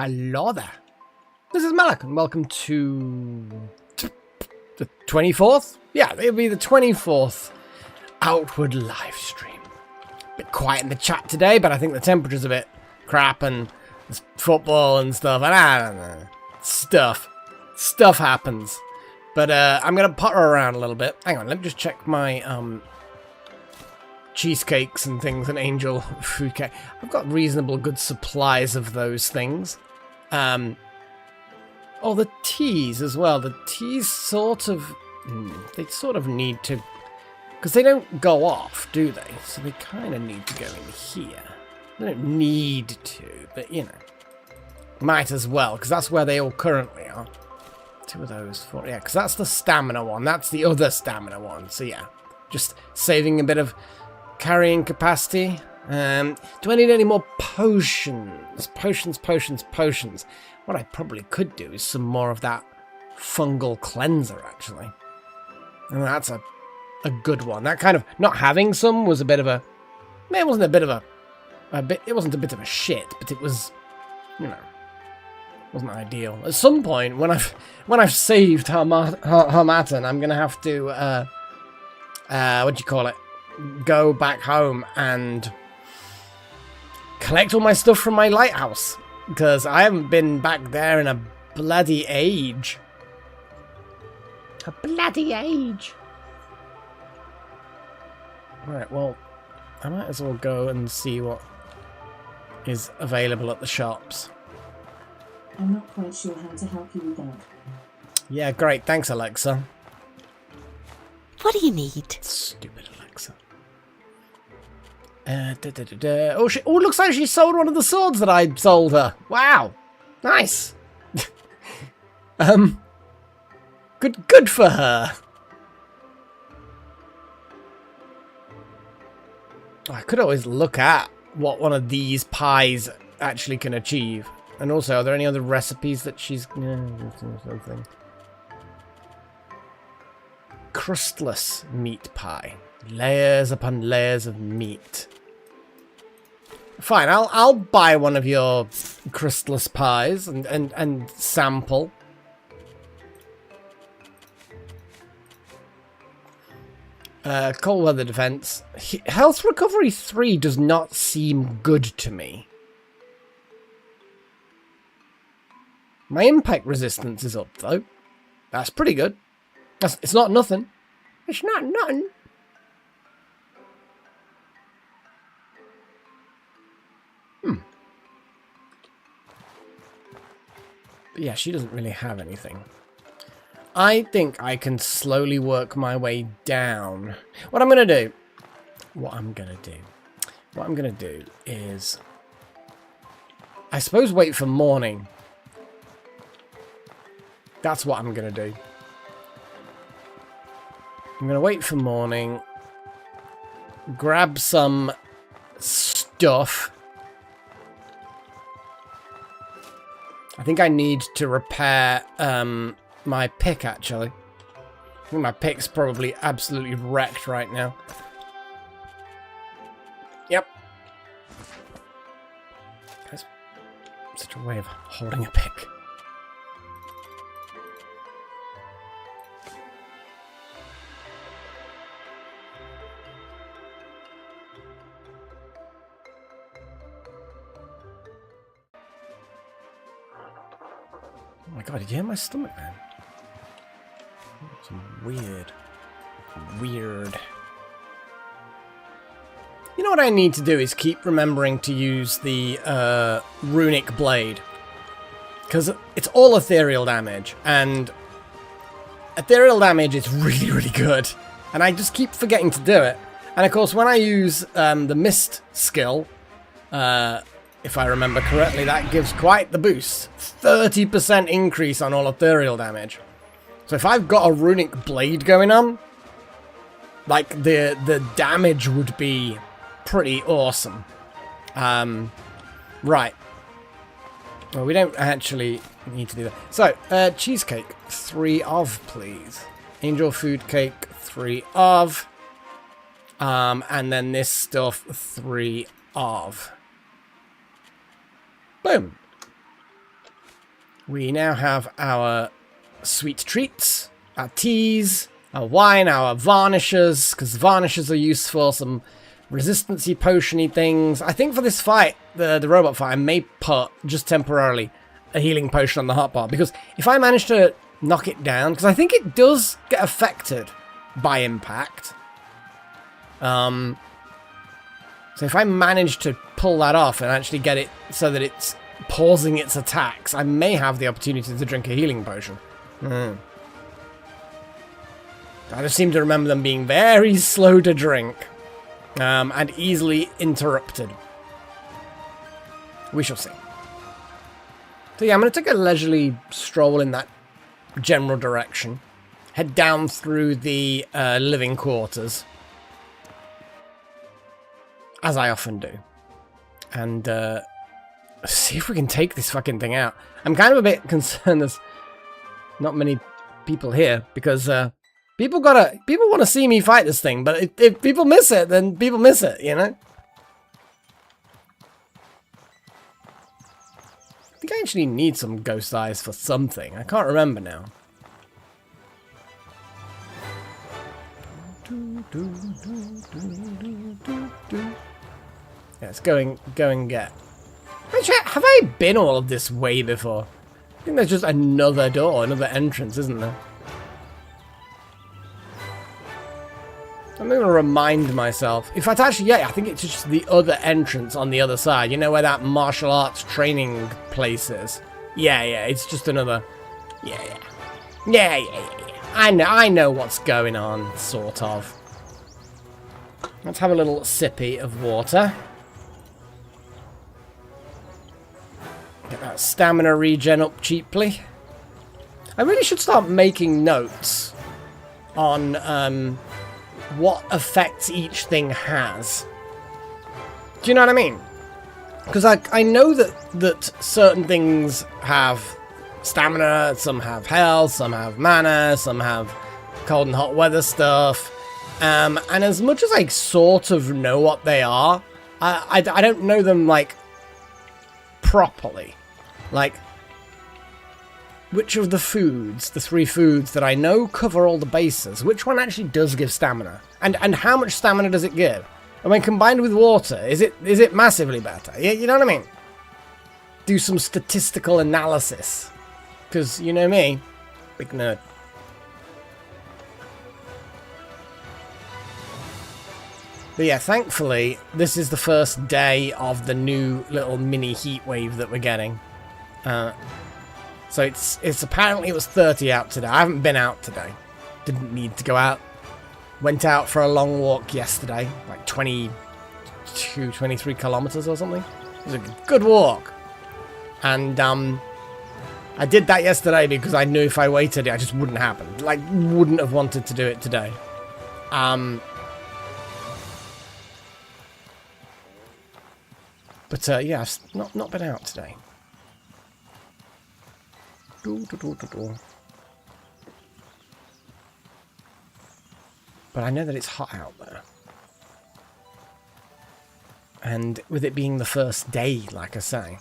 Hello there. This is Malak, and welcome to the 24th? Yeah, it'll be the 24th Outward live stream. Bit quiet in the chat today, but I think the temperature's a bit crap, and there's football and stuff, and I don't know. Stuff happens. But I'm going to potter around a little bit. Hang on, let me just check my cheesecakes and things and angel food cake. I've got reasonable good supplies of those things. Oh, the teas as well. The teas sort of... they sort of need to... because they don't go off, do they? So they kind of need to go in here. They don't need to, but, you know. Might as well, because that's where they all currently are. 2 of those, 4... yeah, because that's the stamina one. That's the other stamina one. So, yeah. Just saving a bit of carrying capacity. Do I need any more potions? Potions. What I probably could do is some more of that fungal cleanser, actually. And that's a good one. That kind of not having some was a bit of a... it wasn't a bit of a it wasn't a bit of a shit, but it was, you know, wasn't ideal. At some point, when I've saved Harmattan, I'm gonna have to what do you call it? Go back home and collect all my stuff from my lighthouse, because I haven't been back there in a bloody age. A bloody age. Right, well, I might as well go and see what is available at the shops. I'm not quite sure how to help you with that. Yeah, great. Thanks, Alexa. What do you need? Stupid Alexa. Oh, oh, looks like she sold one of the swords that I sold her. Wow. Nice. Good for her. I could always look at what one of these pies actually can achieve. And also, are there any other recipes that she's... something. Crustless meat pie. Layers upon layers of meat. Fine, I'll buy one of your crustless pies and sample. Cold weather defense. Health recovery 3 does not seem good to me. My impact resistance is up though. That's pretty good. It's not nothing. It's not nothing. But yeah, she doesn't really have anything. I think I can slowly work my way down. What I'm going to do is, I suppose, wait for morning. That's what I'm going to do. I'm going to wait for morning, grab some stuff. I think I need to repair my pick, actually. I think my pick's probably absolutely wrecked right now. Yep. That's such a way of holding a pick. Oh my god, did you hear my stomach, man? It's weird. You know what I need to do is keep remembering to use the runic blade. Because it's all ethereal damage, and ethereal damage is really, really good. And I just keep forgetting to do it. And of course, when I use the mist skill, if I remember correctly, that gives quite the boost. 30% increase on all ethereal damage. So if I've got a runic blade going on, like, the damage would be pretty awesome. Right. Well, we don't actually need to do that. So, cheesecake, 3 of, please. Angel food cake, 3 of. And then this stuff, 3 of. Boom. We now have our sweet treats, our teas, our wine, our varnishes, because varnishes are useful, some resistancy potion-y things. I think for this fight, the robot fight, I may put, just temporarily, a healing potion on the hotbar, because if I manage to knock it down, because I think it does get affected by impact. So if I manage to pull that off and actually get it so that it's pausing its attacks, I may have the opportunity to drink a healing potion. I just seem to remember them being very slow to drink. And easily interrupted. We shall see. So yeah, I'm going to take a leisurely stroll in that general direction. Head down through the living quarters. As I often do. And see if we can take this fucking thing out. I'm kind of a bit concerned there's not many people here, because people want to see me fight this thing, but if people miss it, then people miss it, you know? I think I actually need some ghost eyes for something. I can't remember now. Yeah, let's go and get. Actually, have I been all of this way before? I think there's just another door, another entrance, isn't there? I'm going to remind myself. In fact, actually, yeah, I think it's just the other entrance on the other side. You know where that martial arts training place is? Yeah, it's just another. Yeah. I know what's going on, sort of. Let's have a little sippy of water. Get that stamina regen up cheaply. I really should start making notes on what effects each thing has. Do you know what I mean? Because I know that certain things have stamina, some have health, some have mana, some have cold and hot weather stuff. And as much as I sort of know what they are, I don't know them, like, properly. Like, which of the foods, the 3 foods that I know cover all the bases, which one actually does give stamina? And how much stamina does it give? And when combined with water, is it massively better? You know what I mean? Do some statistical analysis. Because, you know me, big nerd. But yeah, thankfully, this is the first day of the new little mini heat wave that we're getting. So it's apparently it was 30 out today. I haven't been out today. Didn't need to go out. Went out for a long walk yesterday, like 22, 23 kilometers or something. It was a good walk. And I did that yesterday because I knew if I waited, it just wouldn't happen. Like, wouldn't have wanted to do it today. But yeah, I've not been out today. But I know that it's hot out there. And with it being the first day, like I say,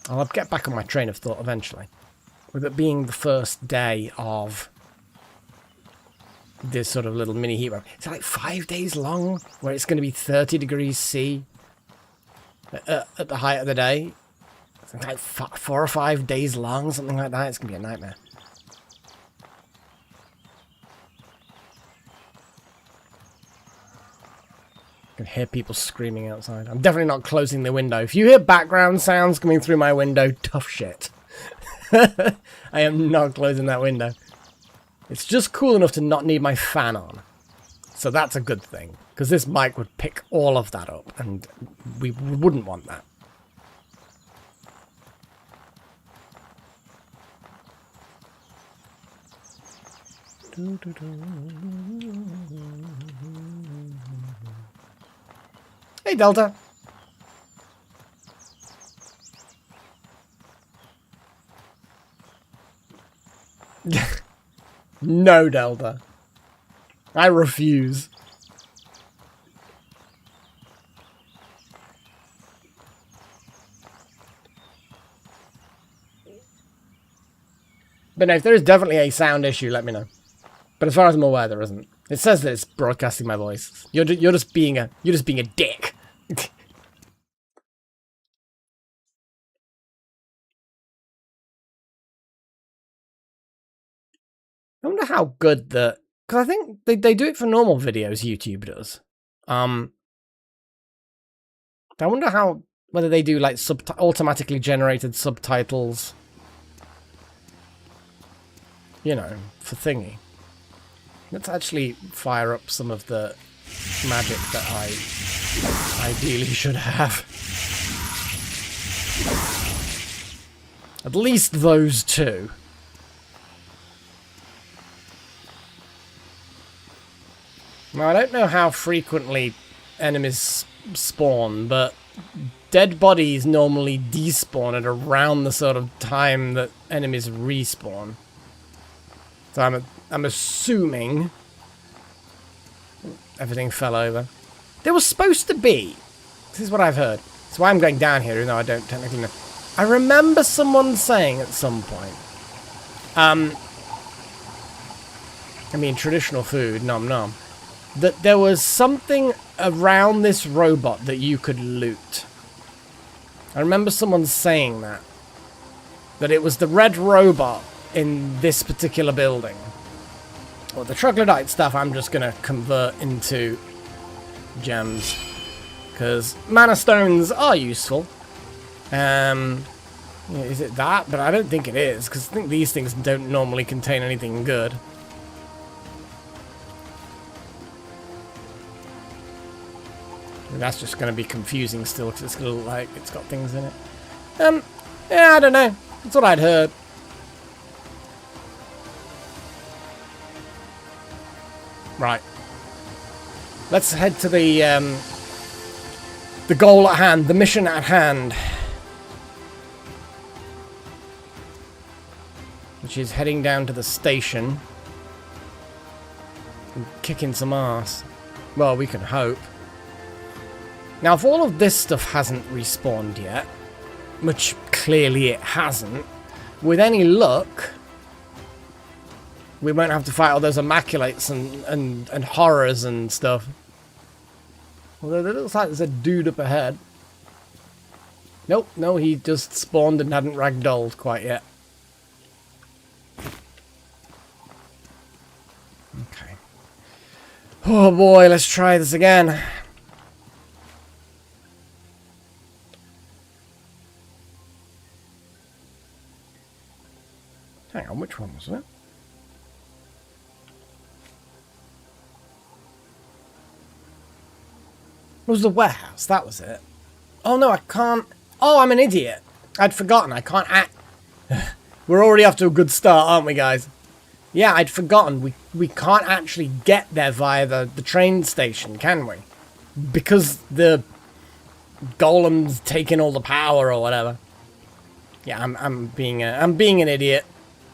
I'll get back on my train of thought eventually. With it being the first day of this sort of little mini heat wave. It's like 5 days long, where it's going to be 30 degrees C at the height of the day. It's like 4 or 5 days long, something like that. It's going to be a nightmare. I can hear people screaming outside. I'm definitely not closing the window. If you hear background sounds coming through my window, tough shit. I am not closing that window. It's just cool enough to not need my fan on. So that's a good thing. Because this mic would pick all of that up. And we wouldn't want that. Hey, Delta. No, Delta. I refuse. But no, if there is definitely a sound issue, let me know. But as far as I'm aware, there isn't. It says that it's broadcasting my voice. You're just being a dick. I wonder how good the... Because I think they do it for normal videos, YouTube does. I wonder whether they do like automatically generated subtitles, you know, for thingy. Let's actually fire up some of the magic that I ideally should have. At least those two. Now, I don't know how frequently enemies spawn, but dead bodies normally despawn at around the sort of time that enemies respawn. So I'm assuming everything fell over. There was supposed to be, this is what I've heard, that's why I'm going down here, even though I don't technically know. I remember someone saying at some point, I mean traditional food, nom nom, that there was something around this robot that you could loot. I remember someone saying that. That it was the red robot in this particular building. Well, the troglodyte stuff I'm just going to convert into gems. Because mana stones are useful. Is it that? But I don't think it is. Because I think these things don't normally contain anything good. That's just going to be confusing still, because it's going to look like it's got things in it. Yeah, I don't know. That's what I'd heard. Right. Let's head to the goal at hand, the mission at hand. Which is heading down to the station. And kicking some ass. Well, we can hope. Now, if all of this stuff hasn't respawned yet, which clearly it hasn't, with any luck, we won't have to fight all those Immaculates and horrors and stuff. Although it looks like there's a dude up ahead. Nope, no, he just spawned and hadn't ragdolled quite yet. Okay. Oh boy, let's try this again. Hang on, which one was it? It was the warehouse, that was it. Oh no, I can't... Oh, I'm an idiot. I'd forgotten, I can't act... We're already off to a good start, aren't we, guys? Yeah, I'd forgotten. We can't actually get there via the train station, can we? Because the golem's taking all the power or whatever. Yeah, I'm being an idiot.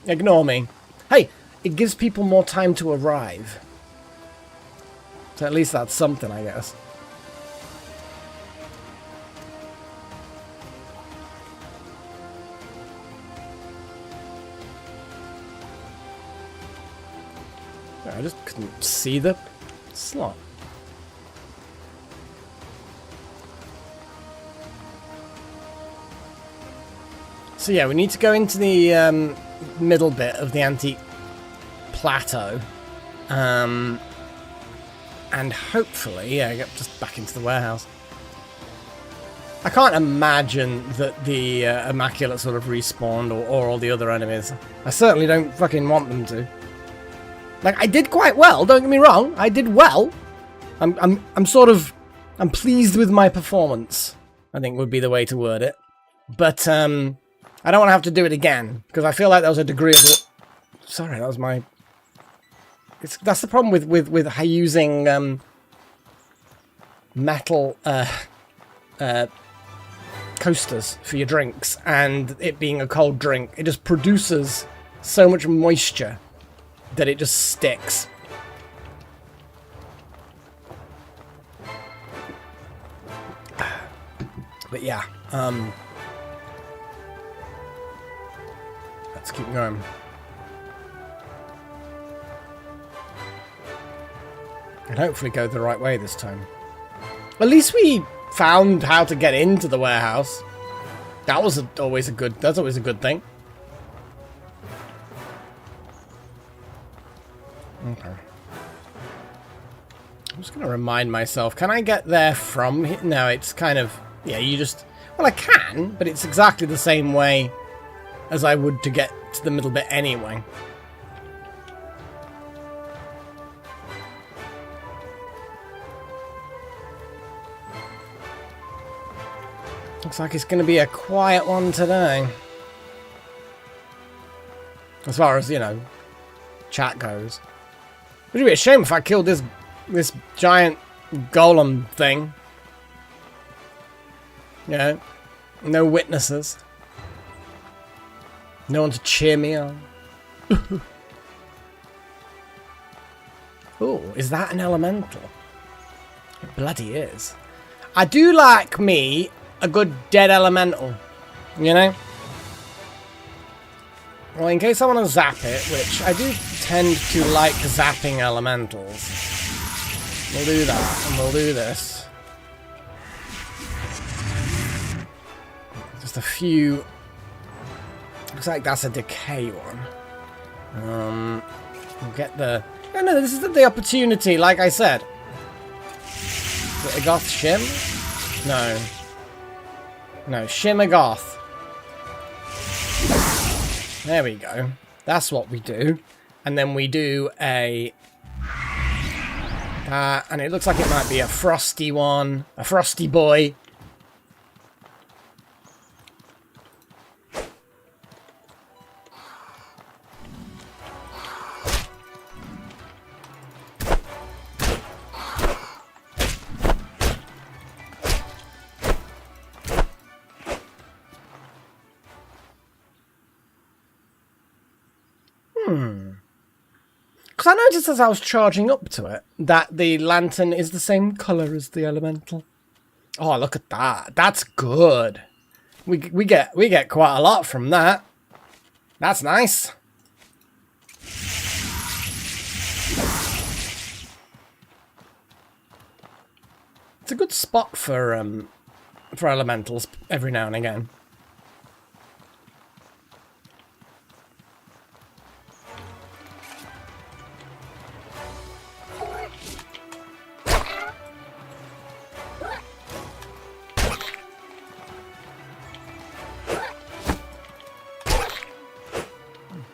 Ignore me. Hey, it gives people more time to arrive. So at least that's something, I guess. I just couldn't see the slot. So yeah, we need to go into the middle bit of the antique plateau. And hopefully, yeah, get just back into the warehouse. I can't imagine that the Immaculate sort of respawned or all the other enemies. I certainly don't fucking want them to. Like, I did quite well, don't get me wrong. I did well. I'm pleased with my performance, I think would be the way to word it. But I don't want to have to do it again, because I feel like there was a degree of... Sorry, that was my... That's the problem with using metal coasters for your drinks, and it being a cold drink. It just produces so much moisture that it just sticks. But yeah, let's keep going. And hopefully go the right way this time. At least we found how to get into the warehouse. That was always a good. That's always a good thing. Okay. I'm just gonna remind myself. Can I get there from here? No, it's kind of. Yeah, you just. Well, I can, but it's exactly the same way as I would to get to the middle bit anyway. Looks like it's going to be a quiet one today. As far as, you know, chat goes. It would be a shame if I killed this giant golem thing. You know, no witnesses. No one to cheer me on. Oh, is that an elemental? It bloody is. I do like me a good dead elemental, you know? Well, in case I want to zap it, which I do tend to like zapping elementals. We'll do that, and we'll do this. Just a few. Looks like that's a decay one. We'll get the. No, this is the opportunity, like I said. Is it a Goth Shim? No. No, Shimmergoth. There we go. That's what we do. And then we do a... and it looks like it might be a frosty one. A frosty boy. Because I noticed as I was charging up to it that the lantern is the same colour as the elemental. Oh, look at that. That's good. We get quite a lot from that. That's nice. It's a good spot for elementals every now and again.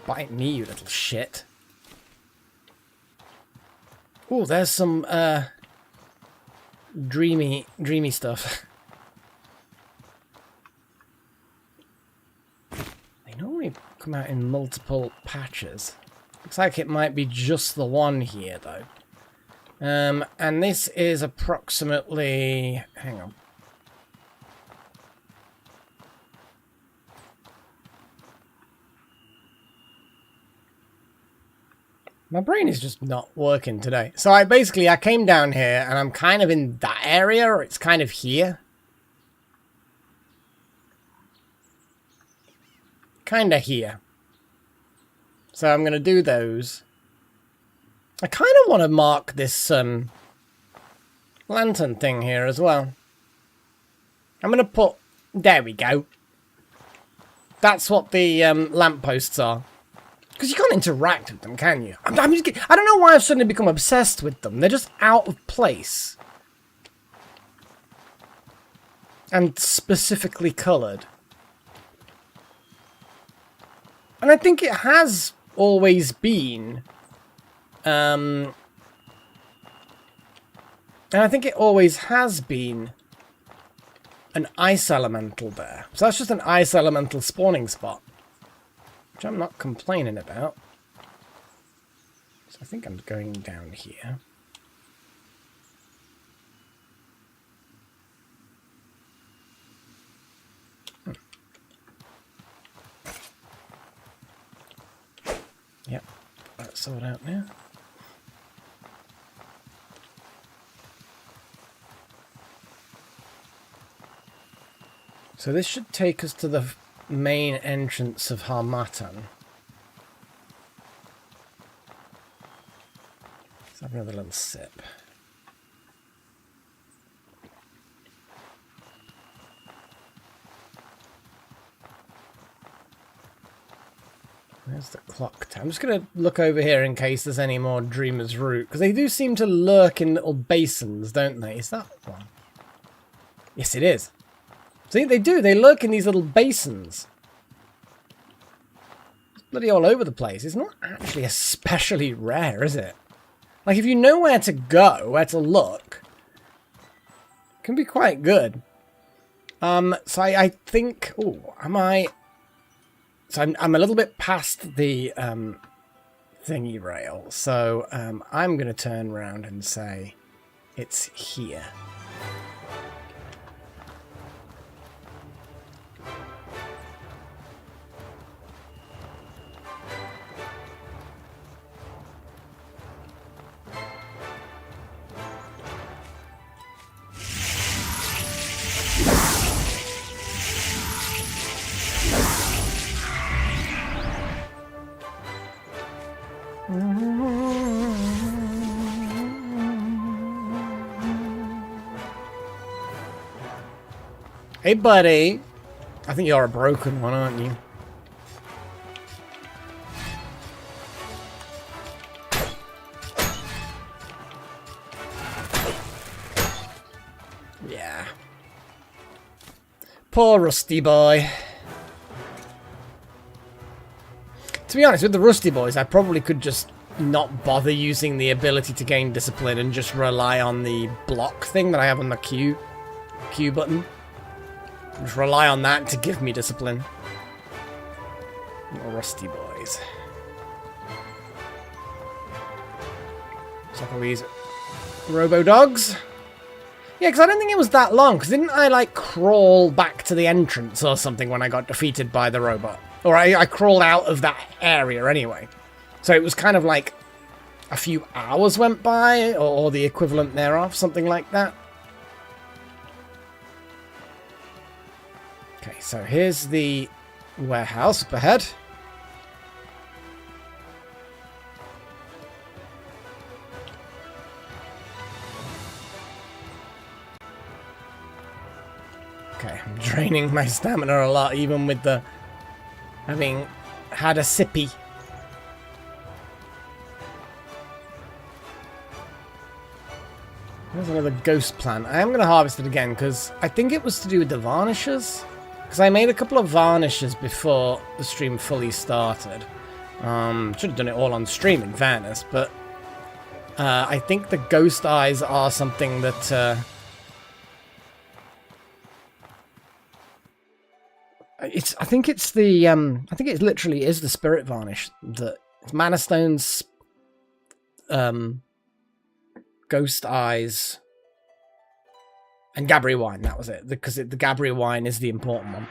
Bite me, you little shit. Oh, there's some dreamy stuff. They normally come out in multiple patches. Looks like it might be just the one here, though. And this is approximately... Hang on. My brain is just not working today. So I came down here and I'm kind of in that area, or it's kind of here. Kind of here. So I'm going to do those. I kind of want to mark this lantern thing here as well. I'm going to put... There we go. That's what the lampposts are. Because you can't interact with them, can you? I don't know why I've suddenly become obsessed with them. They're just out of place. And specifically coloured. And I think it has always been... and I think it always has been an ice elemental there. So that's just an ice elemental spawning spot. Which I'm not complaining about. So I think I'm going down here. Yep, that's sorted out now. So this should take us to the main entrance of Harmattan. Let's have another little sip. Where's the clock time? I'm just going to look over here in case there's any more Dreamer's Root. Because they do seem to lurk in little basins, don't they? Is that one? Yes, it is. See, they do. They lurk in these little basins. It's bloody all over the place. It's not actually especially rare, is it? Like, if you know where to go, where to look, it can be quite good. So I think... Oh, am I... So I'm a little bit past the thingy rail, so I'm going to turn around and say it's here. Hey, buddy. I think you're a broken one, aren't you? Yeah. Poor Rusty Boy. To be honest, with the Rusty Boys, I probably could just not bother using the ability to gain discipline and just rely on the block thing that I have on the Q button. Just rely on that to give me discipline. More Rusty Boys. Suck all these Robo-Dogs. Yeah, because I don't think it was that long. Because didn't I, like, crawl back to the entrance or something when I got defeated by the robot? Or I crawled out of that area anyway. So it was kind of like a few hours went by, or the equivalent thereof, something like that. Okay, so here's the warehouse up ahead. Okay, I'm draining my stamina a lot, even with the having had a sippy. There's another ghost plant. I am going to harvest it again, because I think it was to do with the varnishes. Because I made a couple of varnishes before the stream fully started. Should have done it all on stream, in fairness, but I think the ghost eyes are something that... I think it's the I think it literally is the spirit varnish that Mana Stone's ghost eyes and Gabbry wine. That was it, because the Gabbry wine is the important one.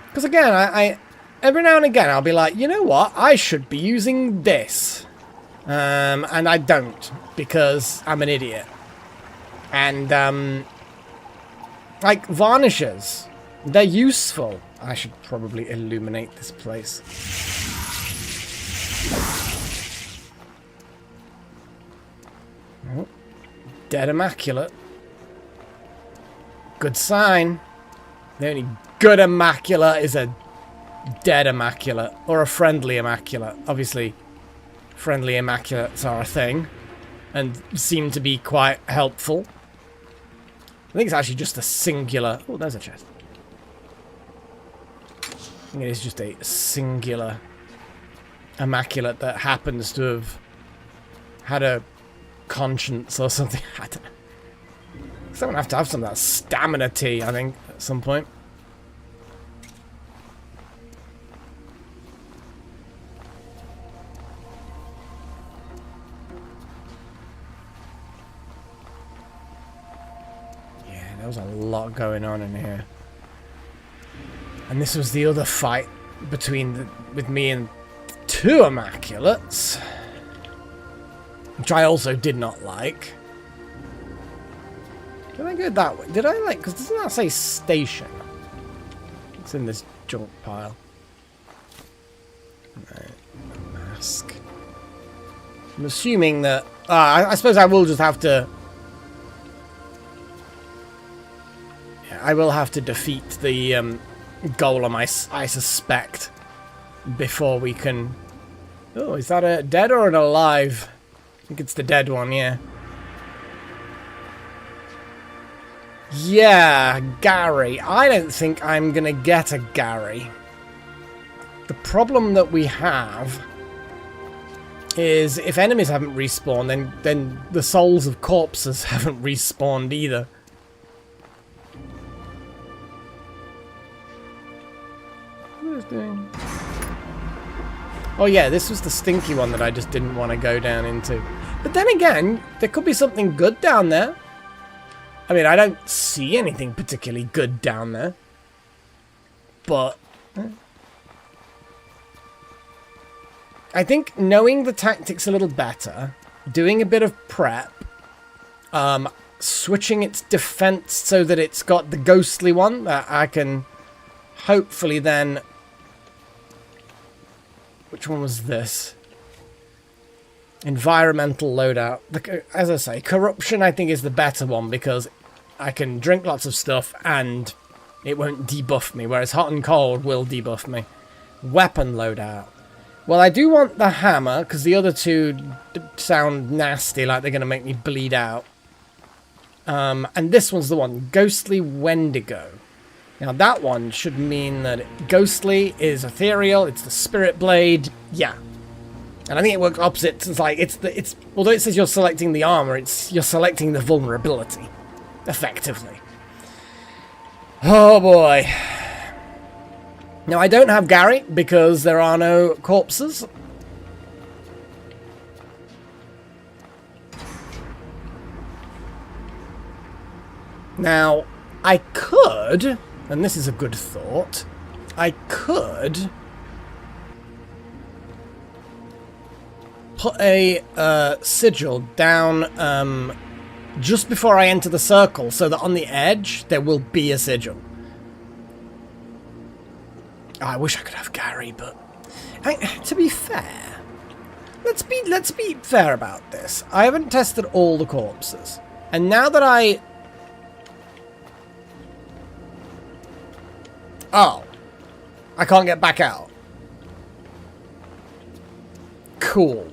Because again, I every now and again I'll be like, you know what, I should be using this, and I don't because I'm an idiot. And like varnishes. They're useful. I should probably illuminate this place. Oh, dead immaculate. Good sign. The only good immaculate is a dead immaculate. Or a friendly immaculate. Obviously, friendly immaculates are a thing. And seem to be quite helpful. I think it's actually just a singular... Oh, there's a chest. I think it is just a singular immaculate that happens to have had a conscience or something. I don't know. Someone have to have some of that stamina tea, I think, at some point. Yeah, there was a lot going on in here. And this was the other fight with me and two immaculates, which I also did not like. Did I go that way? Did I like? Because doesn't that say station? It's in this junk pile. Right. Mask. I'm assuming that... I suppose I will just have to... Yeah, I will have to defeat the golem, I suspect, before we can... Oh, is that a dead or an alive? I think it's the dead one, yeah. Yeah, Gary. I don't think I'm gonna get a Gary. The problem that we have is if enemies haven't respawned, then the souls of corpses haven't respawned either. What is doing? Oh yeah, this was the stinky one that I just didn't want to go down into. But then again, there could be something good down there. I mean, I don't see anything particularly good down there. But... I think knowing the tactics a little better, doing a bit of prep, switching its defense so that it's got the ghostly one that I can hopefully then... Which one was this? Environmental loadout. As I say, corruption I think is the better one because I can drink lots of stuff and it won't debuff me, whereas hot and cold will debuff me. Weapon loadout. Well, I do want the hammer, because the other two sound nasty, like they're going to make me bleed out. And this one's the one, Ghostly Wendigo. Now, that one should mean that Ghostly is ethereal, it's the Spirit Blade, yeah. And I think it works opposite. It's like, although it says you're selecting the armor, you're selecting the vulnerability, effectively. Oh, boy. Now, I don't have Gary because there are no corpses. Now, I could, and this is a good thought, I could put a sigil down just before I enter the circle so that on the edge there will be a sigil. Oh, I wish I could have Gary, but to be fair, let's be fair about this. I haven't tested all the corpses, and now that I can't get back out. Cool.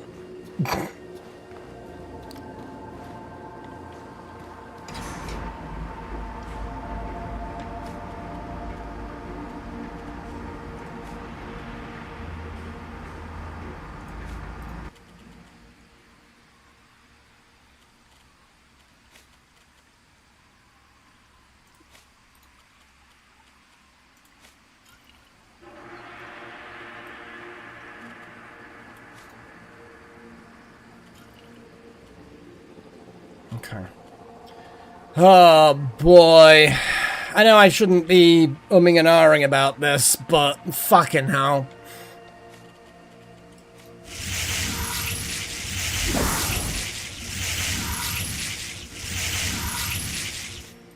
Okay. Oh, boy. I know I shouldn't be umming and ahhing about this, but fucking hell.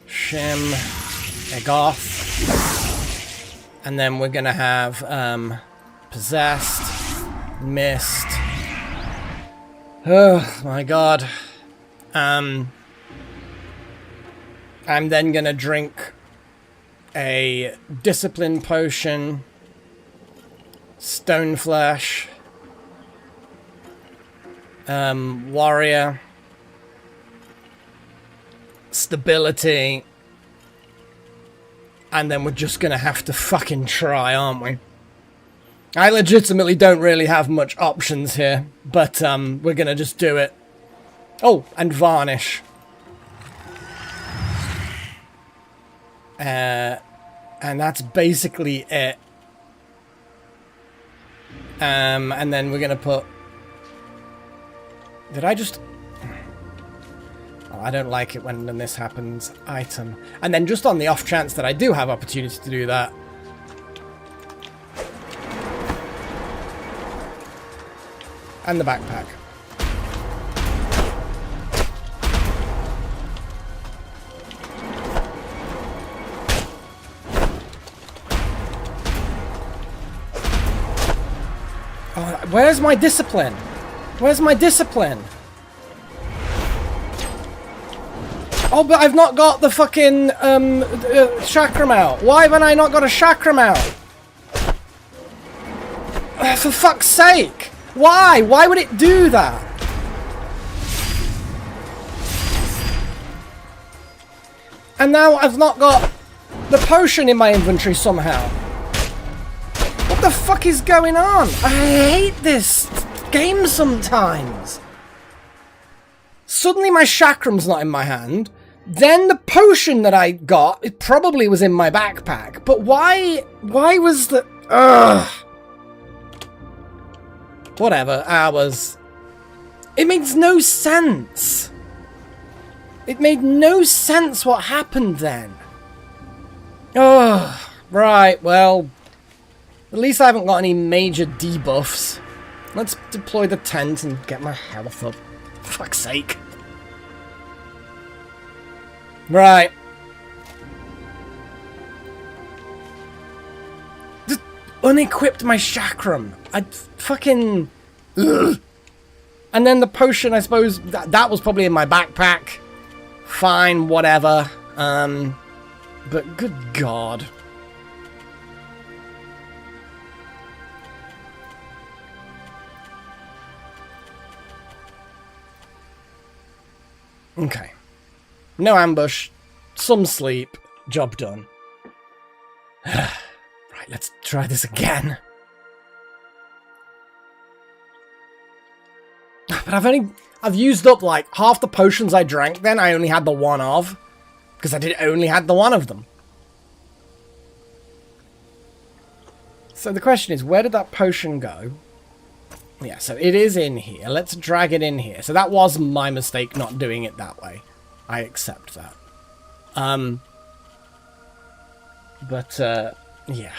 Shem, Egoth. And then we're gonna have, Possessed, Mist. Oh, my God. I'm then gonna drink a Discipline Potion, Stone Flesh, Warrior, Stability, and then we're just gonna have to fucking try, aren't we? I legitimately don't really have much options here, but we're gonna just do it. Oh, and Varnish. And that's basically it. And then we're gonna put... Did I just... Oh, I don't like it when this happens. Item. And then just on the off chance that I do have opportunity to do that... And the backpack. Where's my discipline? Where's my discipline? Oh, but I've not got the fucking chakram out. Why haven't I not got a chakram out? For fuck's sake! Why? Why would it do that? And now I've not got the potion in my inventory somehow. What the fuck is going on? I hate this game sometimes. Suddenly my chakram's not in my hand. Then the potion that I got, it probably was in my backpack. But why was the... Ugh. Whatever, hours. It makes no sense. It made no sense what happened then. Oh, right, well... At least I haven't got any major debuffs. Let's deploy the tent and get my health up. For fuck's sake. Right. Just unequipped my chakram. I fucking... Ugh. And then the potion, I suppose, that was probably in my backpack. Fine, whatever. But good God. Okay. No ambush, some sleep, job done. Right, let's try this again. But I've used up like half the potions I drank then. I only had the one of. Because only had the one of them. So the question is, where did that potion go? Yeah, so it is in here. Let's drag it in here. So that was my mistake not doing it that way. I accept that. Yeah.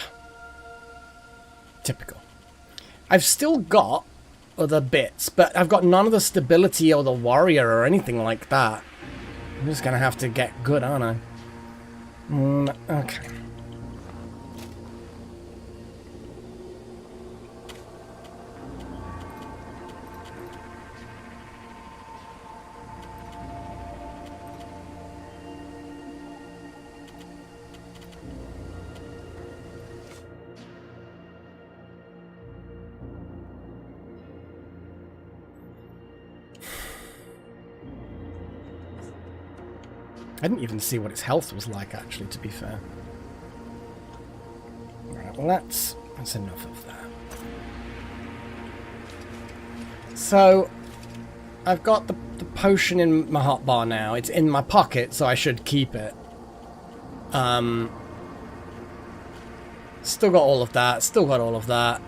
Typical. I've still got other bits, but I've got none of the stability or the warrior or anything like that. I'm just gonna have to get good, aren't I? Okay. I didn't even see what its health was like, actually, to be fair. Right, well, that's enough of that. So, I've got the potion in my hotbar now. It's in my pocket, so I should keep it. Still got all of that. Still got all of that.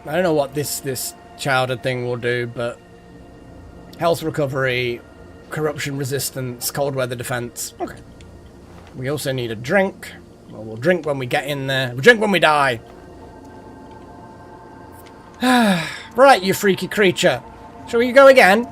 I don't know what this chowder thing will do, but health recovery, corruption resistance, cold weather defense. Okay. We also need a drink. Well, we'll drink when we get in there. We'll drink when we die. Right, you freaky creature. Shall we go again?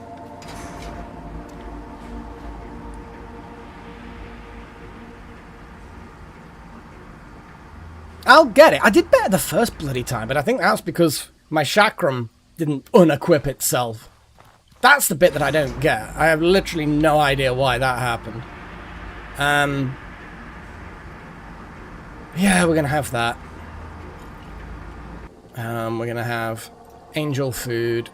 I'll get it. I did better the first bloody time, but I think that's because my chakram didn't unequip itself. That's the bit that I don't get. I have literally no idea why that happened. Yeah, we're gonna have that. We're gonna have angel food.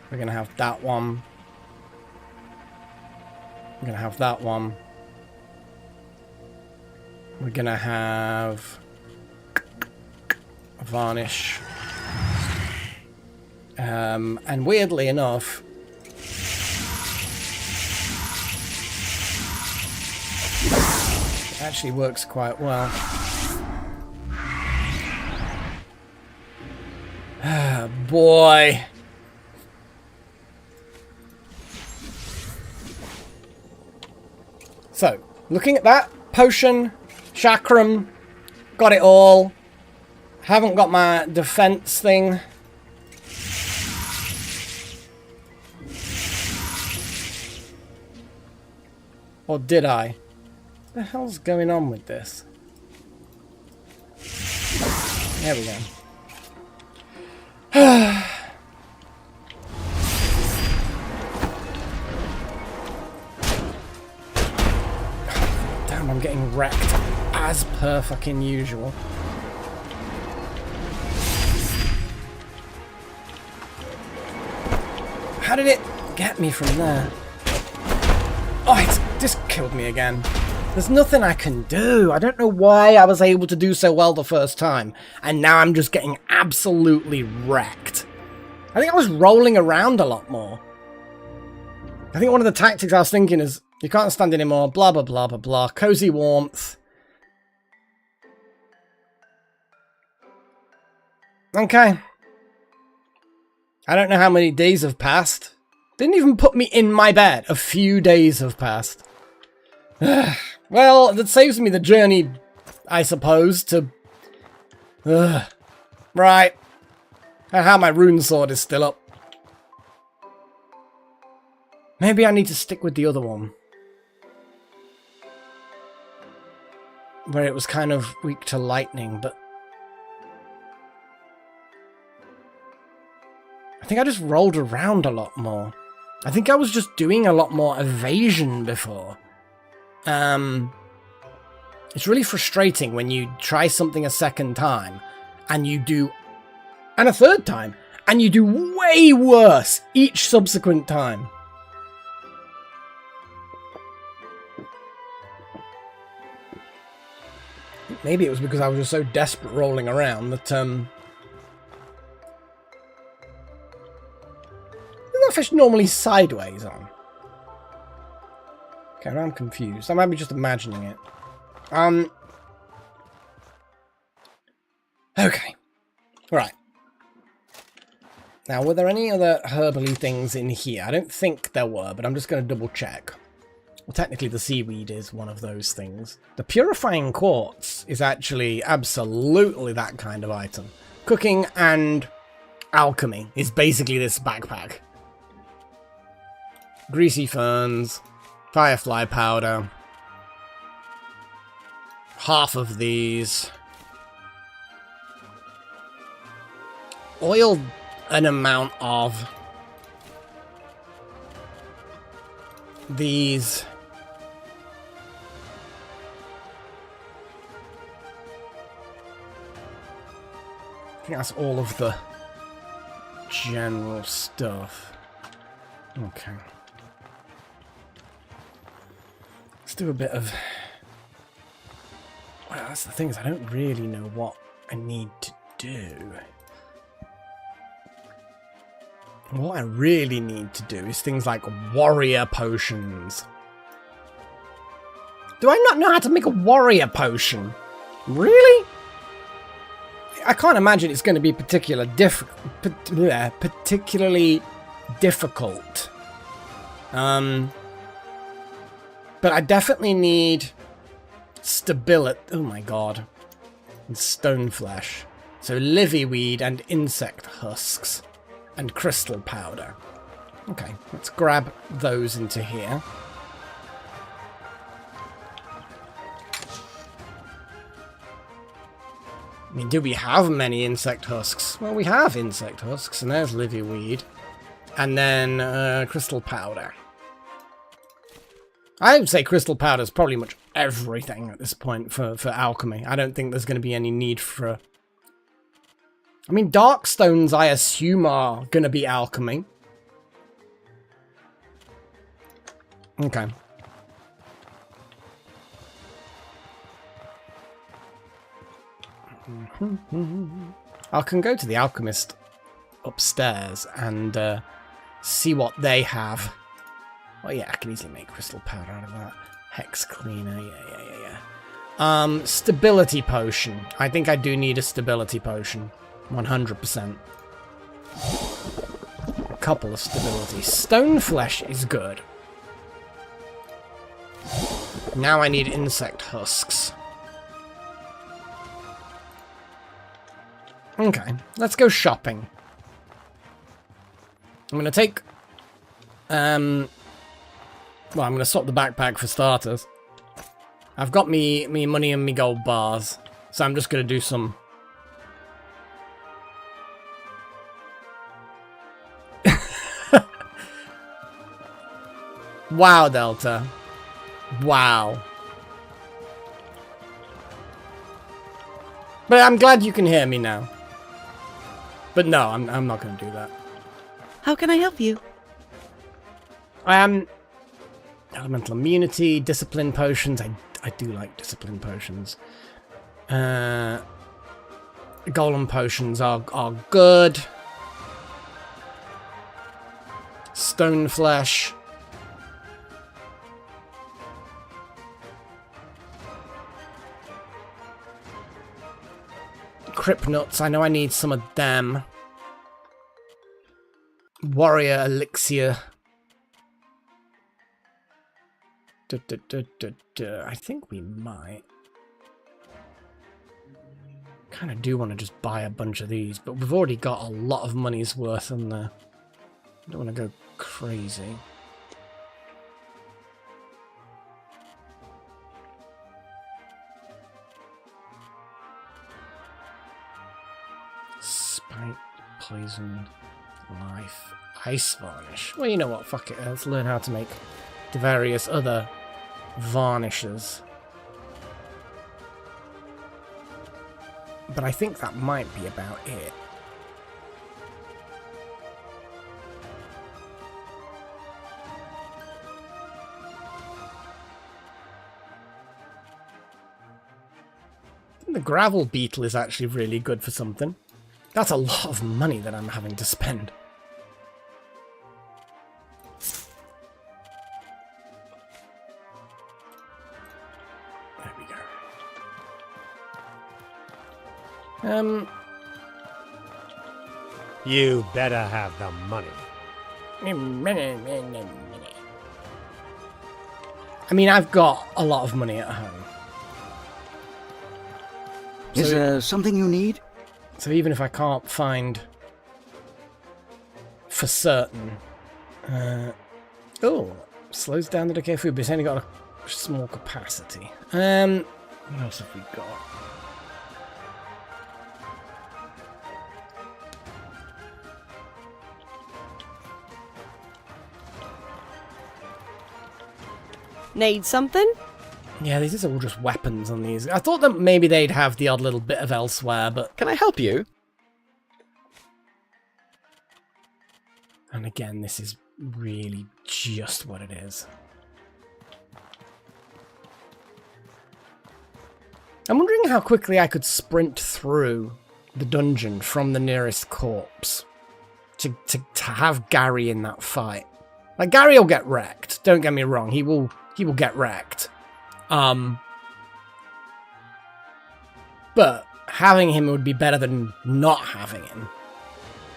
We're gonna have that one. We're gonna have that one. We're gonna have a varnish. And weirdly enough, it actually works quite well. Ah, boy. So, looking at that, potion, chakram, got it all. Haven't got my defense thing. Or did I? What the hell's going on with this? There we go. I'm getting wrecked as per fucking usual. How did it get me from there? Oh, it's just killed me again. There's nothing I can do. I don't know why I was able to do so well the first time, and now I'm just getting absolutely wrecked. I think I was rolling around a lot more. I think one of the tactics I was thinking is, you can't stand anymore, blah, blah, blah, blah, blah, cozy warmth. Okay. I don't know how many days have passed. Didn't even put me in my bed. A few days have passed. Well, that saves me the journey, I suppose, to... Right. And how my rune sword is still up. Maybe I need to stick with the other one. Where it was kind of weak to lightning, but... I think I just rolled around a lot more. I think I was just doing a lot more evasion before. It's really frustrating when you try something a second time, and you do... And a third time, and you do way worse each subsequent time. Maybe it was because I was just so desperate rolling around that, Isn't that fish normally sideways on? Okay, now I'm confused. I might be just imagining it. Okay. Right. Now, were there any other herbally things in here? I don't think there were, but I'm just going to double check. Well, technically the seaweed is one of those things. The purifying quartz is actually absolutely that kind of item. Cooking and alchemy is basically this backpack. Greasy ferns, firefly powder, half of these, oil an amount of these. I think that's all of the general stuff. Okay. Let's do a bit of... Well, that's the thing, is I don't really know what I need to do. What I really need to do is things like warrior potions. Do I not know how to make a warrior potion? Really? I can't imagine it's going to be particularly difficult. But I definitely need stability. Oh my god. And stone flesh. So livyweed and insect husks. And crystal powder. Okay, let's grab those into here. I mean, do we have many insect husks? Well, we have insect husks, and there's livyweed. And then crystal powder. I would say crystal powder is probably much everything at this point for alchemy. I don't think there's going to be any need for... I mean, dark stones, I assume, are going to be alchemy. Okay. I can go to the alchemist upstairs and see what they have. Oh yeah, I can easily make crystal powder out of that. Hex cleaner, yeah. Stability potion. I think I do need a stability potion. 100%. A couple of stability. Stone flesh is good. Now I need insect husks. Okay, let's go shopping. I'm gonna take... well, I'm gonna swap the backpack for starters. I've got me money and me gold bars, so I'm just gonna do some... Wow, Delta. Wow. But I'm glad you can hear me now. But no, I'm not going to do that. How can I help you? Elemental immunity, discipline potions. I do like discipline potions. Golem potions are good. Stone flesh. Crypt nuts, I know I need some of them. Warrior elixir. I think we might. Kind of do want to just buy a bunch of these, but we've already got a lot of money's worth in there. I don't want to go crazy. Spike, poison, life, ice varnish. Well, you know what, fuck it. Let's learn how to make the various other varnishes. But I think that might be about it. The gravel beetle is actually really good for something. That's a lot of money that I'm having to spend. There we go. You better have the money. I mean, I've got a lot of money at home. Is there something you need? So even if I can't find for certain... oh, slows down the decay of food, but it's only got a small capacity. What else have we got? Need something? Yeah, these are all just weapons on these. I thought that maybe they'd have the odd little bit of elsewhere, but... Can I help you? And again, this is really just what it is. I'm wondering how quickly I could sprint through the dungeon from the nearest corpse to have Gary in that fight. Like, Gary will get wrecked. Don't get me wrong. He will get wrecked. But having him would be better than not having him.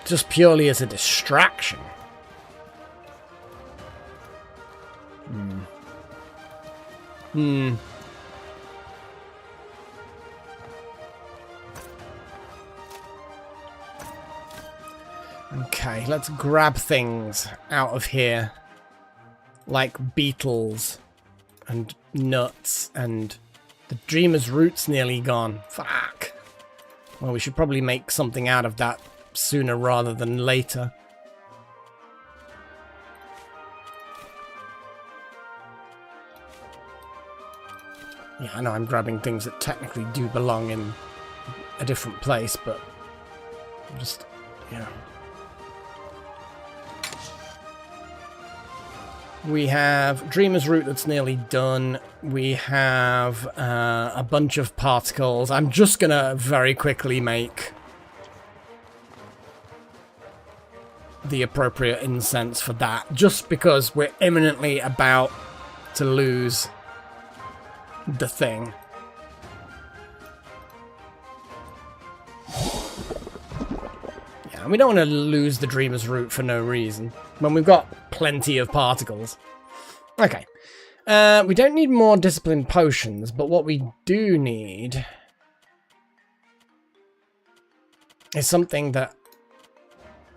Just purely as a distraction. Okay, let's grab things out of here. Like beetles and nuts, and the Dreamer's Root's nearly gone. Fuck. Well, we should probably make something out of that sooner rather than later. Yeah, I know I'm grabbing things that technically do belong in a different place, but just, yeah. We have Dreamer's Root that's nearly done. We have a bunch of particles. I'm just gonna very quickly make the appropriate incense for that, just because we're imminently about to lose the thing. Yeah, we don't want to lose the Dreamer's Root for no reason, when we've got plenty of particles. Okay. We don't need more discipline potions, but what we do need is something that...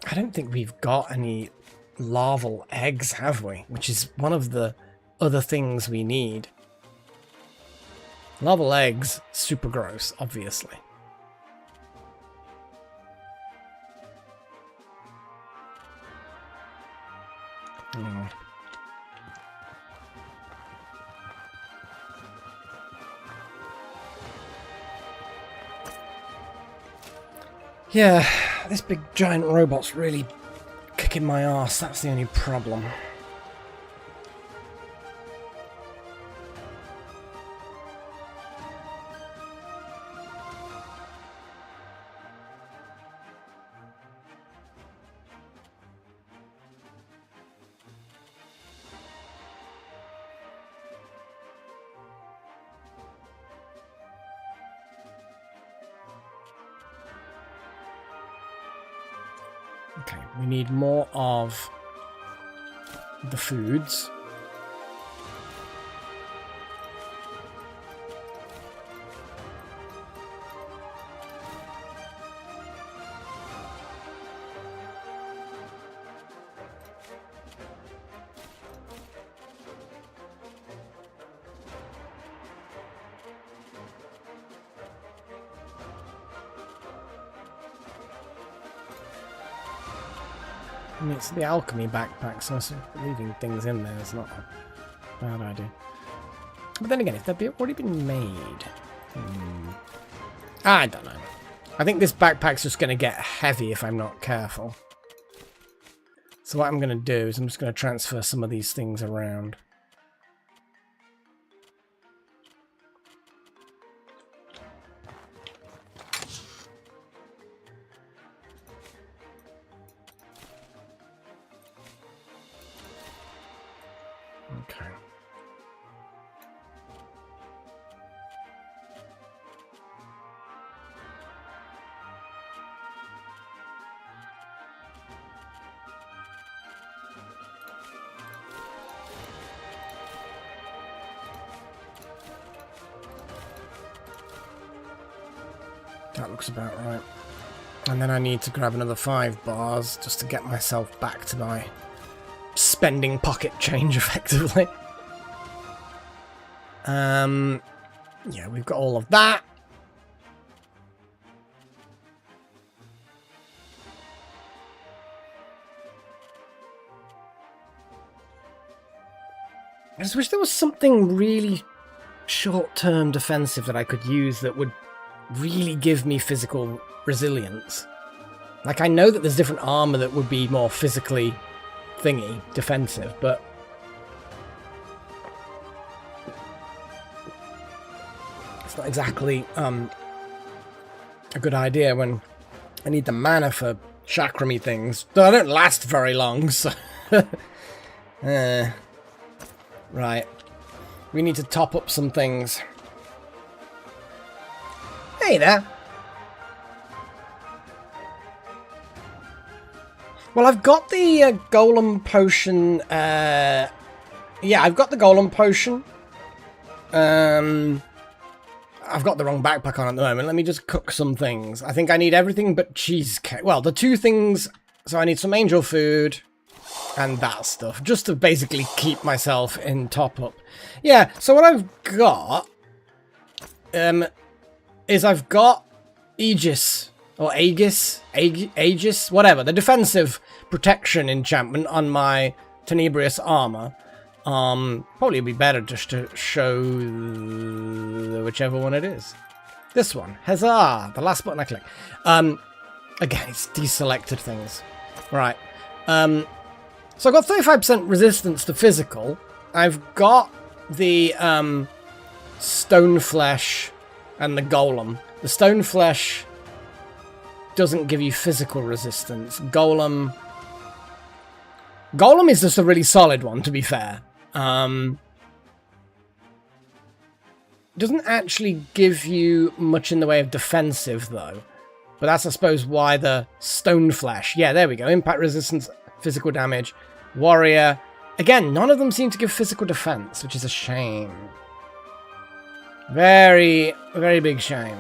I don't think we've got any larval eggs, have we? Which is one of the other things we need. Larval eggs, super gross, obviously. Oh. Yeah, this big giant robot's really kicking my arse. That's the only problem. Okay, we need more of the foods. I mean, it's the alchemy backpack, so leaving things in there is not a bad idea. But then again, if they've already been made... I don't know. I think this backpack's just going to get heavy if I'm not careful. So what I'm going to do is I'm just going to transfer some of these things around. Okay. That looks about right. And then I need to grab another 5 bars just to get myself back to my spending pocket change effectively. Yeah, we've got all of that. I just wish there was something really short-term defensive that I could use that would really give me physical resilience. Like, I know that there's different armor that would be more physically thingy, defensive, but it's not exactly a good idea when I need the mana for chakramy things. Though I don't last very long, so... Right. We need to top up some things. Hey there! Well, I've got the golem potion. Yeah, I've got the golem potion. I've got the wrong backpack on at the moment. Let me just cook some things. I think I need everything but cheesecake. Well, the 2 things. So I need some angel food and that stuff, just to basically keep myself in top up. Yeah. So what I've got is I've got Aegis. Or Aegis, whatever. The defensive protection enchantment on my Tenebrious armor. Probably would be better just to show whichever one it is. This one. Huzzah! The last button I click. Again, it's deselected things. Right. So I've got 35% resistance to physical. I've got the stone flesh and the golem. The stone flesh doesn't give you physical resistance. Golem is just a really solid one, to be fair. Doesn't actually give you much in the way of defensive, though. But that's, I suppose, why the stone flesh. Yeah, there we go. Impact resistance, physical damage. Warrior. Again, none of them seem to give physical defense, which is a shame. Very, very big shame.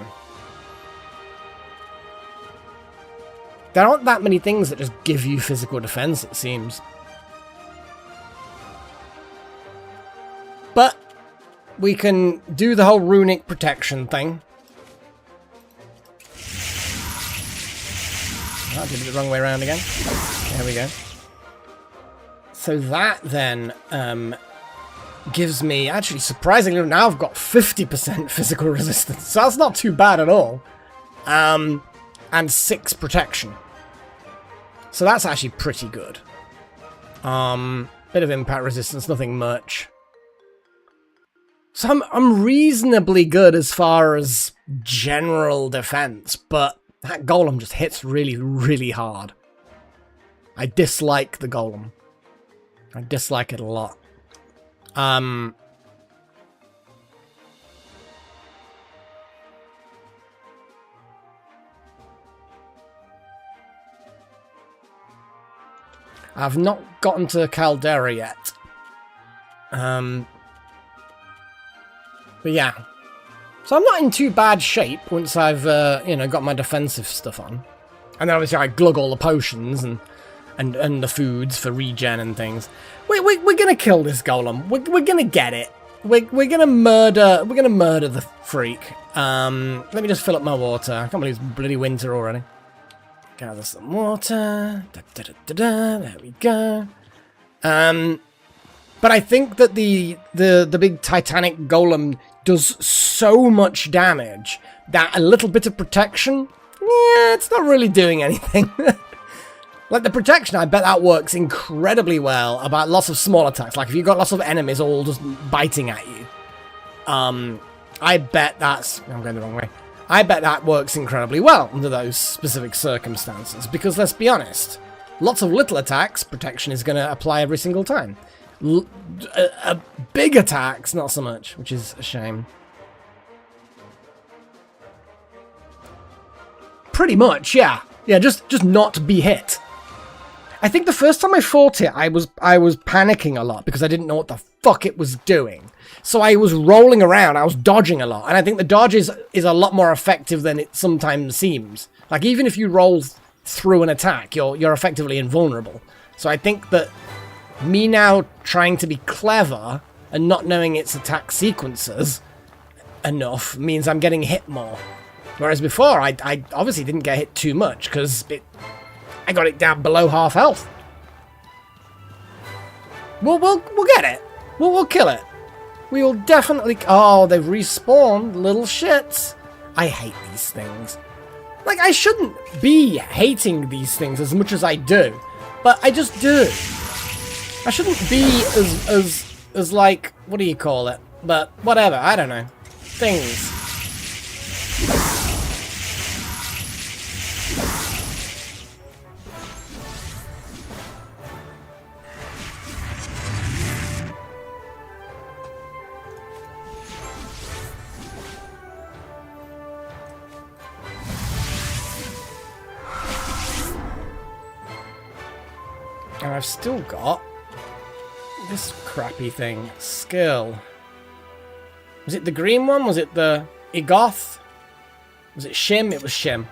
There aren't that many things that just give you physical defense, it seems. But we can do the whole runic protection thing. I did it the wrong way around again. There we go. So that then gives me, actually surprisingly, now I've got 50% physical resistance. So that's not too bad at all. and 6 protection. So that's actually pretty good. Bit of impact resistance, nothing much. So I'm reasonably good as far as general defense, but that golem just hits really, really hard. I dislike the golem. I dislike it a lot. I've not gotten to Caldera yet. But yeah. So I'm not in too bad shape once I've, got my defensive stuff on. And then obviously I glug all the potions and the foods for regen and things. We're gonna kill this golem. We're gonna get it. We're gonna murder the freak. Let me just fill up my water. I can't believe it's bloody winter already. Gather some water. There we go. But I think that the big Titanic golem does so much damage that a little bit of protection, yeah, it's not really doing anything. Like the protection, I bet that works incredibly well about lots of small attacks. Like if you've got lots of enemies all just biting at you. I bet that's... I'm going the wrong way. I bet that works incredibly well under those specific circumstances, because let's be honest, lots of little attacks, protection is going to apply every single time. Big attacks, not so much, which is a shame. Pretty much, yeah. Yeah, just not be hit. I think the first time I fought it, I was panicking a lot because I didn't know what the fuck it was doing. So I was rolling around, I was dodging a lot, and I think the dodge is a lot more effective than it sometimes seems. Like, even if you roll through an attack, you're effectively invulnerable. So I think that me now trying to be clever and not knowing its attack sequences enough means I'm getting hit more. Whereas before, I obviously didn't get hit too much, because I got it down below half health. We'll get it. We'll kill it. We will definitely... Oh, they've respawned, little shits. I hate these things. Like, I shouldn't be hating these things as much as I do, but I just do. I shouldn't be as like, what do you call it? But whatever, I don't know. Things. And I've still got this crappy thing. Skill. Was it the green one? Was it the Igoth? Was it Shim? It was Shim.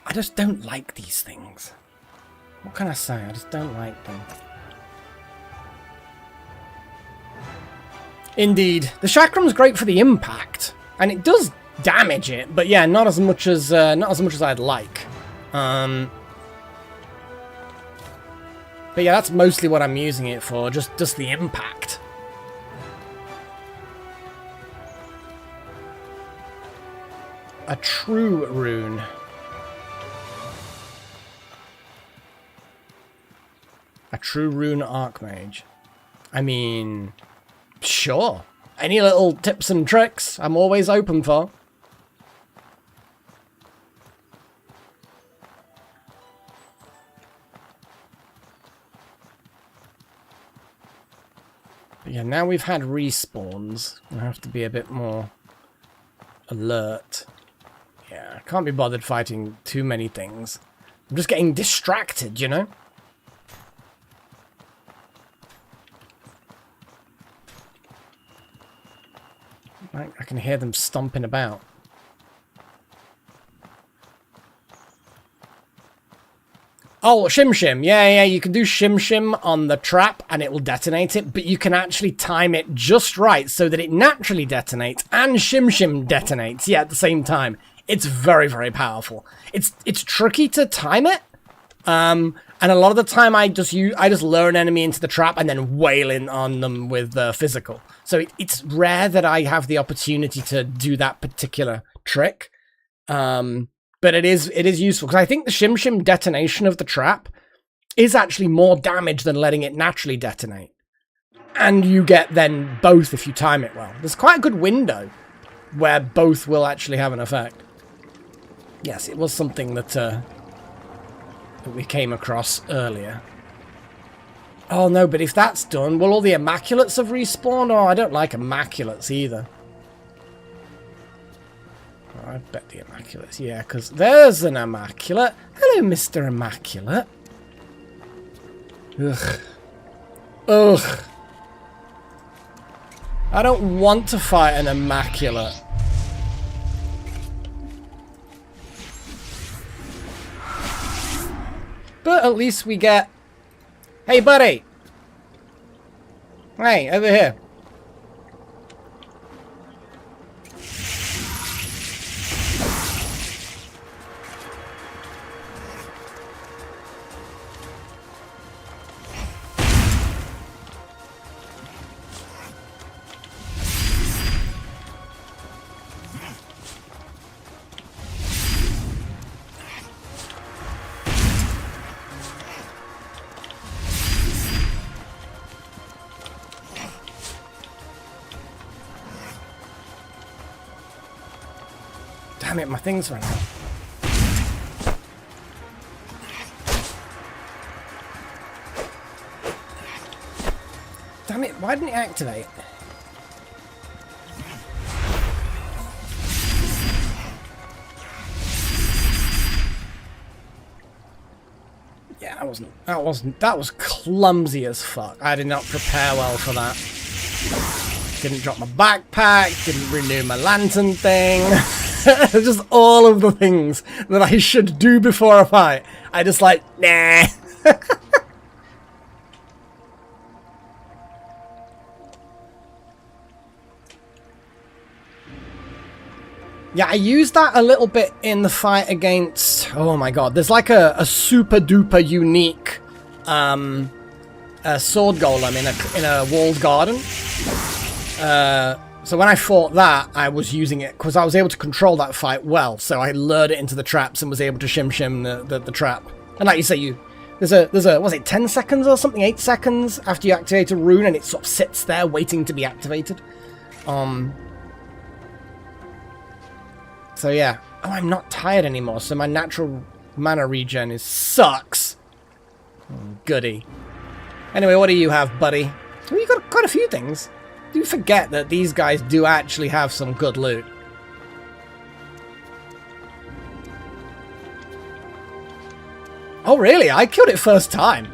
I just don't like these things. What can I say? I just don't like them. Indeed. The Chakram's great for the impact, and it does damage it, but yeah, not as much as I'd like. But yeah, that's mostly what I'm using it for, just the impact. A true rune. A true rune archmage. I mean, sure. Any little tips and tricks, I'm always open for. But yeah, now we've had respawns, I have to be a bit more alert. Yeah, I can't be bothered fighting too many things. I'm just getting distracted, you know? I can hear them stomping about. Oh, Shim Shim. Yeah, you can do Shim Shim on the trap and it will detonate it, but you can actually time it just right so that it naturally detonates and Shim Shim detonates, yeah, at the same time. It's very, very powerful. It's tricky to time it, and a lot of the time I just lure an enemy into the trap and then wail in on them with physical. So it's rare that I have the opportunity to do that particular trick. But it is useful, because I think the Shim Shim detonation of the trap is actually more damage than letting it naturally detonate. And you get then both if you time it well. There's quite a good window where both will actually have an effect. Yes, it was something that we came across earlier. Oh no, but if that's done, will all the Immaculates have respawned? Oh, I don't like Immaculates either. I bet the Immaculates, yeah, because there's an Immaculate. Hello, Mr. Immaculate. Ugh. Ugh. I don't want to fight an Immaculate. But at least we get... Hey, buddy! Hey, over here. Damn it, my things ran out. Damn it, why didn't it activate? Yeah, that was clumsy as fuck. I did not prepare well for that. Didn't drop my backpack, didn't renew my lantern thing. Just all of the things that I should do before a fight. I just like, nah. Yeah, I used that a little bit in the fight against... Oh my god, there's like a super duper unique sword golem in a walled garden. So when I fought that, I was using it because I was able to control that fight well. So I lured it into the traps and was able to shim the trap. And like you say, there's a was it 10 seconds or something, 8 seconds after you activate a rune, and it sort of sits there waiting to be activated. So yeah. Oh, I'm not tired anymore, so my natural mana regen sucks. Oh, goody. Anyway, what do you have, buddy? Well, you got quite a few things. You forget that these guys do actually have some good loot. Oh, really? I killed it first time.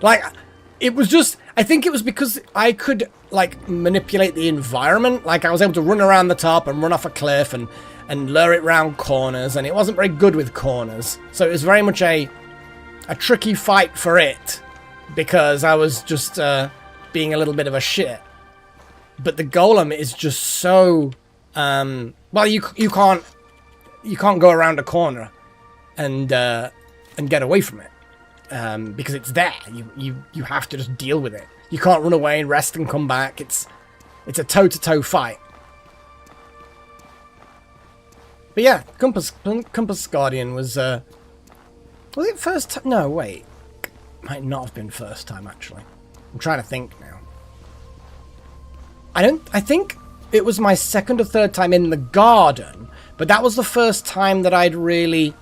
Like, it was just... I think it was because I could, like, manipulate the environment. Like, I was able to run around the top and run off a cliff and lure it round corners, and it wasn't very good with corners. So it was very much a tricky fight for it, because I was just... being a little bit of a shit. But the golem is just so well, you can't go around a corner and get away from it, because it's there. You have to just deal with it. You can't run away and rest and come back. It's a toe-to-toe fight. But yeah, Compass Guardian was it first time? No, wait, might not have been first time actually. I'm trying to think now. I think it was my second or third time in the garden, but that was the first time that I'd really...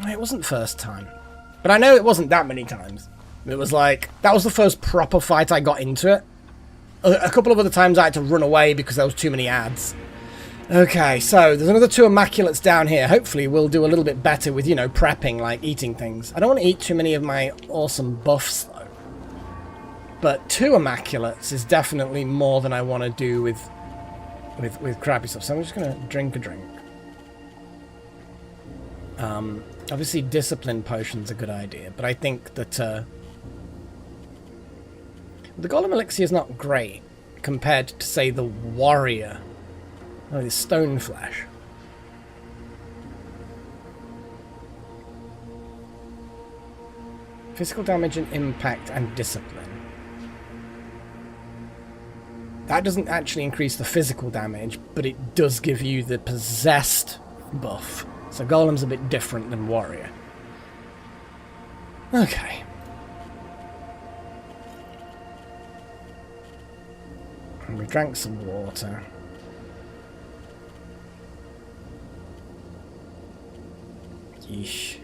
It wasn't first time. But I know it wasn't that many times. It was like, that was the first proper fight I got into it. A couple of other times I had to run away because there was too many ads. Okay, so there's another 2 Immaculates down here. Hopefully we'll do a little bit better with, you know, prepping, like eating things. I don't want to eat too many of my awesome buffs, but 2 Immaculates is definitely more than I want to do with with crappy stuff. So I'm just gonna drink a drink. Obviously discipline potion's a good idea, but I think that the golem elixir is not great compared to, say, the warrior. Oh, the stone flesh. Physical damage and impact and discipline. That doesn't actually increase the physical damage, but it does give you the possessed buff. So Golem's a bit different than warrior. Okay. And we drank some water. Yeesh.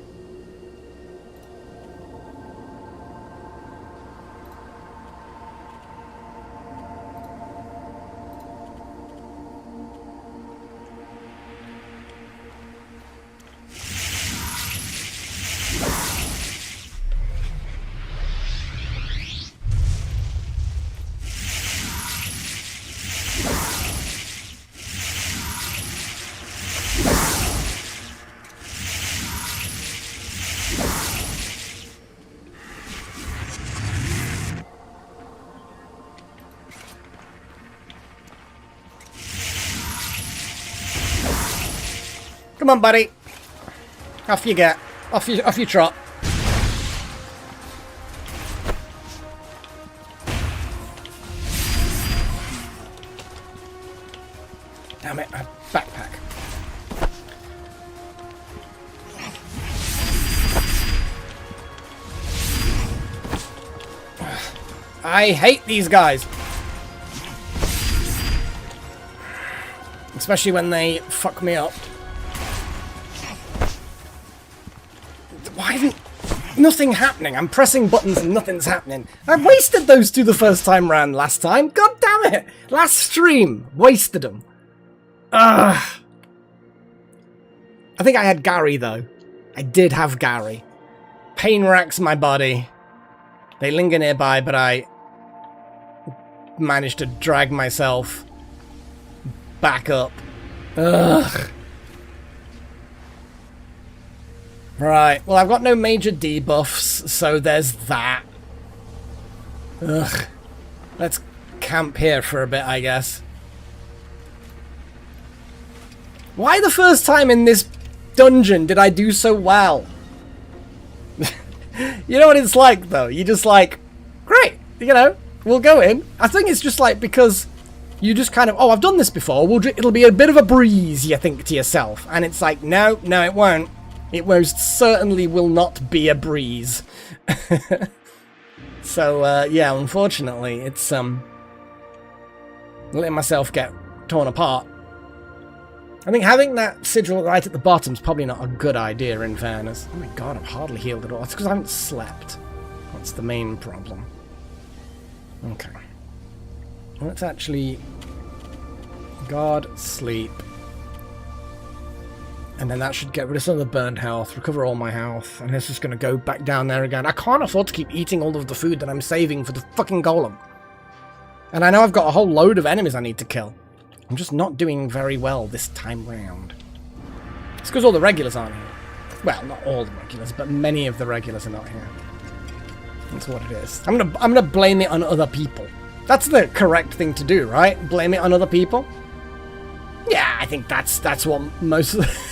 Come on, buddy. Off you get. Off you trot. Damn it, a backpack. I hate these guys. Especially when they fuck me up. Why isn't nothing happening? I'm pressing buttons and nothing's happening. I wasted those two the first time round last time. God damn it! Last stream, wasted them. Ugh. I think I had Gary though. I did have Gary. Pain racks my body. They linger nearby, but I managed to drag myself back up. Ugh. Right, well I've got no major debuffs, so there's that. Ugh. Let's camp here for a bit, I guess. Why the first time in this dungeon did I do so well? You know what it's like, though? You're just like, great, you know, we'll go in. I think it's just like because you just kind of, oh, I've done this before. It'll be a bit of a breeze, you think to yourself. And it's like, no, it won't. It most certainly will not be a breeze. So, yeah, unfortunately, it's, letting myself get torn apart. I think having that sigil right at the bottom is probably not a good idea, in fairness. Oh my god, I've hardly healed at all. It's because I haven't slept. That's the main problem. Okay. Let's actually... God, sleep. And then that should get rid of some of the burned health, recover all my health, and it's just going to go back down there again. I can't afford to keep eating all of the food that I'm saving for the fucking golem. And I know I've got a whole load of enemies I need to kill. I'm just not doing very well this time round. It's because all the regulars aren't here. Well, not all the regulars, but many of the regulars are not here. That's what it is. I'm gonna blame it on other people. That's the correct thing to do, right? Blame it on other people? Yeah, I think that's what most of the...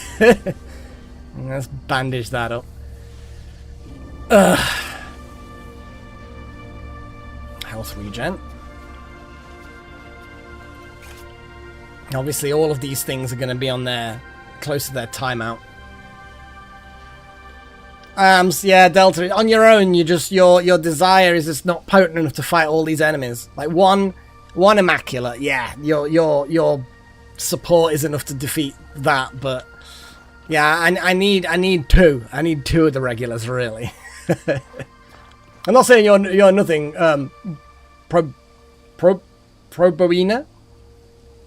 Let's bandage that up. Health regen. Obviously, all of these things are going to be on there, close to their timeout. Yeah, Delta, on your own, you just, your desire is just not potent enough to fight all these enemies. Like, one Immaculate, yeah, your support is enough to defeat that, but... Yeah, I need two. I need two of the regulars, really. I'm not saying you're nothing, Proboina?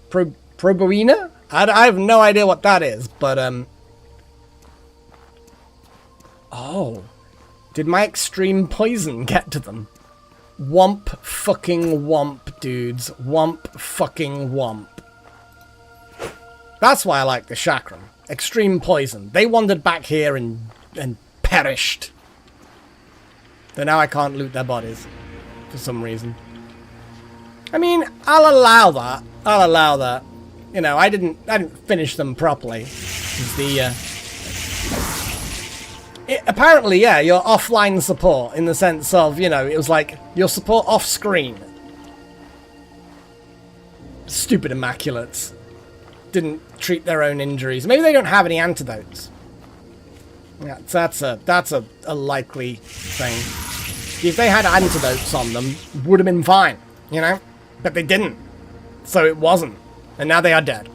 Proboina? I have no idea what that is, but, Oh. Did my extreme poison get to them? Womp fucking womp, dudes. Womp fucking womp. That's why I like the chakram. Extreme poison. They wandered back here and perished. So now I can't loot their bodies. For some reason. I mean, I'll allow that. I'll allow that. You know, I didn't finish them properly. Apparently, yeah, you're offline support in the sense of, you know, it was like your support off screen. Stupid Immaculates. Didn't treat their own injuries. Maybe they don't have any antidotes. Yeah, that's a likely thing. If they had antidotes on them, would have been fine, you know? But they didn't. So it wasn't. And now they are dead.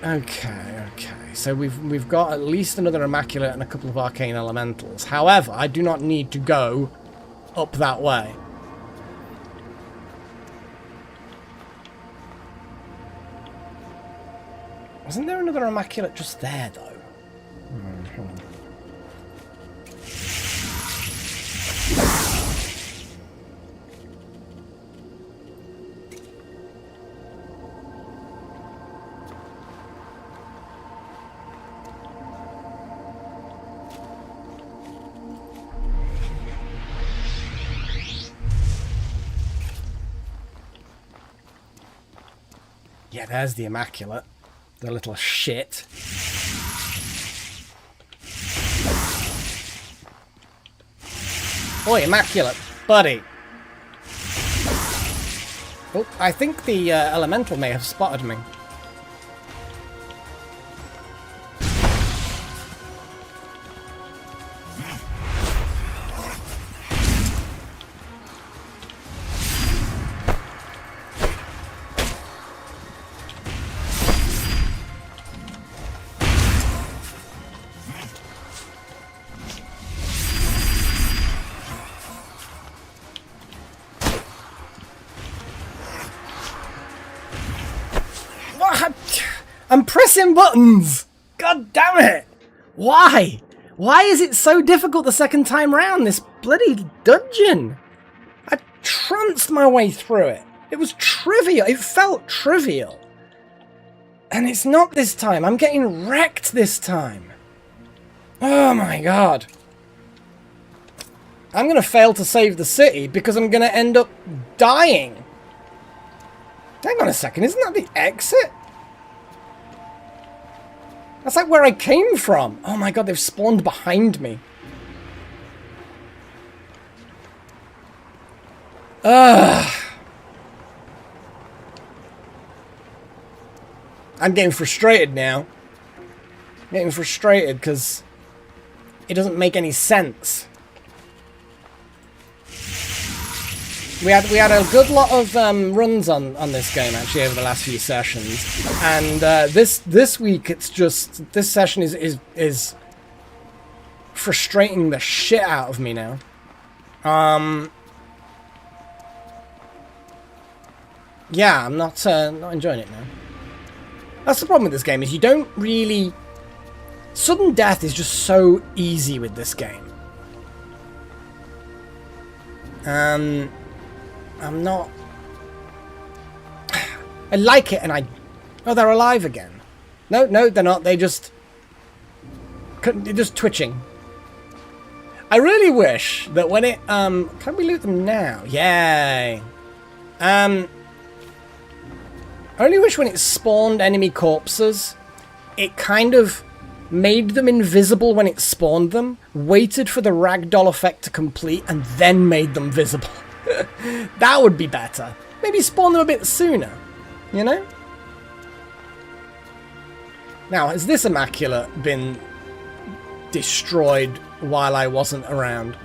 Okay. So we've got at least another Immaculate and a couple of Arcane Elementals. However, I do not need to go up that way. Wasn't there another Immaculate just there, though? Hold on. Yeah, there's the Immaculate. The little shit. Oi, Immaculate, buddy. Oh, I think the Elemental may have spotted me. I'm pressing buttons! God damn it! Why? Why is it so difficult the second time round, this bloody dungeon? I trounced my way through it. It was trivial. It felt trivial. And it's not this time. I'm getting wrecked this time. Oh my god. I'm going to fail to save the city because I'm going to end up dying. Hang on a second. Isn't that the exit? That's like where I came from. Oh my god, they've spawned behind me. Ugh. I'm getting frustrated now. I'm getting frustrated because it doesn't make any sense. We had a good lot of runs on this game actually over the last few sessions, and this week it's just this session is frustrating the shit out of me now. Yeah, I'm not enjoying it now. That's the problem with this game, is you don't really... Sudden death is just so easy with this game. I'm not... I like it, and I... Oh, they're alive again. No, they're not. They're just twitching. I really wish that when it... Can we loot them now? Yay. I only wish when it spawned enemy corpses, it kind of made them invisible when it spawned them, waited for the ragdoll effect to complete, and then made them visible. That would be better. Maybe spawn them a bit sooner, you know? Now, has this Immaculate been destroyed while I wasn't around?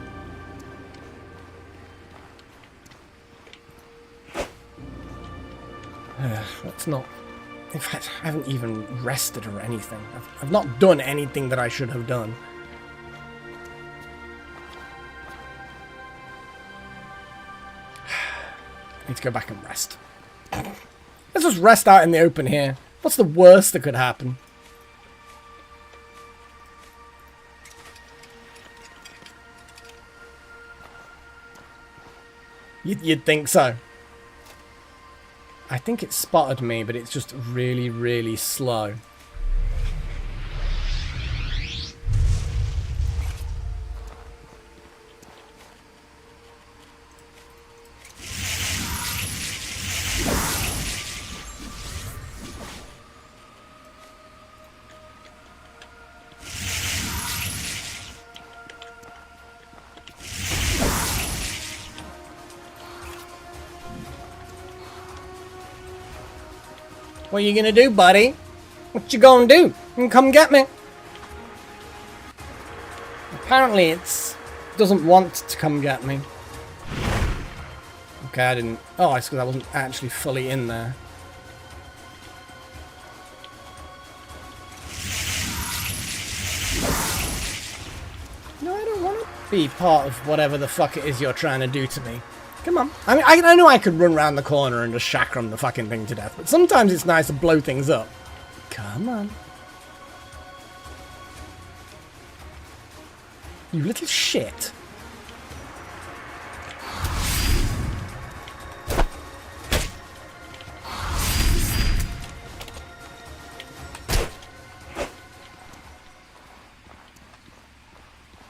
Let's not... In fact, I haven't even rested or anything. I've not done anything that I should have done. Need to go back and rest. Let's just rest out in the open here. What's the worst that could happen? You'd think so. I think it spotted me, but it's just really, really slow. What you gonna do, buddy? What you gonna do? Come get me. Apparently it doesn't want to come get me. Okay, I didn't... Oh, I suppose I wasn't actually fully in there. No, I don't want to be part of whatever the fuck it is you're trying to do to me. Come on. I mean, I know I could run around the corner and just chakram the fucking thing to death, but sometimes it's nice to blow things up. Come on. You little shit.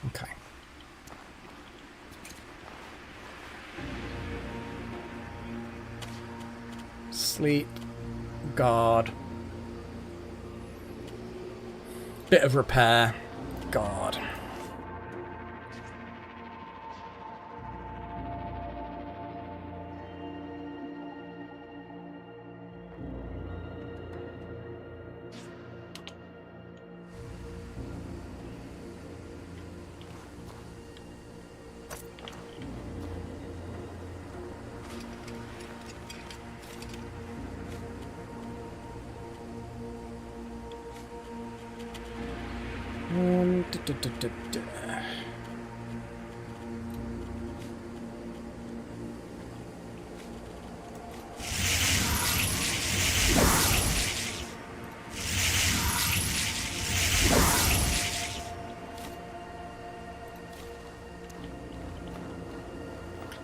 Okay. Sleep. Guard. Bit of repair. Guard.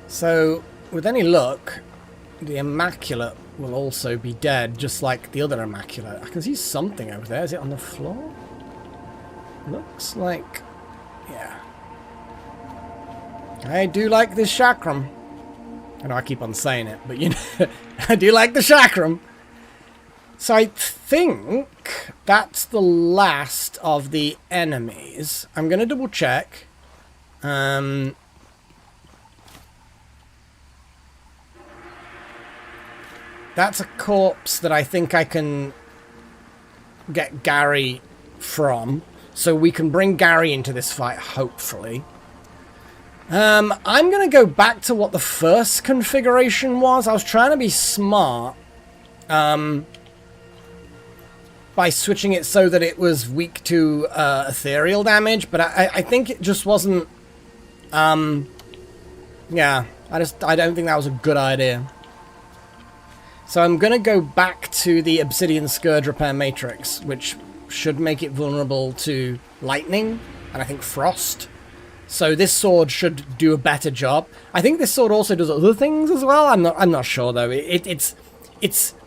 So, with any luck, the Immaculate will also be dead, just like the other Immaculate. I can see something over there. Is it on the floor? Looks like... yeah. I do like this chakram. I know I keep on saying it, but you know, I do like the chakram. So I think that's the last of the enemies. I'm going to double check. That's a corpse that I think I can get Gary from. So we can bring Gary into this fight, hopefully. I'm going to go back to what the first configuration was. I was trying to be smart by switching it so that it was weak to ethereal damage, but I think it just wasn't... yeah, I don't think that was a good idea. So I'm going to go back to the Obsidian Scourge Repair Matrix, which should make it vulnerable to lightning, and I think frost. So this sword should do a better job. I think this sword also does other things as well. I'm not sure though. It's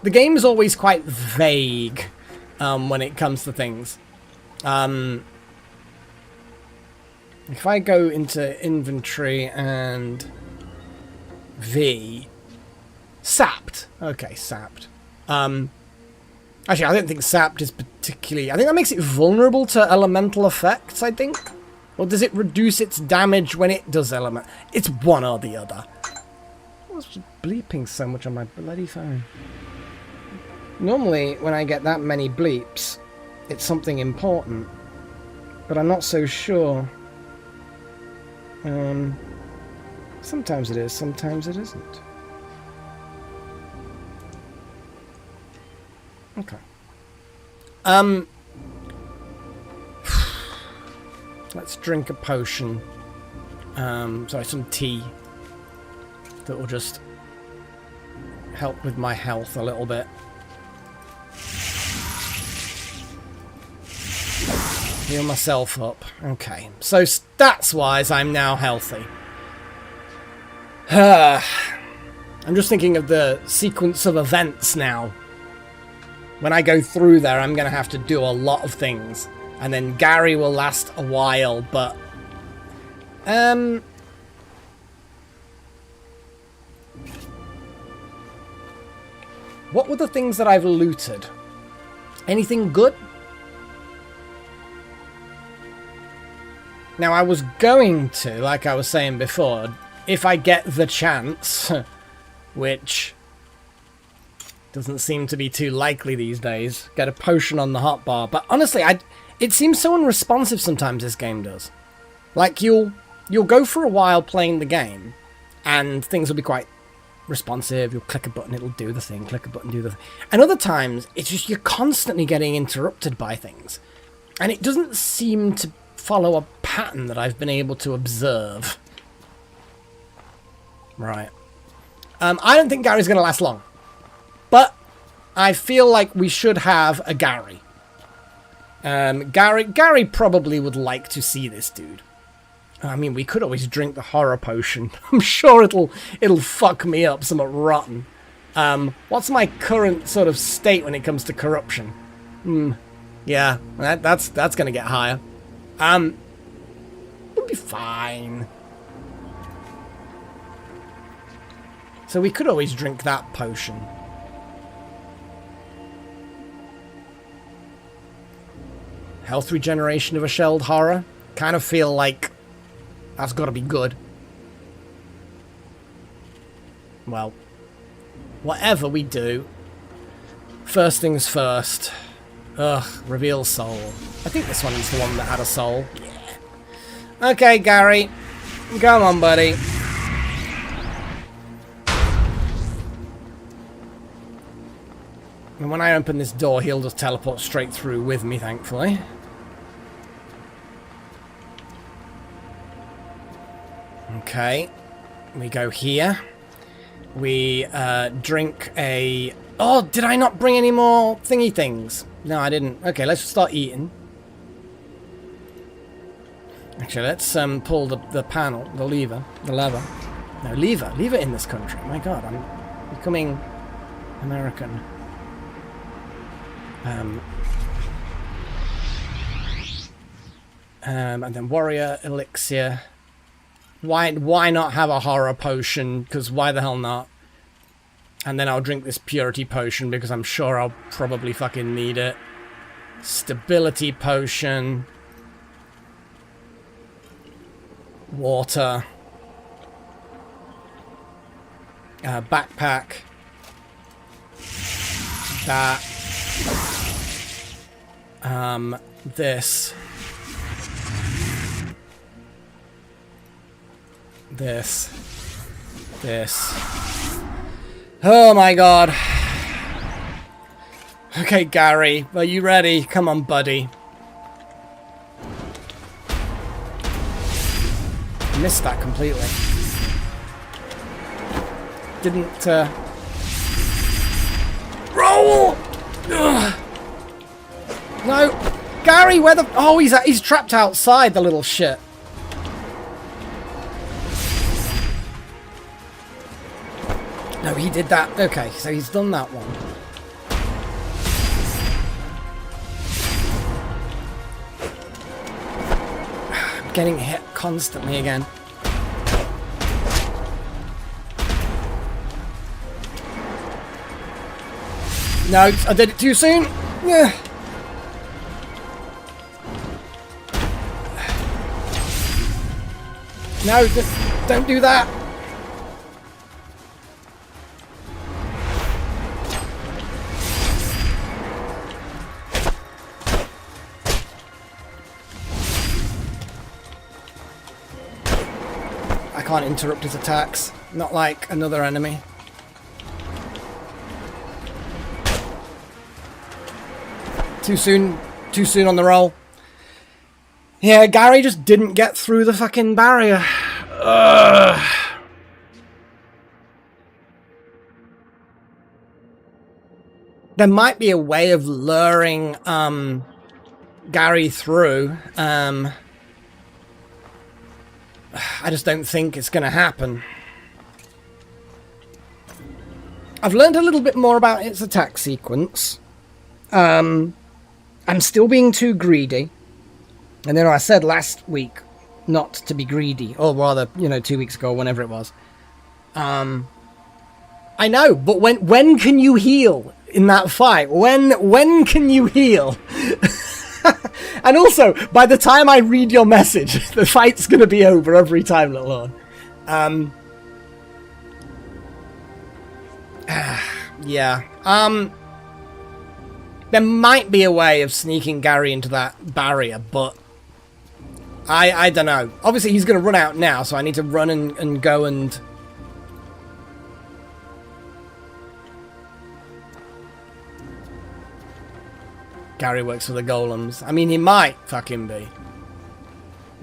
the game is always quite vague when it comes to things. If I go into inventory and V. Sapped. Okay, sapped. Actually, I don't think sapped is particularly... I think that makes it vulnerable to elemental effects, I think. Or does it reduce its damage when it does element? It's one or the other. What's bleeping so much on my bloody phone? Normally, when I get that many bleeps, it's something important. But I'm not so sure. Sometimes it is, sometimes it isn't. Okay. Let's drink a potion. Sorry, some tea. That will just help with my health a little bit. Heal myself up. Okay. So stats-wise, I'm now healthy. I I'm just thinking of the sequence of events now. When I go through there, I'm going to have to do a lot of things. And then Gary will last a while, but... What were the things that I've looted? Anything good? Now, I was going to, like I was saying before, if I get the chance, which doesn't seem to be too likely these days, get a potion on the hotbar. But honestly, it seems so unresponsive sometimes, this game does. Like, you'll go for a while playing the game, and things will be quite responsive. You'll click a button, it'll do the thing, click a button, do the thing. And other times, it's just you're constantly getting interrupted by things. And it doesn't seem to follow a pattern that I've been able to observe. Right. I don't think Gary's going to last long. But I feel like we should have a Gary. Gary probably would like to see this dude. I mean, we could always drink the horror potion. I'm sure it'll fuck me up somewhat rotten. What's my current sort of state when it comes to corruption? Yeah, that's gonna get higher. We'll be fine. So we could always drink that potion. Health regeneration of a shelled horror. Kind of feel like that's got to be good. Well, whatever we do, first things first. Reveal soul. I think this one is the one that had a soul. Yeah. Okay, Gary. Come on, buddy. And when I open this door, he'll just teleport straight through with me, thankfully. Okay. We go here. We drink a... Oh, did I not bring any more thingy things? No, I didn't. Okay, let's start eating. Actually, let's pull the panel, the lever. No, lever in this country. My God, I'm becoming American. And then warrior elixir. Why not have a horror potion? Because why the hell not? And then I'll drink this purity potion because I'm sure I'll probably fucking need it. Stability potion. Water. Backpack. That. This. This. Oh my God. Okay, Gary, are you ready? Come on, buddy. Missed that completely. Didn't, roll! Ugh. No! Gary, where the... Oh, he's trapped outside, the little shit. No, he did that. Okay, so he's done that one. I'm getting hit constantly again. No, I did it too soon. Yeah. No, don't do that. I can't interrupt his attacks. Not like another enemy. Too soon on the roll. Yeah, Gary just didn't get through the fucking barrier. Ugh. There might be a way of luring Gary through. I just don't think it's going to happen. I've learned a little bit more about its attack sequence. I'm still being too greedy. And then I said last week not to be greedy, or rather, 2 weeks ago, whenever it was. I know, but when can you heal in that fight? When can you heal? And also, by the time I read your message, the fight's going to be over every time, little Lord. Yeah. There might be a way of sneaking Gary into that barrier, but I don't know. Obviously, he's going to run out now, so I need to run and go and... Gary works for the golems. I mean, he might fucking be.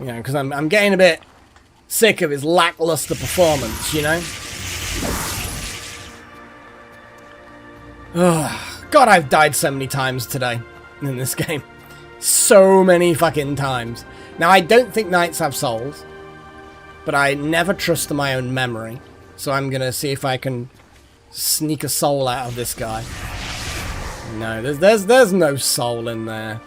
Because I'm getting a bit sick of his lackluster performance, Oh, God, I've died so many times today in this game. So many fucking times. Now, I don't think knights have souls, but I never trust my own memory. So I'm going to see if I can sneak a soul out of this guy. No, there's no soul in there.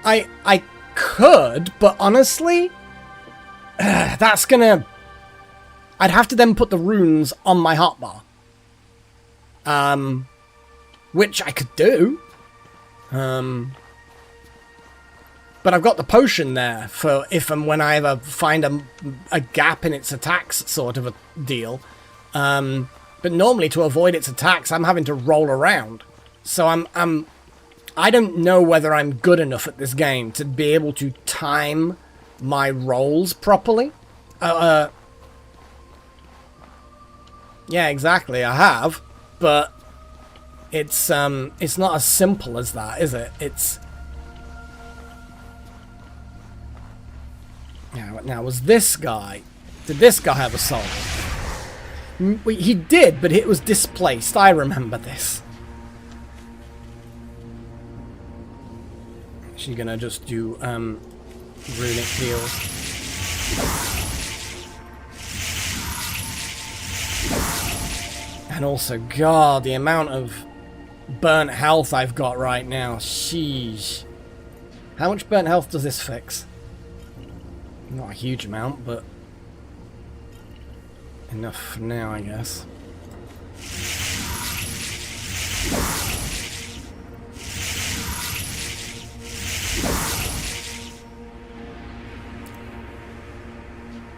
I could, but honestly, that's gonna... I'd have to then put the runes on my hotbar. Which I could do. But I've got the potion there for if and when I ever find a gap in its attacks, sort of a deal. But normally to avoid its attacks, I'm having to roll around. So I don't know whether I'm good enough at this game to be able to time my rolls properly. Yeah, exactly, I have, but it's not as simple as that, is it? It's... Now, was this guy... Did this guy have a soul? He did, but it was displaced. I remember this. She's gonna just do runic heals. And also, God, the amount of burnt health I've got right now. Sheesh. How much burnt health does this fix? Not a huge amount, but enough for now, I guess.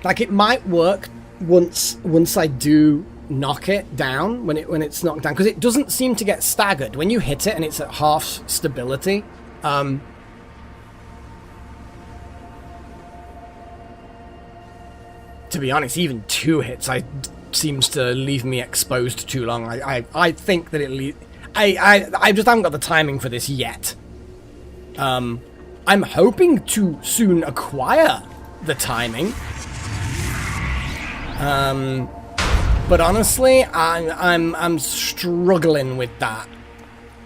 Like, it might work once I do knock it down when it's knocked down, because it doesn't seem to get staggered when you hit it and it's at half stability. To be honest, even 2 hits seems to leave me exposed too long. I think that I just haven't got the timing for this yet. I'm hoping to soon acquire the timing. But honestly, I'm struggling with that.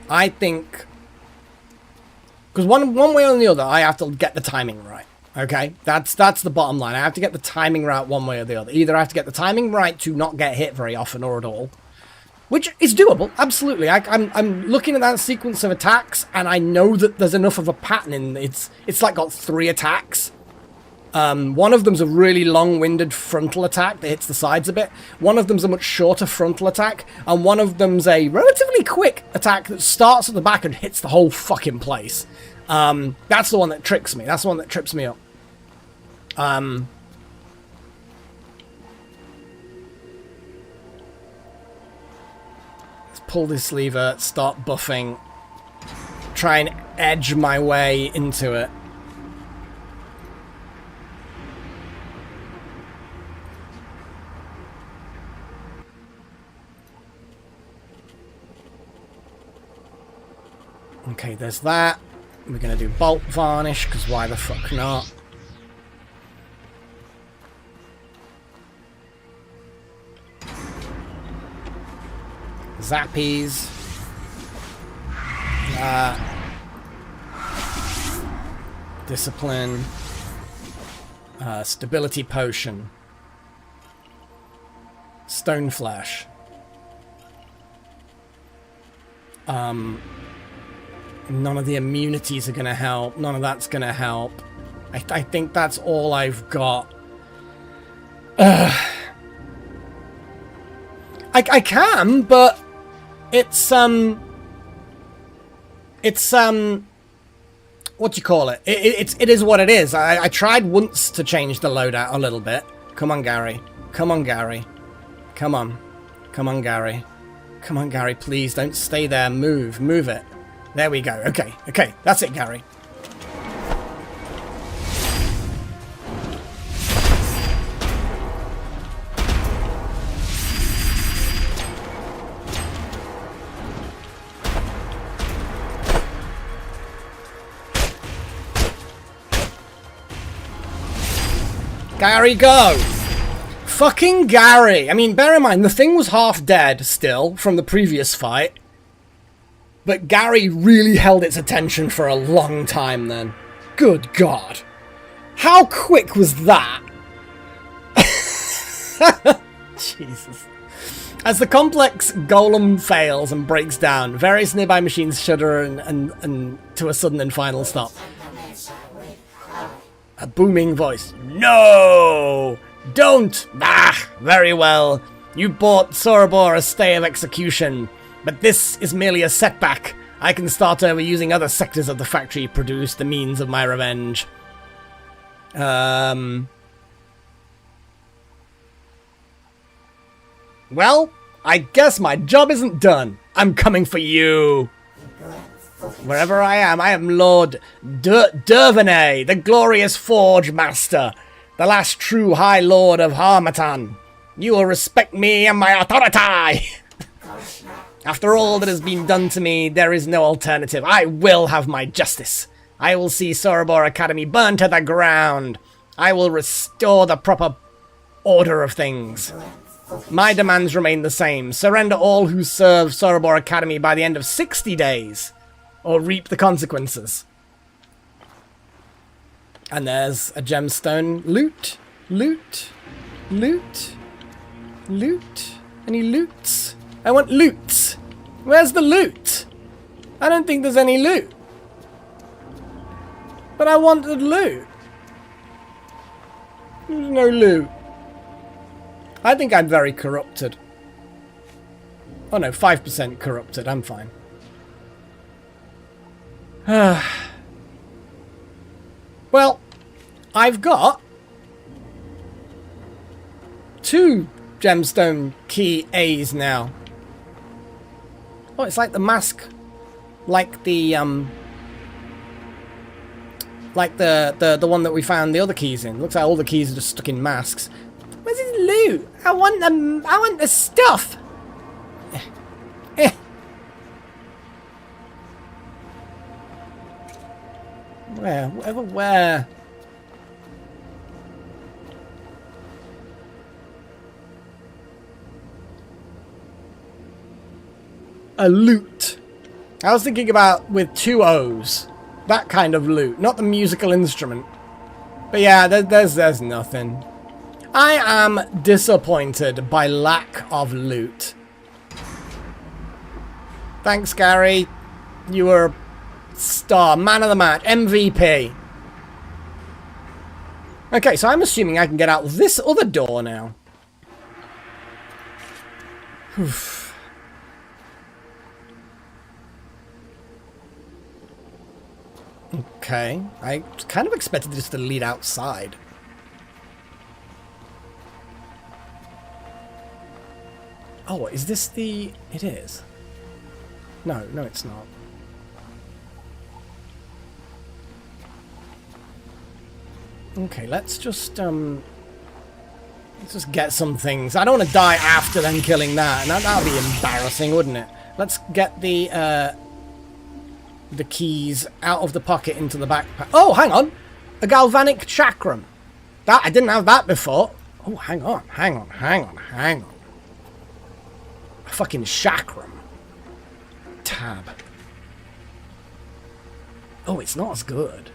I think, because one way or the other, I have to get the timing right. Okay, that's the bottom line. I have to get the timing right one way or the other. Either I have to get the timing right to not get hit very often or at all, which is doable, absolutely. I'm looking at that sequence of attacks, and I know that there's enough of a pattern in it's like got 3 attacks. One of them's a really long-winded frontal attack that hits the sides a bit. One of them's a much shorter frontal attack, and one of them's a relatively quick attack that starts at the back and hits the whole fucking place. That's the one that tricks me. That's the one that trips me up. Let's pull this lever, start buffing, try and edge my way into it. Okay, there's that. We're going to do bolt varnish, because why the fuck not? Zappies. Discipline. Stability potion. Stone flesh. None of the immunities are going to help. None of that's going to help. I think that's all I've got. I can, but it's what do you call it? It is what it is. I tried once to change the loadout a little bit. Come on, Gary. Come on, Gary. Come on. Come on, Gary. Come on, Gary, please don't stay there. Move it. There we go. Okay, that's it, Gary. Gary, go! Fucking Gary! I mean, bear in mind, the thing was half dead still from the previous fight. But Gary really held its attention for a long time then. Good God. How quick was that? Jesus. As the complex golem fails and breaks down, various nearby machines shudder and to a sudden and final stop. A booming voice. No! Don't! Ah, very well. You bought Sorobor a stay of execution, but this is merely a setback. I can start over using other sectors of the factory to produce the means of my revenge. Well, I guess my job isn't done. I'm coming for you. Wherever I am Lord Dervenay, the glorious Forge Master, the last true High Lord of Harmatan. You will respect me and my authority. After all that has been done to me, there is no alternative. I will have my justice. I will see Sorobor Academy burned to the ground. I will restore the proper order of things. My demands remain the same. Surrender all who serve Sorobor Academy by the end of 60 days. Or reap the consequences. And there's a gemstone. Loot. Loot. Loot. Loot. Any loots? I want loot. Where's the loot? I don't think there's any loot. But I wanted loot. There's no loot. I think I'm very corrupted. Oh no, 5% corrupted. I'm fine. Well, I've got 2 gemstone key A's now. Oh, it's like the mask, like the one that we found the other keys in. Looks like all the keys are just stuck in masks. Where's his loot? I want the stuff. Where? A loot. I was thinking about with 2 O's. That kind of loot, not the musical instrument. But yeah, there's nothing. I am disappointed by lack of loot. Thanks, Gary. You were star, man of the match, MVP. Okay, so I'm assuming I can get out this other door now. Okay, I kind of expected this to lead outside. Oh, is this the... It is. No, it's not. Okay, let's just get some things. I don't want to die after then killing that, and that would be embarrassing, wouldn't it? Let's get the keys out of the pocket into the backpack. Oh, hang on! A galvanic chakram. That I didn't have that before. Oh, hang on. A fucking chakram. Tab. Oh, it's not as good.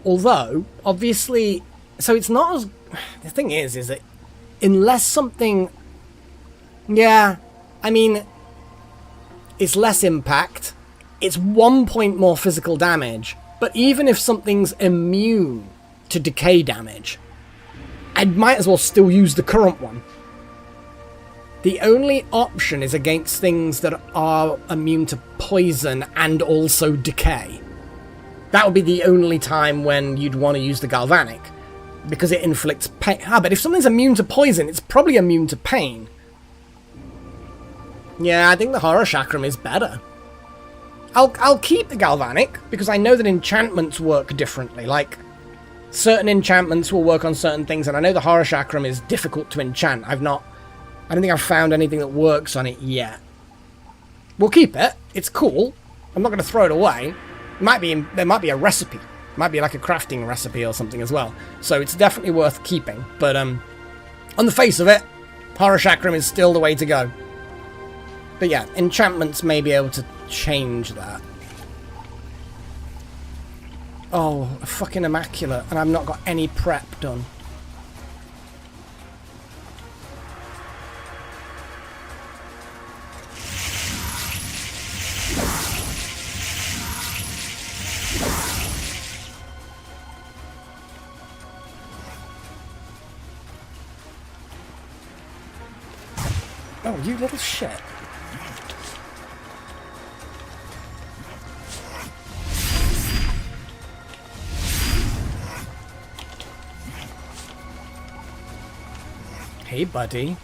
Although, obviously, So it's not as... The thing is that unless something... Yeah, I mean, it's less impact. It's 1 point more physical damage. But even if something's immune to decay damage, I might as well still use the current one. The only option is against things that are immune to poison and also decay. That would be the only time when you'd want to use the Galvanic, because it inflicts pain. But if something's immune to poison, it's probably immune to pain. Yeah, I think the Horror Chakram is better. I'll keep the Galvanic, because I know that enchantments work differently. Like, certain enchantments will work on certain things, and I know the Horror Chakram is difficult to enchant. I don't think I've found anything that works on it yet. We'll keep it. It's cool. I'm not going to throw it away. There might be a recipe. It might be like a crafting recipe or something as well. So it's definitely worth keeping. But on the face of it, Horror Chakram is still the way to go. But yeah, enchantments may be able to change that. Oh, a fucking immaculate, and I've not got any prep done. Oh, you little shit. Hey, buddy.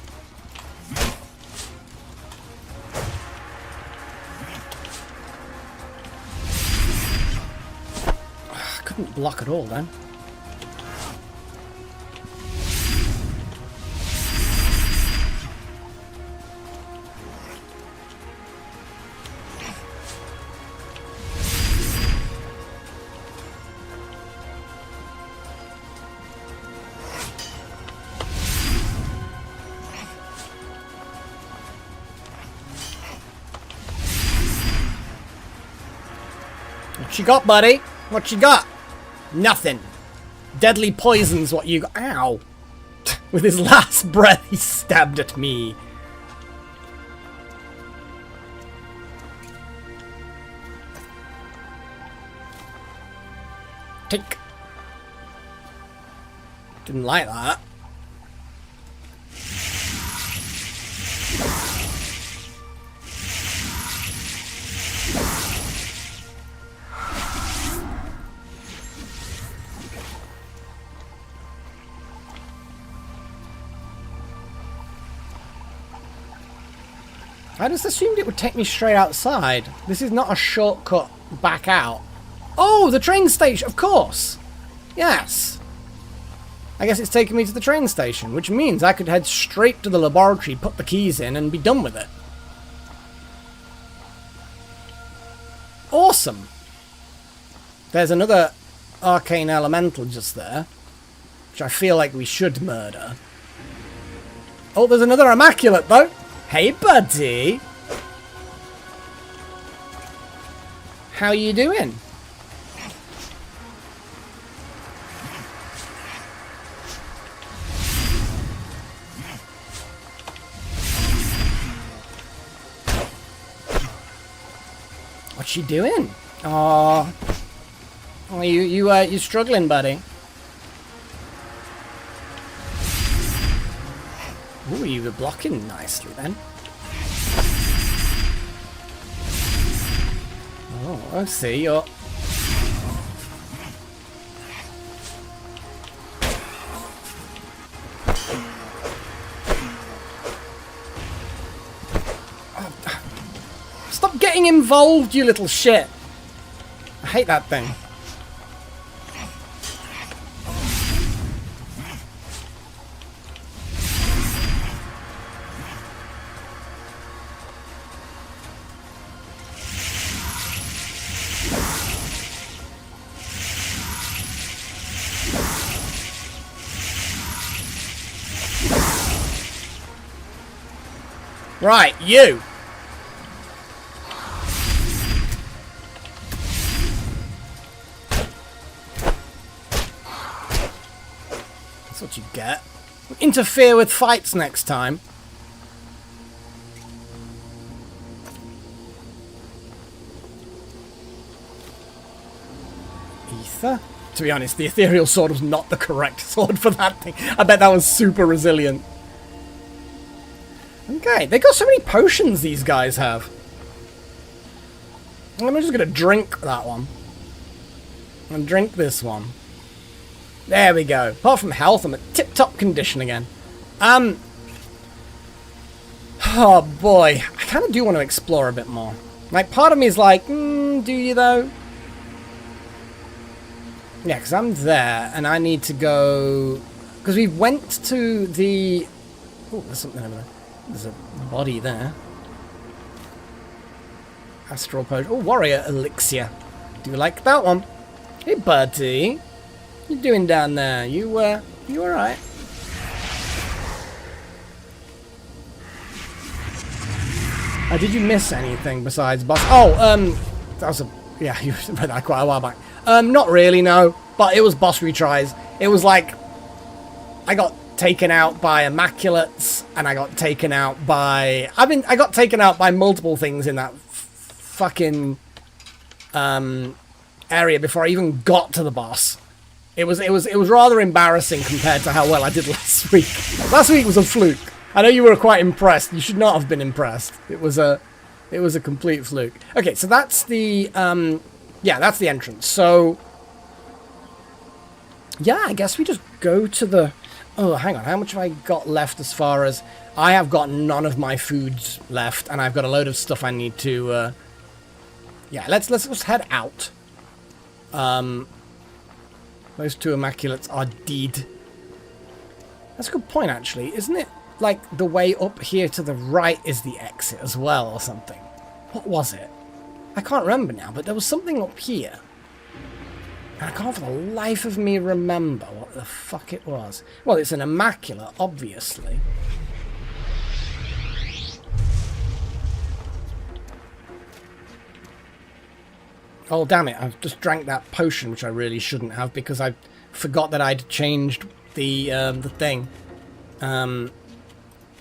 I couldn't block at all then. What you got, buddy? What you got? Nothing. Deadly poison's what you got. Ow. With his last breath, he stabbed at me. Take. Didn't like that. I just assumed it would take me straight outside. This is not a shortcut back out. Oh, the train station, of course. Yes. I guess it's taking me to the train station, which means I could head straight to the laboratory, put the keys in, and be done with it. Awesome. There's another arcane elemental just there, which I feel like we should murder. Oh, there's another immaculate, though. Hey, buddy. How you doing? What you doing? Oh, you struggling, buddy? Ooh, you were blocking nicely then. Oh, I see. You're... Oh. Stop getting involved, you little shit. I hate that thing. Right, you! That's what you get. Interfere with fights next time. Ether? To be honest, the ethereal sword was not the correct sword for that thing. I bet that was super resilient. Okay, they got so many potions these guys have. I'm just gonna drink that one. And drink this one. There we go. Apart from health, I'm at tip-top condition again. Oh boy. I kind of do want to explore a bit more. Like, part of me is like, do you though? Yeah, because I'm there, and I need to go... Because we went to the... Oh, there's something over there. There's a body there. Astral potion. Oh, warrior elixir. Do you like that one? Hey, buddy. What you doing down there? You alright? Did you miss anything besides boss? Oh, that was a... Yeah, you read that quite a while back. Not really, no. But it was boss retries. It was like... I got taken out by Immaculates, and I got taken out by... I got taken out by multiple things in that fucking... area before I even got to the boss. It was rather embarrassing compared to how well I did last week. Last week was a fluke. I know you were quite impressed. You should not have been impressed. It was a complete fluke. Okay, so that's the yeah, that's the entrance. So yeah, I guess we just go to the... Oh, hang on. How much have I got left as far as... I have got none of my foods left, and I've got a load of stuff I need to... Yeah, let's just head out. Those two Immaculates are dead. That's a good point, actually. Isn't it like the way up here to the right is the exit as well, or something? What was it? I can't remember now, but there was something up here. And I can't for the life of me remember what the fuck it was. Well, it's an Immaculate, obviously. Oh, damn it. I've just drank that potion, which I really shouldn't have, because I forgot that I'd changed the thing.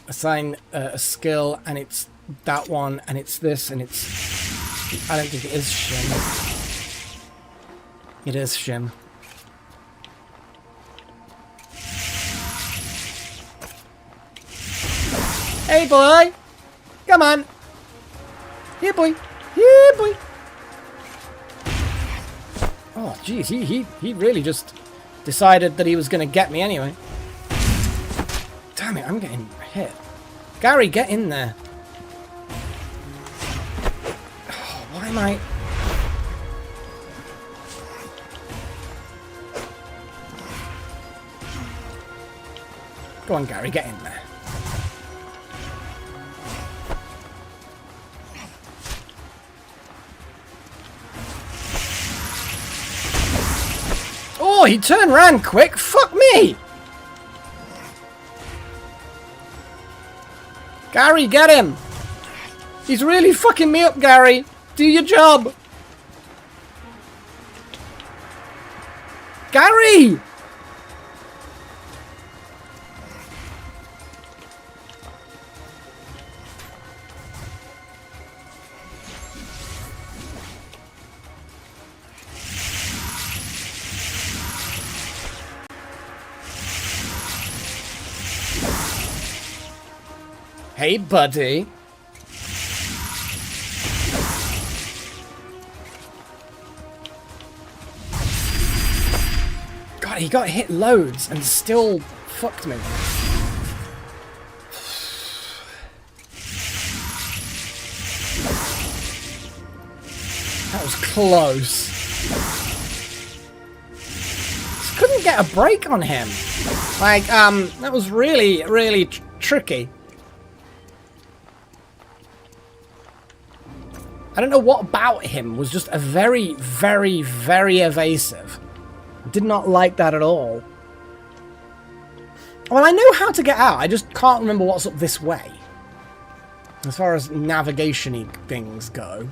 Assign a skill, and it's that one, and it's this, and it's... I don't think it is Shim. It is Shim. Hey, boy! Come on! Here, boy! Here, boy! Oh, jeez, he really just decided that he was going to get me anyway. Damn it, I'm getting hit. Gary, get in there. Oh, why am I... Go on, Gary, get in there. Oh, he turned around quick. Fuck me. Gary, get him. He's really fucking me up, Gary. Do your job. Gary! Hey, buddy. God, he got hit loads and still fucked me. That was close. Just couldn't get a break on him. Like, that was really, really tricky. I don't know what about him was just a very, very, very evasive. Did not like that at all. Well, I know how to get out. I just can't remember what's up this way. As far as navigation-y things go.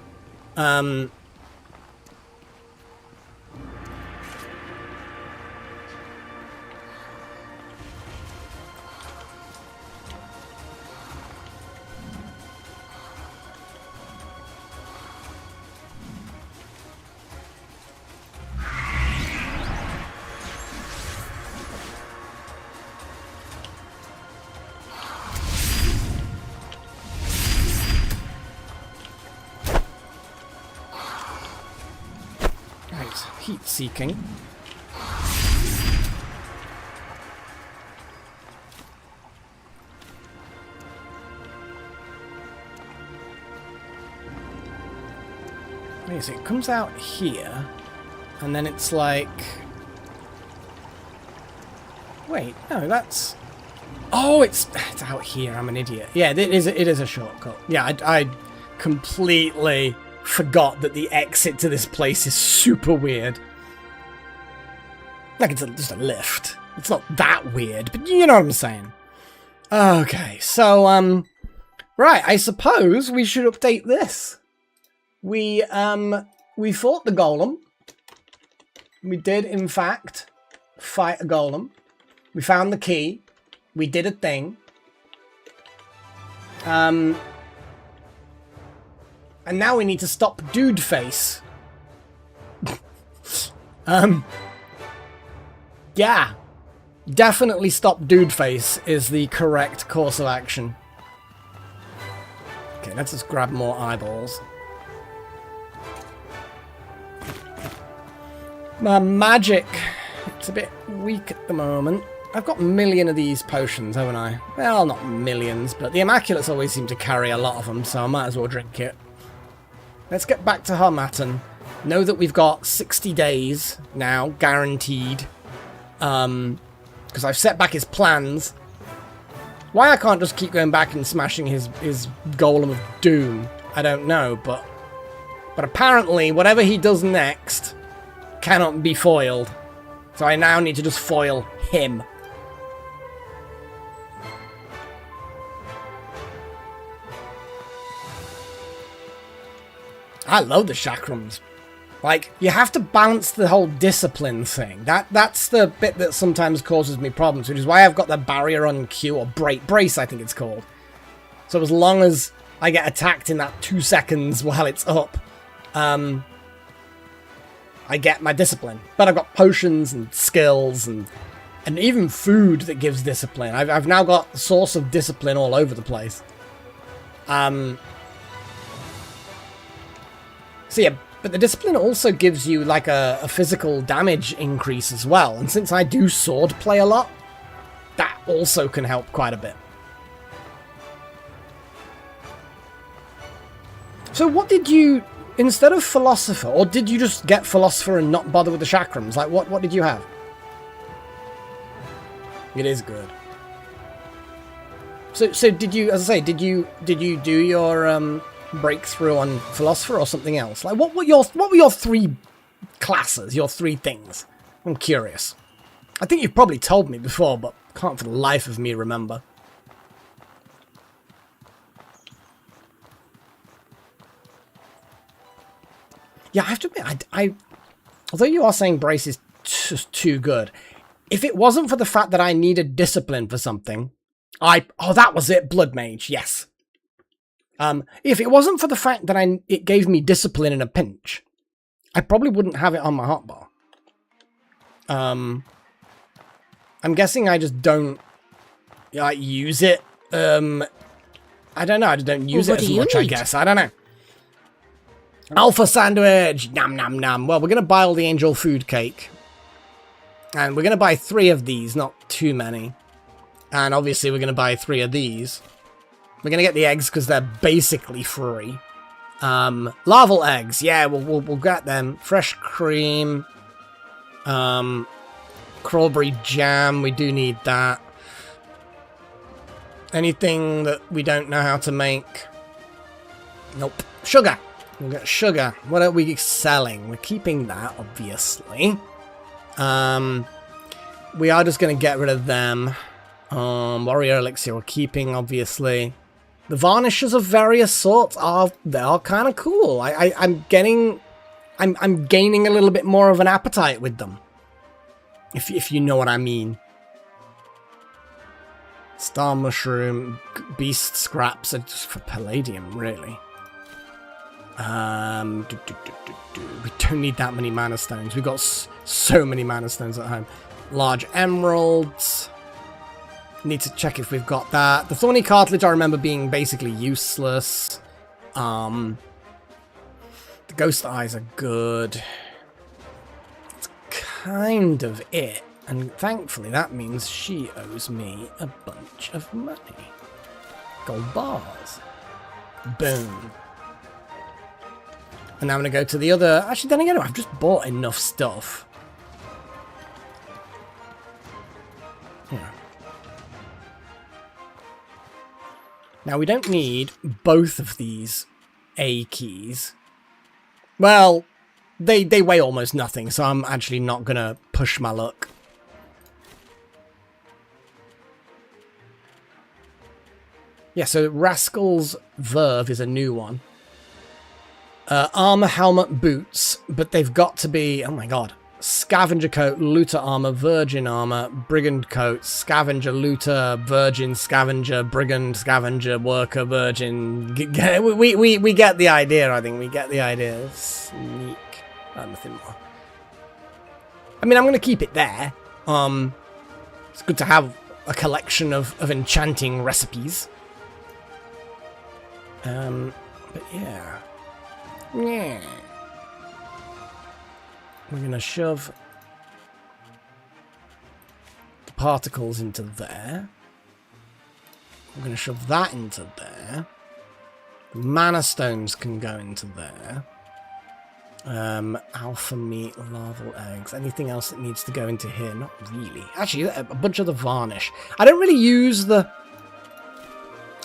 heat-seeking. So it comes out here, and then it's like... Wait, no, that's... Oh, it's out here. I'm an idiot. Yeah, it is a shortcut. Yeah, I completely forgot that the exit to this place is super weird. Like, it's just a lift. It's not that weird, but you know what I'm saying. Okay, so, right, I suppose we should update this. We fought the golem. We did, in fact, fight a golem. We found the key. We did a thing. And now we need to stop Dude Face. Yeah. Definitely stop Dude Face is the correct course of action. Okay, let's just grab more eyeballs. My magic, it's a bit weak at the moment. I've got a million of these potions, haven't I? Well, not millions, but the Immaculates always seem to carry a lot of them, so I might as well drink it. Let's get back to Harmattan. Know that we've got 60 days now, guaranteed. Because I've set back his plans. Why I can't just keep going back and smashing his Golem of Doom, I don't know, but apparently whatever he does next cannot be foiled. So I now need to just foil him. I love the chakrams. Like, you have to balance the whole discipline thing. That's the bit that sometimes causes me problems, which is why I've got the barrier on Q, or brace I think it's called. So as long as I get attacked in that 2 seconds while it's up, I get my discipline. But I've got potions and skills and even food that gives discipline. I've now got a source of discipline all over the place. So yeah, but the discipline also gives you like a physical damage increase as well. And since I do sword play a lot, that also can help quite a bit. So what did you... Instead of Philosopher, or did you just get Philosopher and not bother with the chakrams? Like, what did you have? It is good. So did you, as I say, did you do your breakthrough on Philosopher or something else? Like, what were your 3 classes, your 3 things? I'm curious. I think you've probably told me before, but can't for the life of me remember. Yeah, I have to admit, I although you are saying Brace is just too good, if it wasn't for the fact that I needed discipline for something, oh, that was it, Blood Mage, yes. If it wasn't for the fact that it gave me discipline in a pinch, I probably wouldn't have it on my hotbar. I'm guessing I just don't use it. I don't know, I just don't use it as much, I guess. I don't know. Alpha sandwich! Nom nom nom. Well, we're going to buy all the angel food cake. And we're going to buy 3 of these, not too many. And obviously we're going to buy 3 of these. We're going to get the eggs because they're basically free. Larval eggs. Yeah, we'll get them. Fresh cream. Crawberry jam. We do need that. Anything that we don't know how to make? Nope. Sugar. We'll get sugar. What are we selling? We're keeping that, obviously. We are just going to get rid of them. Warrior elixir we're keeping, obviously. The varnishes of various sorts are kind of cool. I'm gaining a little bit more of an appetite with them. If you know what I mean. Star mushroom, beast scraps are just for palladium, really. We don't need that many mana stones. We've got so many mana stones at home. Large emeralds. Need to check if we've got that. The thorny cartilage I remember being basically useless. The ghost eyes are good. kind of it. And thankfully that means she owes me a bunch of money. Gold bars. Boom. And now I'm going to go to the other... Actually, then again, I've just bought enough stuff. Yeah. Now, we don't need both of these A keys. Well, they weigh almost nothing, so I'm actually not going to push my luck. Yeah, so Rascal's Verve is a new one. Armor, helmet, boots, but they've got to be, oh my god, Scavenger coat, looter armor, virgin armor, brigand coat, scavenger, looter, virgin, scavenger, brigand, scavenger, worker, virgin. We get the idea, I think. We get the idea. Sneak. Nothing more. I mean, I'm going to keep it there. It's good to have a collection of enchanting recipes. But yeah. Yeah. We're going to shove the particles into there. We're going to shove that into there. The mana stones can go into there. Alpha meat, larval eggs. Anything else that needs to go into here? Not really. Actually, a bunch of the varnish. I don't really use the...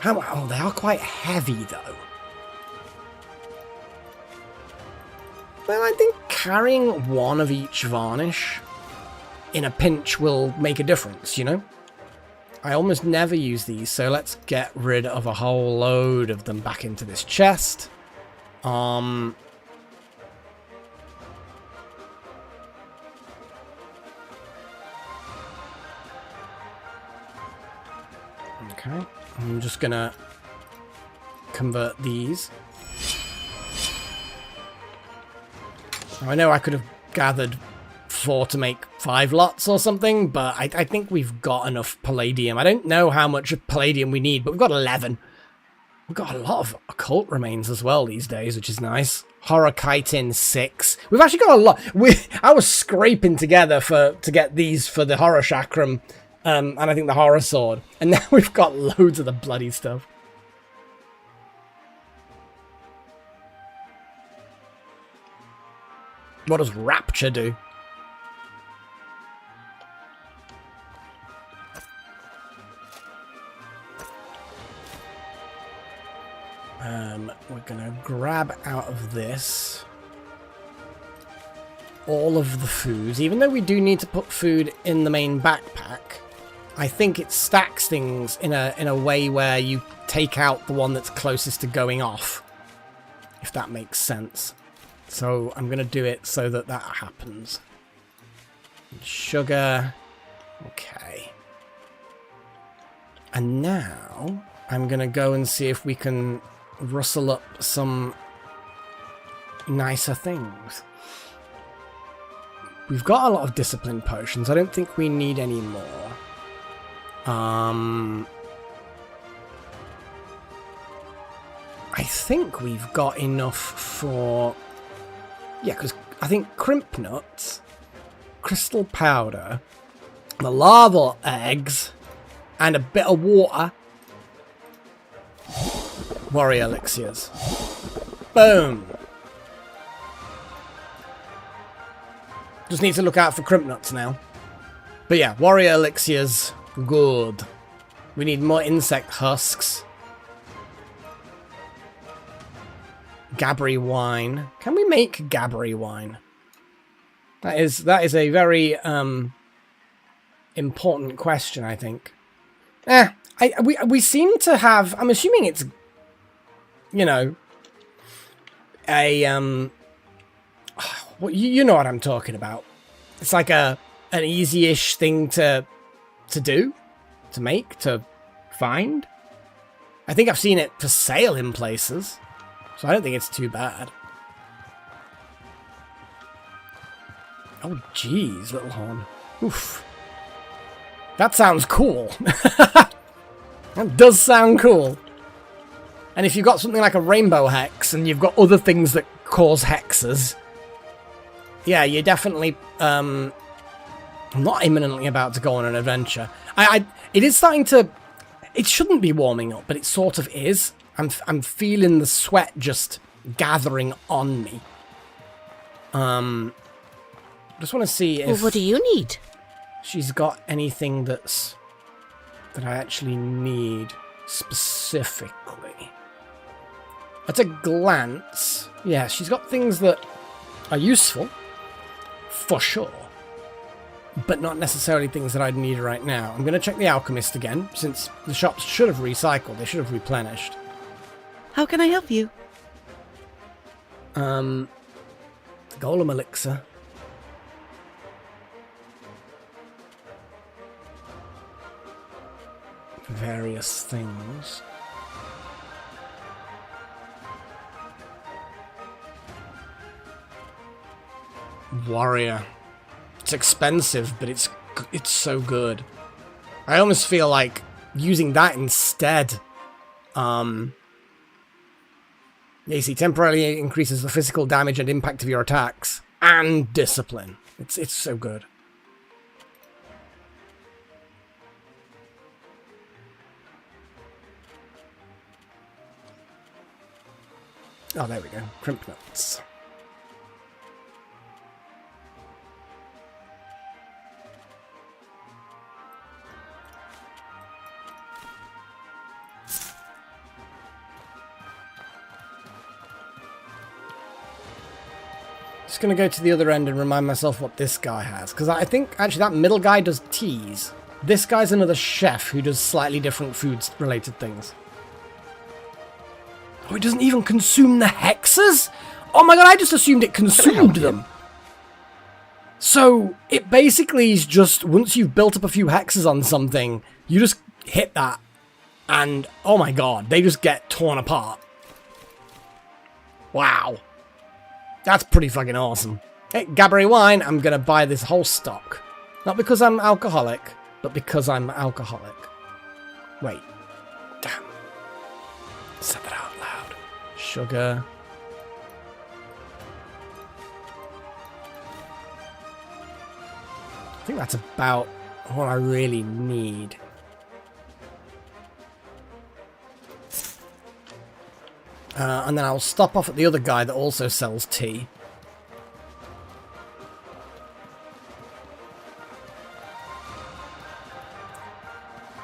Oh, they are quite heavy, though. Well, I think carrying one of each varnish in a pinch will make a difference, you know? I almost never use these, so let's get rid of a whole load of them back into this chest. Okay, I'm just gonna convert these. I know I could have gathered 4 to make 5 lots or something, but I think we've got enough palladium. I don't know how much palladium we need, but we've got 11. We've got a lot of occult remains as well these days, which is nice. Horror chitin 6. We've actually got a lot. I was scraping together to get these for the horror chakram, and I think the horror sword. And now we've got loads of the bloody stuff. What does Rapture do? We're gonna grab out of this all of the foods. Even though we do need to put food in the main backpack, I think it stacks things in a way where you take out the one that's closest to going off, if that makes sense. So I'm going to do it so that happens. Sugar. Okay. And now I'm going to go and see if we can rustle up some nicer things. We've got a lot of discipline potions. I don't think we need any more. I think we've got enough for... Yeah, because I think crimp nuts, crystal powder, the larval eggs, and a bit of water. Warrior elixirs. Boom. Just need to look out for crimp nuts now. But yeah, warrior elixirs, good. We need more insect husks. Gabbry wine. Can we make Gabbry wine? That is a very important question, I think. We seem to have. I'm assuming it's, you know, a well, you know what I'm talking about. It's like an easy-ish thing to do, to make, to find. I think I've seen it for sale in places. So I don't think it's too bad. Oh, jeez, little horn. Oof. That sounds cool. That does sound cool. And if you've got something like a rainbow hex and you've got other things that cause hexes, yeah, you definitely I'm not imminently about to go on an adventure. It is starting to... It shouldn't be warming up, but it sort of is. I'm feeling the sweat just gathering on me. Just want to see if... Well, what do you need? She's got anything that I actually need specifically. At a glance, yeah, she's got things that are useful, for sure, but not necessarily things that I'd need right now. I'm going to check the alchemist again, since the shops should have recycled, they should have replenished. How can I help you? The golem elixir. Various things. Warrior. It's expensive, but it's so good. I almost feel like using that instead. AC temporarily increases the physical damage and impact of your attacks and discipline. It's so good. Oh, there we go. Crimp nuts. Just gonna go to the other end and remind myself what this guy has, because I think actually that middle guy does teas. This guy's another chef who does slightly different foods-related things. Oh, it doesn't even consume the hexes? Oh my god, I just assumed it consumed them. So, it basically is just, once you've built up a few hexes on something, you just hit that, and oh my god, they just get torn apart. Wow. That's pretty fucking awesome. Hey, Gabbary wine, I'm gonna buy this whole stock. Not because I'm alcoholic, but because I'm alcoholic. Wait. Damn. Said that out loud. Sugar. I think that's about what I really need. And then I'll stop off at the other guy that also sells tea.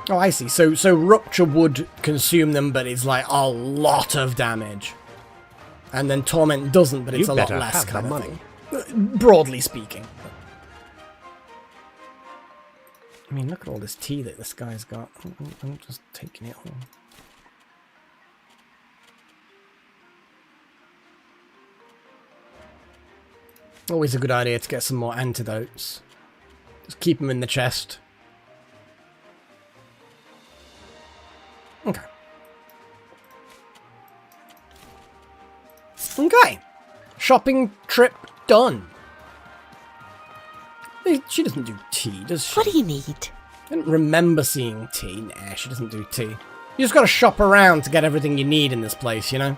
Oh, I see. So Rupture would consume them, but it's like a lot of damage. And then Torment doesn't, but it's a lot less kind of thing. Broadly speaking. I mean, look at all this tea that this guy's got. I'm just taking it all. Always a good idea to get some more antidotes. Just keep them in the chest. Okay. Okay. Shopping trip done. She doesn't do tea, does she? What do you need? I didn't remember seeing tea. Nah, she doesn't do tea. You just gotta shop around to get everything you need in this place, you know?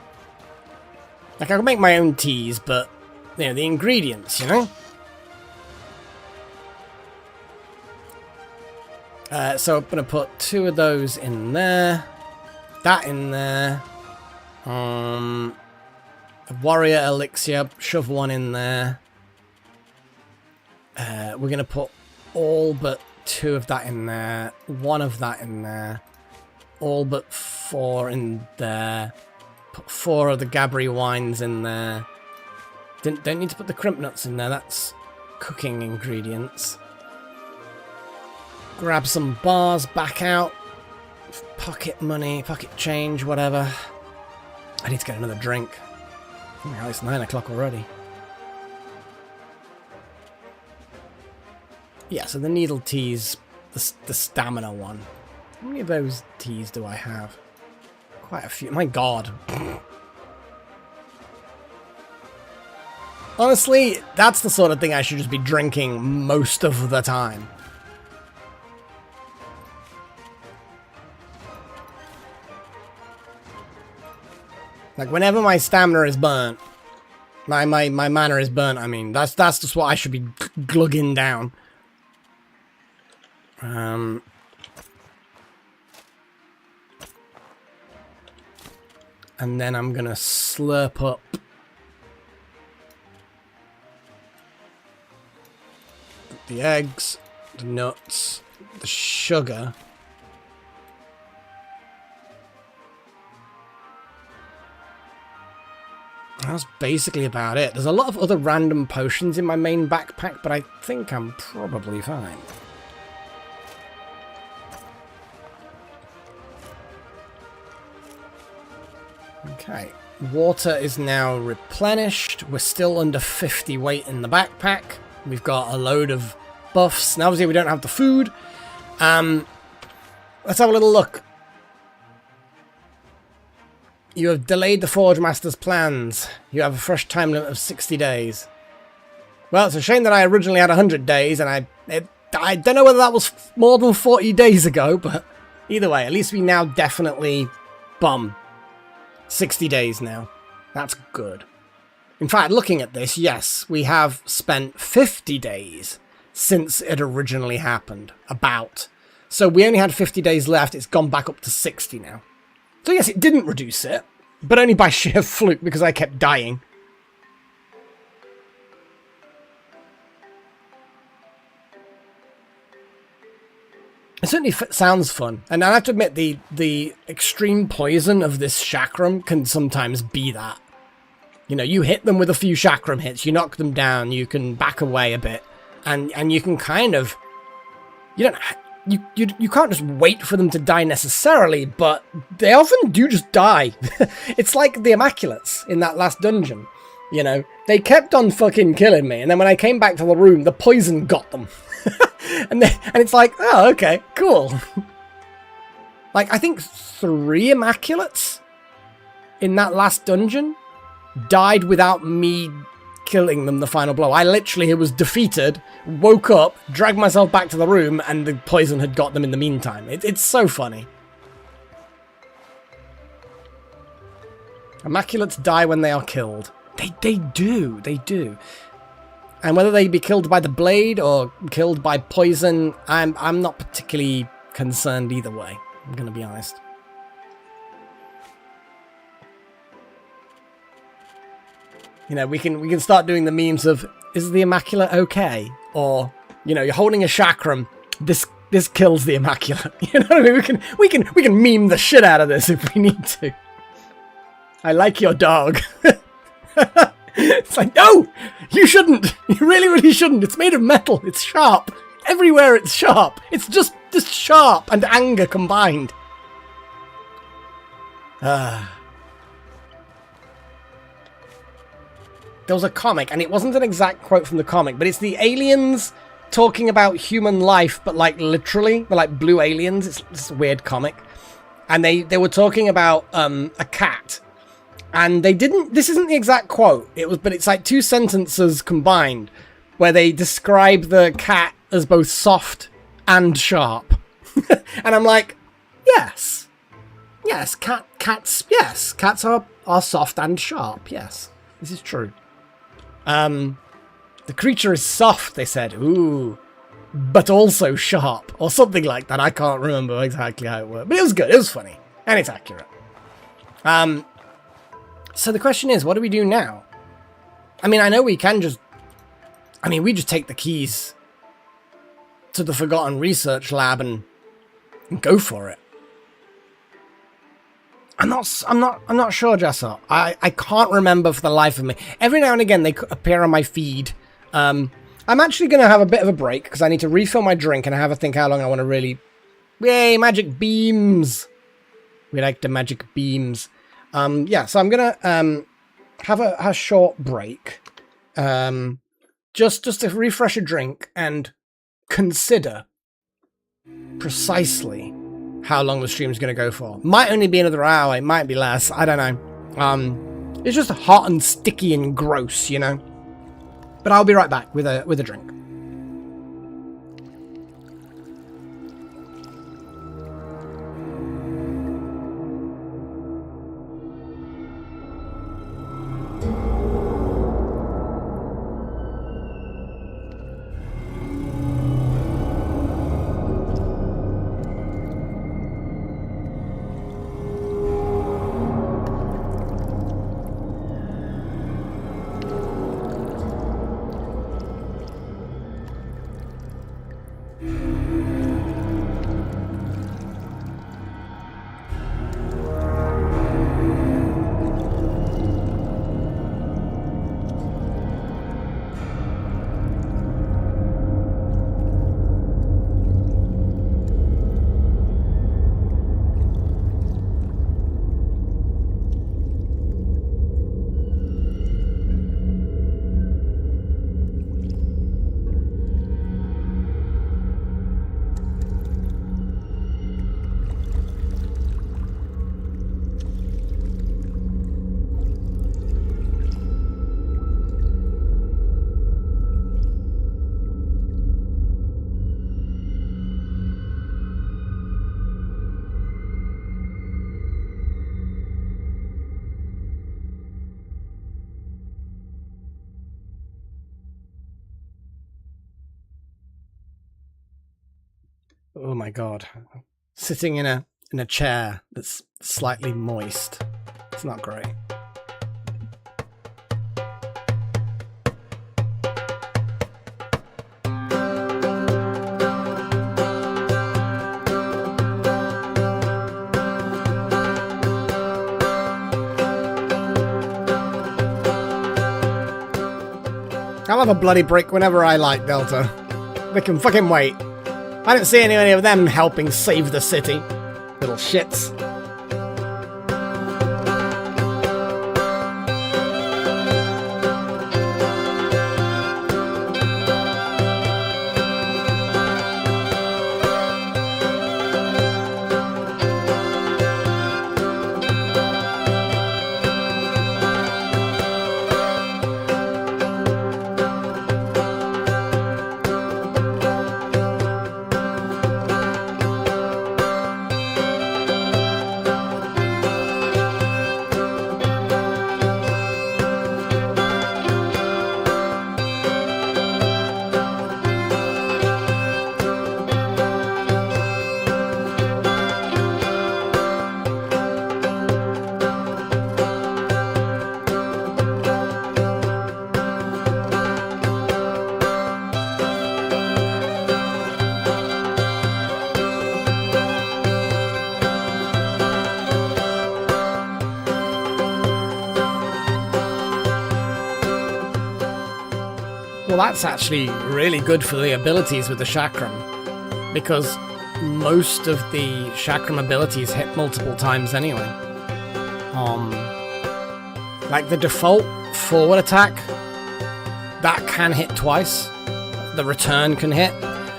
Like, I can make my own teas, but, you know, the ingredients, you know? So I'm gonna put 2 of those in there. That in there. A warrior elixir, shove 1 in there. We're going to put all but 2 of that in there, 1 of that in there, all but 4 in there, put 4 of the Gabbary wines in there. Don't need to put the crimp nuts in there, that's cooking ingredients. Grab some bars back out, pocket money, pocket change, whatever. I need to get another drink. Oh my god, it's 9 o'clock already. Yeah, so the needle teas, the stamina one. How many of those teas do I have? Quite a few. My god. Honestly, that's the sort of thing I should just be drinking most of the time. Like, whenever my stamina is burnt, my mana is burnt, I mean, that's just what I should be glugging down. And then I'm gonna slurp up the eggs, the nuts, the sugar. That's basically about it. There's a lot of other random potions in my main backpack, but I think I'm probably fine. Okay, water is now replenished. We're still under 50 weight in the backpack. We've got a load of buffs. Now obviously we don't have the food. Let's have a little look. You have delayed the Forge Master's plans. You have a fresh time limit of 60 days. Well, it's a shame that I originally had 100 days, and I don't know whether that was more than 40 days ago, but either way, at least we now definitely, 60 days now. That's good. In fact, looking at this, yes, we have spent 50 days since it originally happened, about. So we only had 50 days left, it's gone back up to 60 now. So yes, it didn't reduce it, but only by sheer fluke because I kept dying. It certainly sounds fun, and I have to admit the extreme poison of this chakram can sometimes be that. You know, you hit them with a few chakram hits, you knock them down, you can back away a bit, and you can kind of, you can't just wait for them to die necessarily, but they often do just die. It's like the Immaculates in that last dungeon. You know, they kept on fucking killing me, and then when I came back to the room, the poison got them. and it's like, oh, okay, cool. Like, I think 3 Immaculates in that last dungeon died without me killing them the final blow. I literally was defeated, woke up, dragged myself back to the room, and the poison had got them in the meantime. It's so funny. Immaculates die when they are killed. They do. And whether they be killed by the blade or killed by poison, I'm not particularly concerned either way. I'm gonna be honest. You know, we can start doing the memes of, is the Immaculate okay? Or, you know, you're holding a chakram, this kills the Immaculate. You know what I mean? We can meme the shit out of this if we need to. I like your dog. It's like, no! You shouldn't! You really, really shouldn't. It's made of metal. It's sharp. Everywhere it's sharp. It's just sharp and anger combined. There was a comic, and it wasn't an exact quote from the comic, but it's the aliens talking about human life, but like literally, they're like blue aliens. It's a weird comic. And they were talking about a cat. And they didn't, this isn't the exact quote, but it's like 2 sentences combined, where they describe the cat as both soft and sharp. And I'm like, yes, cats are soft and sharp, yes, this is true. The creature is soft, they said, ooh, but also sharp, or something like that. I can't remember exactly how it worked, but it was good, it was funny, and it's accurate. So the question is, what do we do now? I mean, I know we can just... I mean, we just take the keys to the Forgotten Research Lab and go for it. I'm not sure, Jessop. I can't remember for the life of me. Every now and again, they appear on my feed. I'm actually going to have a bit of a break, because I need to refill my drink and have a think how long I want to really... Yay, magic beams! We like the magic beams. Yeah, so I'm gonna have a short break, just to refresh a drink and consider precisely how long the stream's gonna go for. Might only be another hour, it might be less, I don't know. It's just hot and sticky and gross, you know. But I'll be right back with a drink. Oh my god. Sitting in a chair that's slightly moist. It's not great. I'll have a bloody break whenever I like, Delta. They can fucking wait. I don't see any of them helping save the city. Little shits. Well, that's actually really good for the abilities with the Chakram, because most of the Chakram abilities hit multiple times anyway. Like the default forward attack, that can hit twice. The return can hit.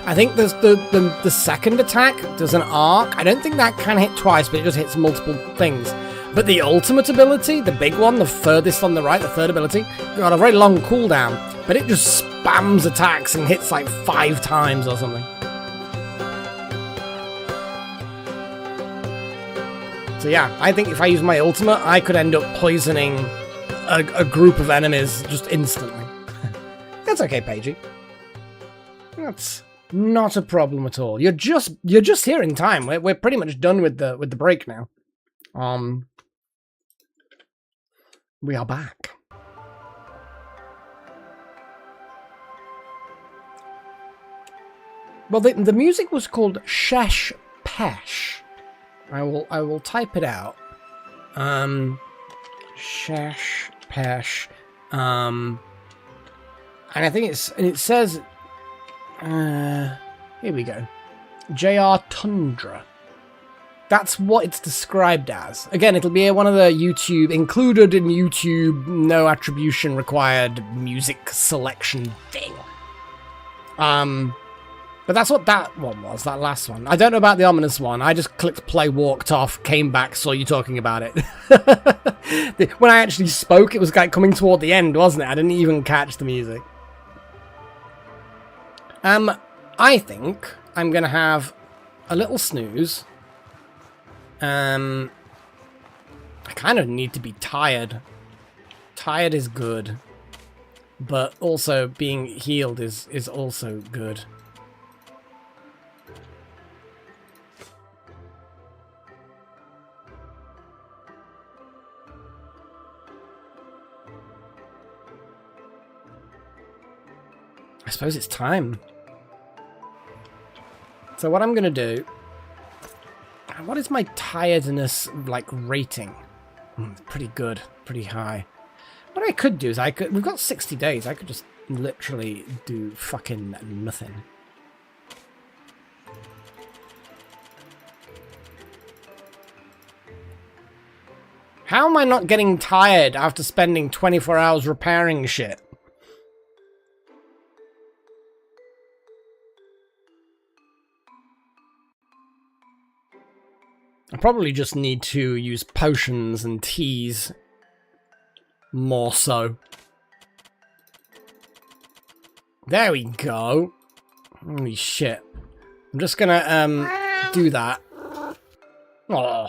I think there's the second attack, there's an arc. I don't think that can hit twice, but it just hits multiple things. But the ultimate ability, the big one, the furthest on the right, the third ability, got a very long cooldown, but it just spams attacks and hits like 5 times or something. So yeah, I think if I use my ultimate, I could end up poisoning a group of enemies just instantly. That's okay, Paigey. That's not a problem at all. You're just here in time. We're pretty much done with the break now. We are back. Well, the music was called Shesh Pesh. I will type it out. Shesh Pesh. And I think it says. Here we go. JR Tundra. That's what it's described as. Again, it'll be one of the YouTube, included in YouTube, no attribution required music selection thing. But that's what that one was, that last one. I don't know about the ominous one. I just clicked play, walked off, came back, saw you talking about it. When I actually spoke, it was like coming toward the end, wasn't it? I didn't even catch the music. I think I'm going to have a little snooze. I kind of need to be tired. Tired is good. But also being healed is also good. I suppose it's time. So what I'm going to do... What is my tiredness, like, rating? It's pretty good. Pretty high. What I could do is we've got 60 days. I could just literally do fucking nothing. How am I not getting tired after spending 24 hours repairing shit? I probably just need to use potions and teas more so. There we go. Holy shit. I'm just gonna do that. Oh,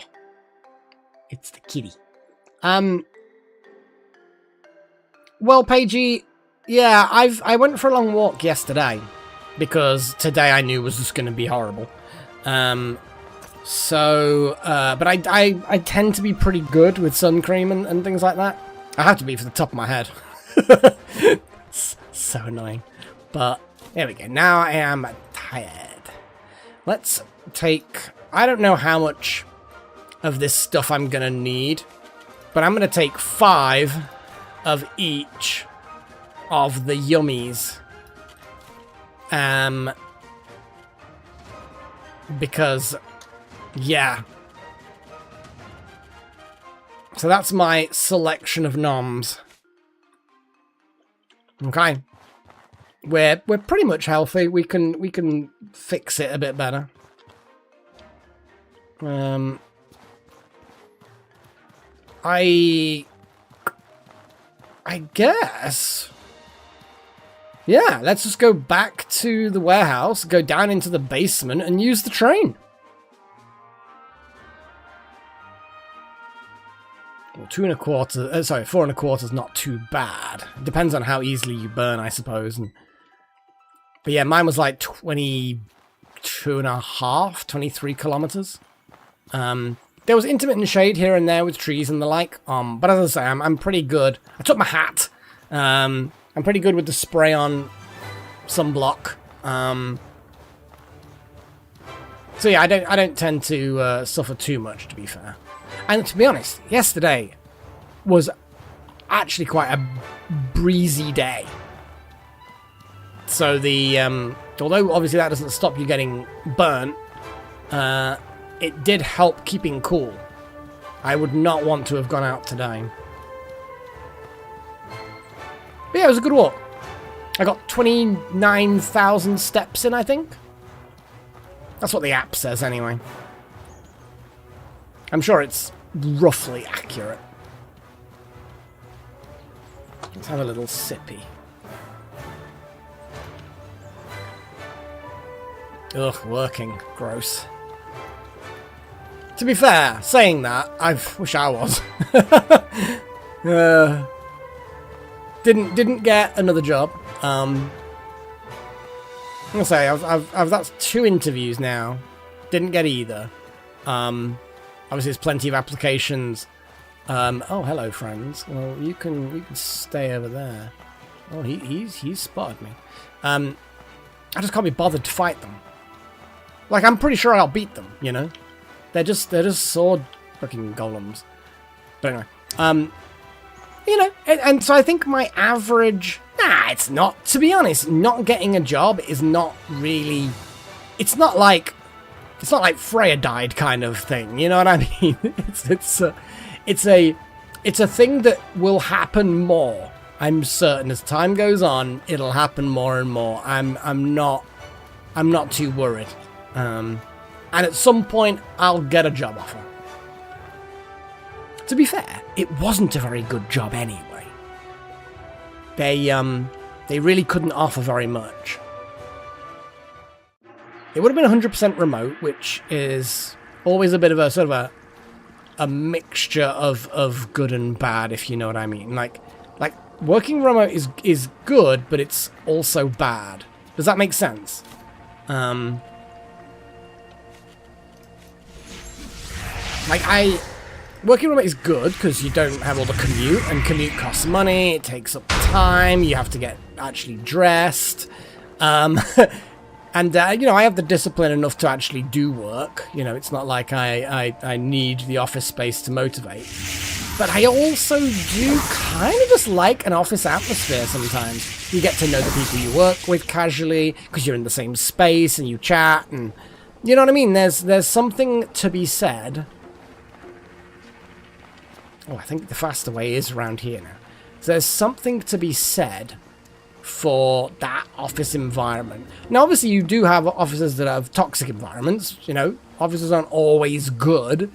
it's the kitty. Well, Paigey, yeah, I went for a long walk yesterday because today I knew was just gonna be horrible. But I tend to be pretty good with sun cream and things like that. I have to be for the top of my head. It's so annoying. But there we go. Now I am tired. Let's take... I don't know how much of this stuff I'm going to need, but I'm going to take 5 of each of the yummies. Because, yeah. So that's my selection of noms. Okay. We're pretty much healthy. We can fix it a bit better. I guess. Yeah, let's just go back to the warehouse, go down into the basement, and use the train. Well, 4 1/4 is not too bad. Depends on how easily you burn, I suppose. But yeah, mine was like 22.5, 23 kilometers. There was intermittent shade here and there with trees and the like. But as I say, I'm pretty good. I took my hat. I'm pretty good with the spray-on sunblock. So yeah, I don't tend to suffer too much, to be fair. And to be honest, yesterday was actually quite a breezy day. So the although obviously that doesn't stop you getting burnt, it did help keeping cool. I would not want to have gone out today. But yeah, it was a good walk. I got 29,000 steps in, I think. That's what the app says, anyway. I'm sure it's roughly accurate. Let's have a little sippy. Ugh, working. Gross. To be fair, saying that, I wish I was. Didn't get another job. I'm gonna say I've that's 2 interviews now. Didn't get either. Obviously, there's plenty of applications. Oh, hello, friends. Well, you can stay over there. Oh, he's spotted me. I just can't be bothered to fight them. Like, I'm pretty sure I'll beat them. You know, they're just sword fucking golems. But anyway, you know, and so I think my average. Nah, it's not. To be honest, not getting a job is not really. It's not like Freya died kind of thing. You know what I mean? It's a thing that will happen more. I'm certain as time goes on, it'll happen more and more. I'm not too worried. And at some point, I'll get a job offer. To be fair, it wasn't a very good job anyway. They really couldn't offer very much. It would have been 100% remote, which is always a bit of a sort of a mixture of good and bad, if you know what I mean. Like working remote is good, but it's also bad. Does that make sense? Working remote is good because you don't have all the commute, and commute costs money, it takes up time, you have to get actually dressed. And, you know, I have the discipline enough to actually do work. You know, it's not like I need the office space to motivate. But I also do kind of just like an office atmosphere sometimes. You get to know the people you work with casually because you're in the same space and you chat and... You know what I mean? There's something to be said... Oh, I think the faster way is around here now. So there's something to be said for that office environment. Now, obviously, you do have offices that have toxic environments. You know, offices aren't always good.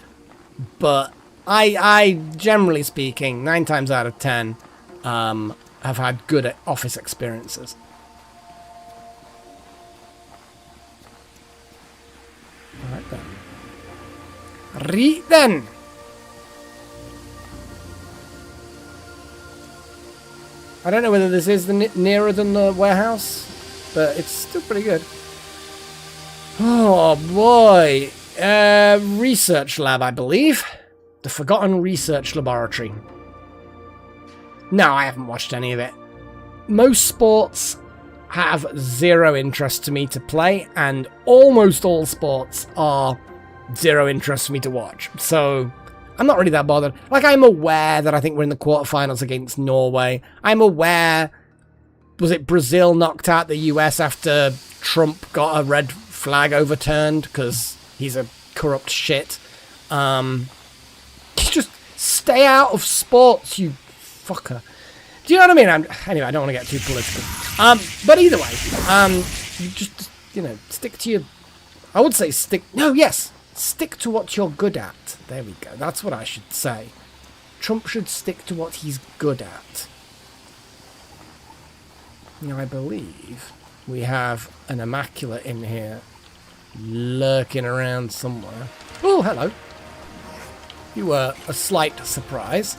But I generally speaking, 9 times out of 10, have had good office experiences. All right, then. Right, then. I don't know whether this is nearer than the warehouse, but it's still pretty good. Oh boy. Research lab, I believe. The Forgotten Research Laboratory. No, I haven't watched any of it. Most sports have zero interest to me to play, and almost all sports are zero interest for me to watch. So I'm not really that bothered. Like, I'm aware that I think we're in the quarterfinals against Norway. I'm aware, was it Brazil knocked out the US after Trump got a red flag overturned because he's a corrupt shit. Just stay out of sports, you fucker. Do you know what I mean? Anyway, I don't want to get too political. But either way, you just, you know, stick to your... I would say stick to what you're good at. There we go. That's what I should say. Trump should stick to what he's good at. Now, I believe we have an Immaculate in here lurking around somewhere. Oh, hello. You were a slight surprise.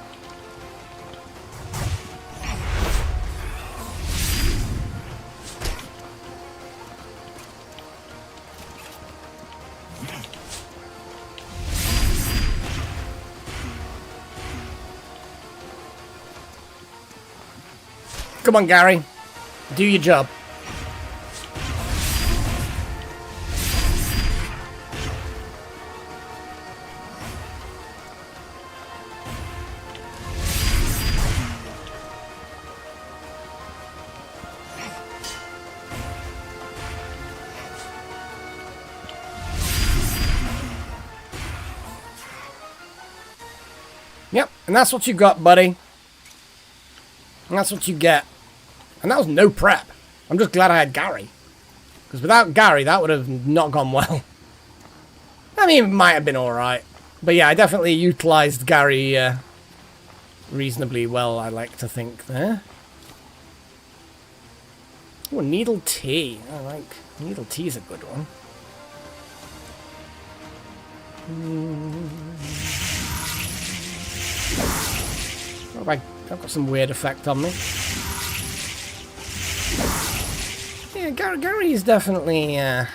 Come on, Gary. Do your job. Yep, and that's what you got, buddy. And that's what you get. And that was no prep. I'm just glad I had Gary. Because without Gary, that would have not gone well. I mean, it might have been alright. But yeah, I definitely utilised Gary reasonably well, I like to think, there. Oh, Needle Tea. I like... Needle Tea's a good one. Oh, I've got some weird effect on me. Yeah, Gary is definitely a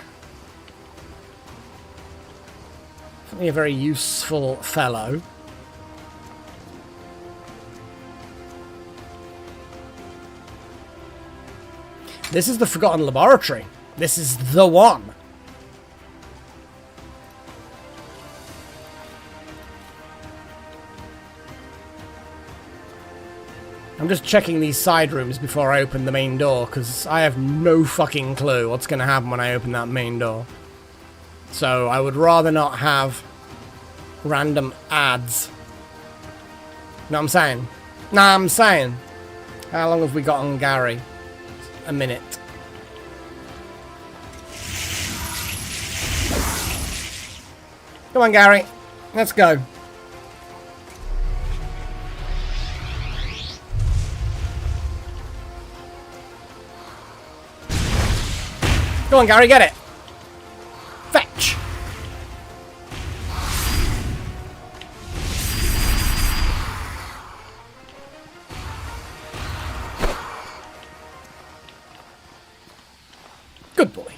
very useful fellow. This is the Forgotten Laboratory. This is the one. I'm just checking these side rooms before I open the main door, because I have no fucking clue what's going to happen when I open that main door. So I would rather not have random ads. Know what I'm saying? Nah, I'm saying. How long have we got on Gary? A minute. Come on, Gary. Let's go. Go on, Gary, get it. Fetch. Good boy.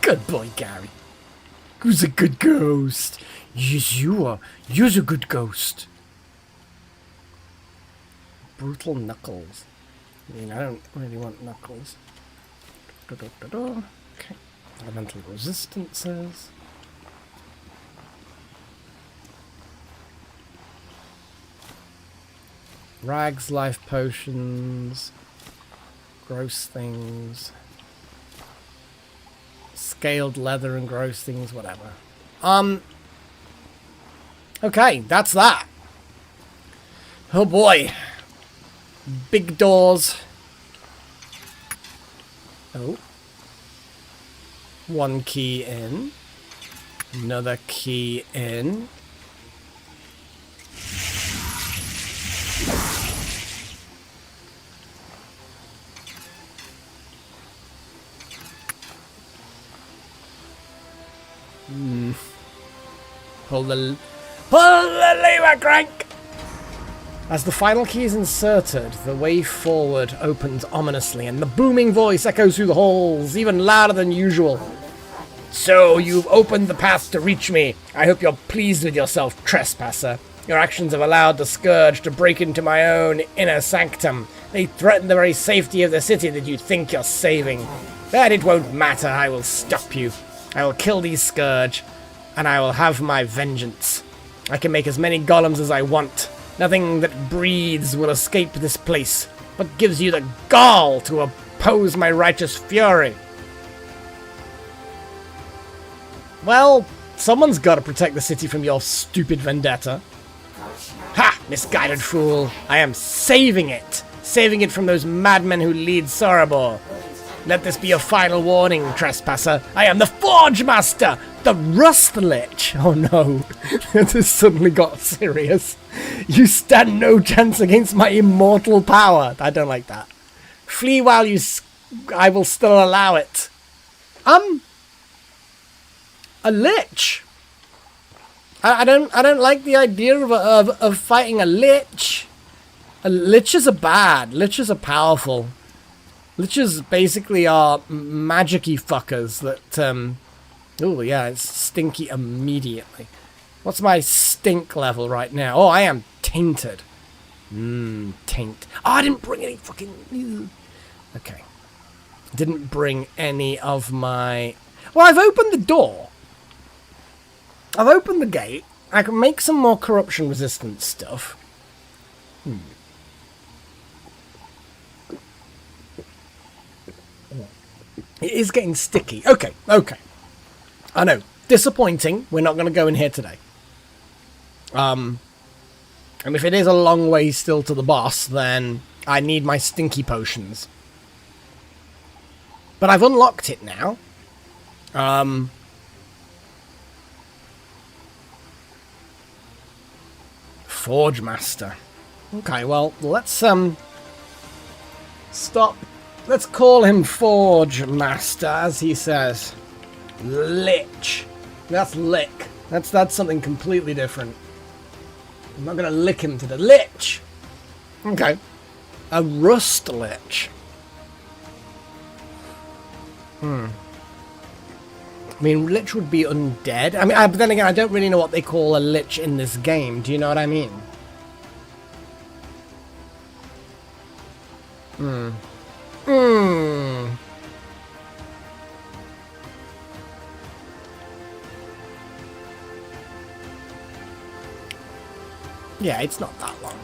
Good boy, Gary. Who's a good ghost? Yes, you are. You're a good ghost. Brutal Knuckles. I mean, I don't really want Knuckles. Okay. Elemental resistances. Rags, life potions. Gross things. Scaled leather and gross things, whatever. Okay, that's that. Oh boy. Big doors. Oh. One key in. Another key in. Pull the lever crank! As the final key is inserted, the way forward opens ominously, and the booming voice echoes through the halls, even louder than usual. So you've opened the path to reach me. I hope you're pleased with yourself, trespasser. Your actions have allowed the Scourge to break into my own inner sanctum. They threaten the very safety of the city that you think you're saving. But it won't matter, I will stop you. I will kill these Scourge, and I will have my vengeance. I can make as many golems as I want. Nothing that breathes will escape this place. What gives you the gall to oppose my righteous fury? Well, someone's got to protect the city from your stupid vendetta. Ha! Misguided fool! I am saving it! Saving it from those madmen who lead Sorobor. Let this be your final warning, trespasser. I am the Forge Master! The Rust Lich! Oh no. This suddenly got serious. You stand no chance against my immortal power. I don't like that. Flee while you I will still allow it. A lich? I don't like the idea of fighting a lich. Liches are bad. Liches are powerful. Liches basically are magic-y fuckers that, oh yeah, it's stinky immediately. What's my stink level right now? Oh, I am tainted. Taint. Oh, I didn't bring any fucking... Okay. Didn't bring any of my... Well, I've opened the door. I've opened the gate. I can make some more corruption resistant stuff. It is getting sticky. Okay. I know. Disappointing. We're not going to go in here today. And if it is a long way still to the boss, then I need my stinky potions. But I've unlocked it now. Forge Master. Okay, well, let's stop. Let's call him Forge Master, as he says. Lich. That's lick. That's something completely different. I'm not gonna lick him to the Lich. Okay. A Rust Lich. I mean, Lich would be undead. I mean, but then again, I don't really know what they call a Lich in this game. Do you know what I mean? Yeah, it's not that long.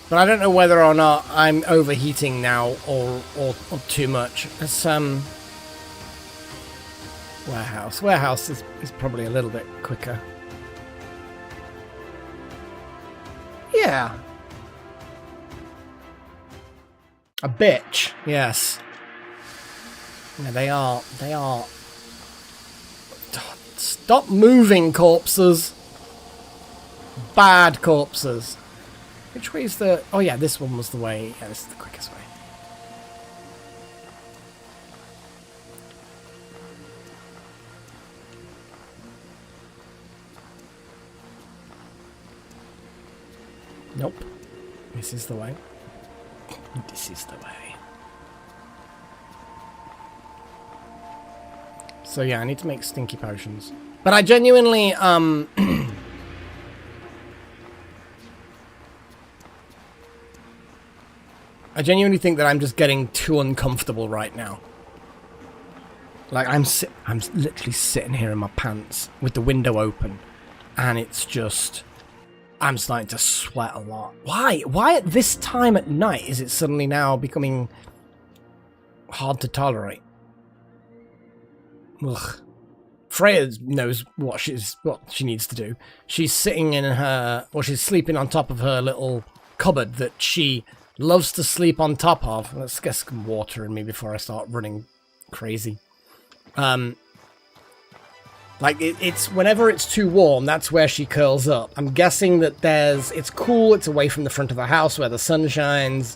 But I don't know whether or not I'm overheating now or too much. It's, Warehouse. Warehouse is probably a little bit quicker. Yeah. A bitch. Yes. Yeah, they are. Stop moving, corpses. Bad corpses. Which way is the... Oh yeah, this one was the way. Yeah, this is the quickest way. Nope. This is the way. This is the way. So yeah, I need to make stinky potions. But I genuinely, I genuinely think that I'm just getting too uncomfortable right now. Like, I'm literally sitting here in my pants with the window open, and it's just... I'm starting to sweat a lot. Why? Why at this time at night is it suddenly now becoming hard to tolerate? Ugh. Freya knows what she needs to do. She's sitting in her... Well, she's sleeping on top of her little cupboard that she loves to sleep on top of. Let's get some water in me before I start running crazy. Like, it's whenever it's too warm, that's where she curls up. I'm guessing that it's cool, it's away from the front of the house where the sun shines.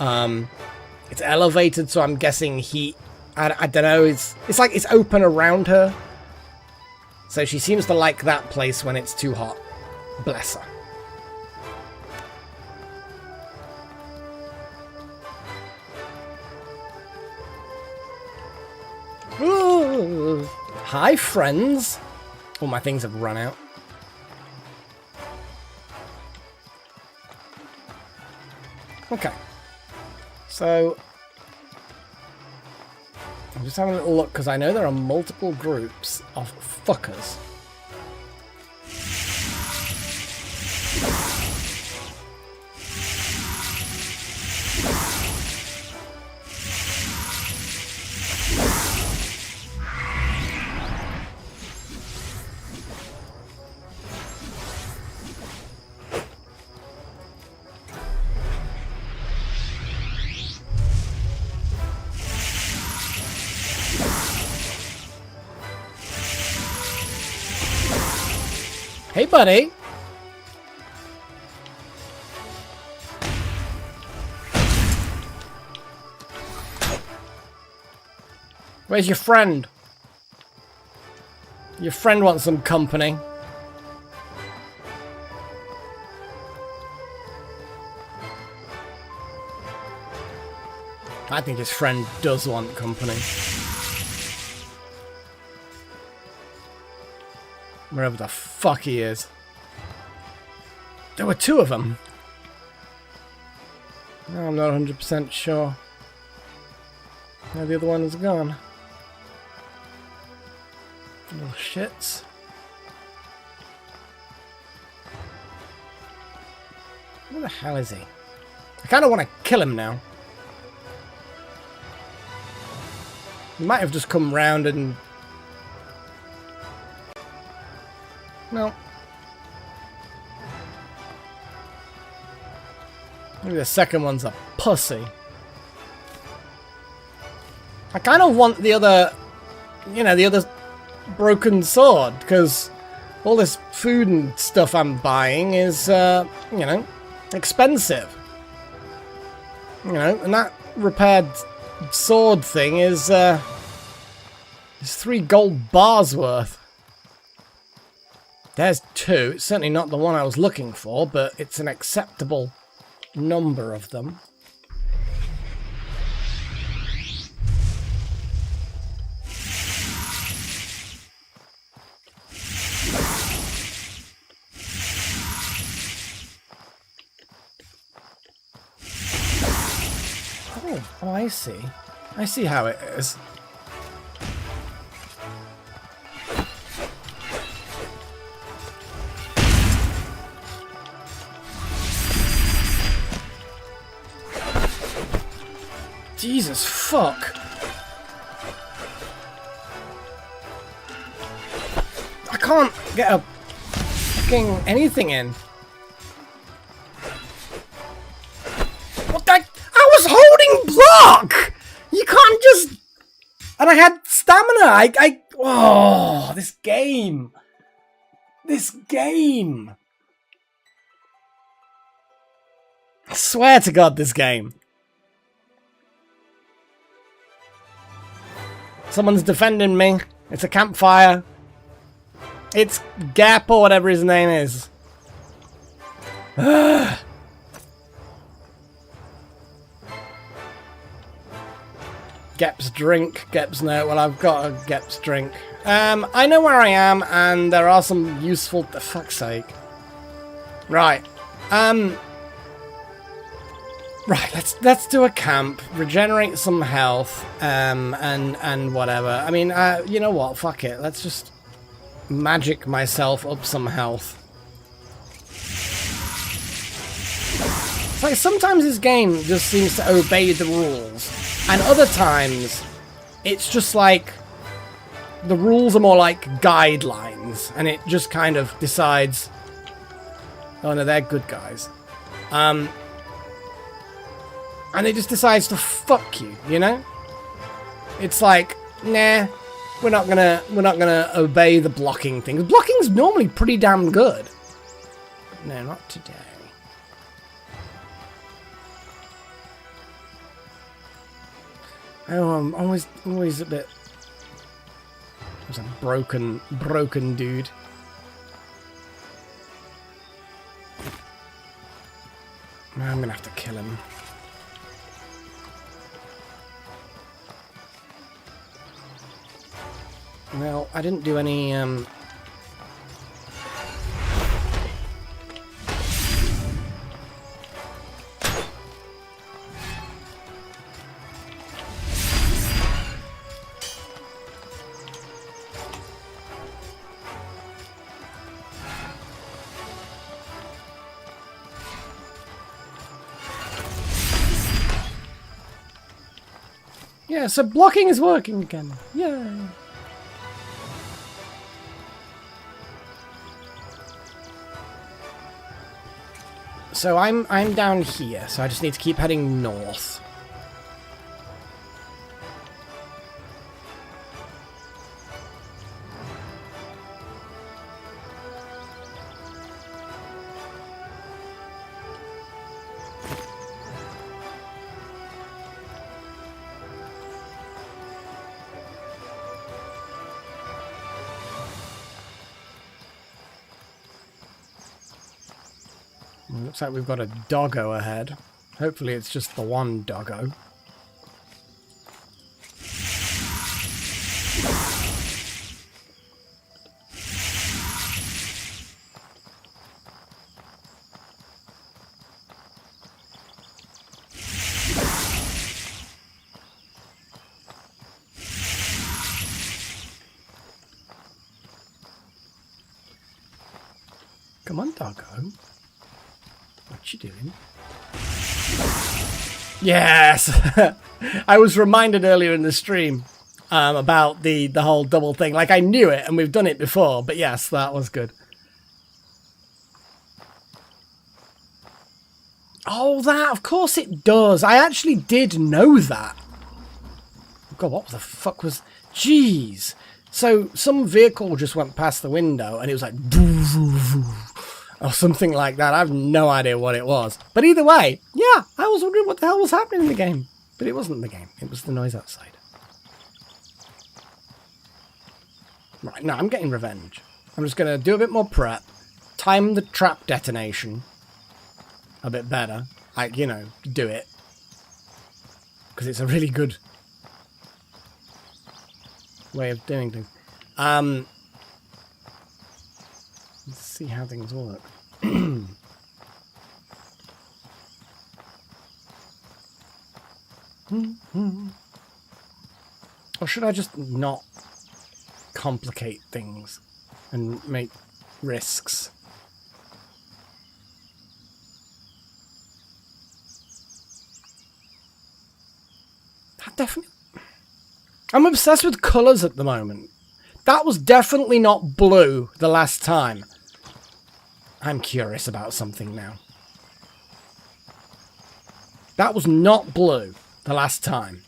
It's elevated, so I'm guessing heat. I don't know, it's like it's open around her. So she seems to like that place when it's too hot. Bless her. Ooh. Hi, friends. All my things have run out. Okay. So, I'm just having a little look because I know there are multiple groups of fuckers. Hey, buddy. Where's your friend? Your friend wants some company. I think his friend does want company. Wherever the fuck he is. There were two of them. No, I'm not 100% sure. Now the other one is gone. Little shits. Where the hell is he? I kind of want to kill him now. He might have just come round and... No. Maybe the second one's a pussy. I kind of want the other, you know, the other broken sword, because all this food and stuff I'm buying is, you know, expensive. You know, and that repaired sword thing is 3 gold bars worth. There's 2. It's certainly not the one I was looking for, but it's an acceptable number of them. Oh, I see. I see how it is. Jesus fuck. I can't get a fucking anything in. What the? I was holding block! You can't just... And I had stamina. Oh, this game. This game. I swear to God, this game. Someone's defending me. It's a campfire. It's Gap or whatever his name is. Gep's drink. Gep's no. Well, I've got a Gep's drink. I know where I am, and there are some useful... For fuck's sake. Right. Right, let's do a camp, regenerate some health, and whatever. I mean, you know what? Fuck it. Let's just magic myself up some health. It's like sometimes this game just seems to obey the rules, and other times it's just like the rules are more like guidelines, and it just kind of decides, oh no, they're good guys. And it just decides to fuck you, you know? It's like, nah, we're not gonna obey the blocking thing. Blocking's normally pretty damn good. But no, not today. Oh, I'm always a bit... I was a broken dude. I'm gonna have to kill him. Well, I didn't do any, yeah, so blocking is working again. Yay! So I'm down here, so I just need to keep heading north. Looks like we've got a doggo ahead. Hopefully it's just the one doggo. Come on, doggo. What you doing? Yes! I was reminded earlier in the stream about the whole double thing. Like, I knew it, and we've done it before, but yes, that was good. Oh, that, of course it does. I actually did know that. God, what the fuck was... Jeez. So, some vehicle just went past the window, and it was like... or something like that. I have no idea what it was. But either way, yeah, I was wondering what the hell was happening in the game. But it wasn't the game. It was the noise outside. Right, now I'm getting revenge. I'm just going to do a bit more prep. Time the trap detonation a bit better. Like, you know, do it. Because it's a really good way of doing things. Let's see how things work. Or should I just not complicate things and make risks? That definitely... I'm obsessed with colours at the moment. That was definitely not blue the last time. I'm curious about something now. That was not blue the last time.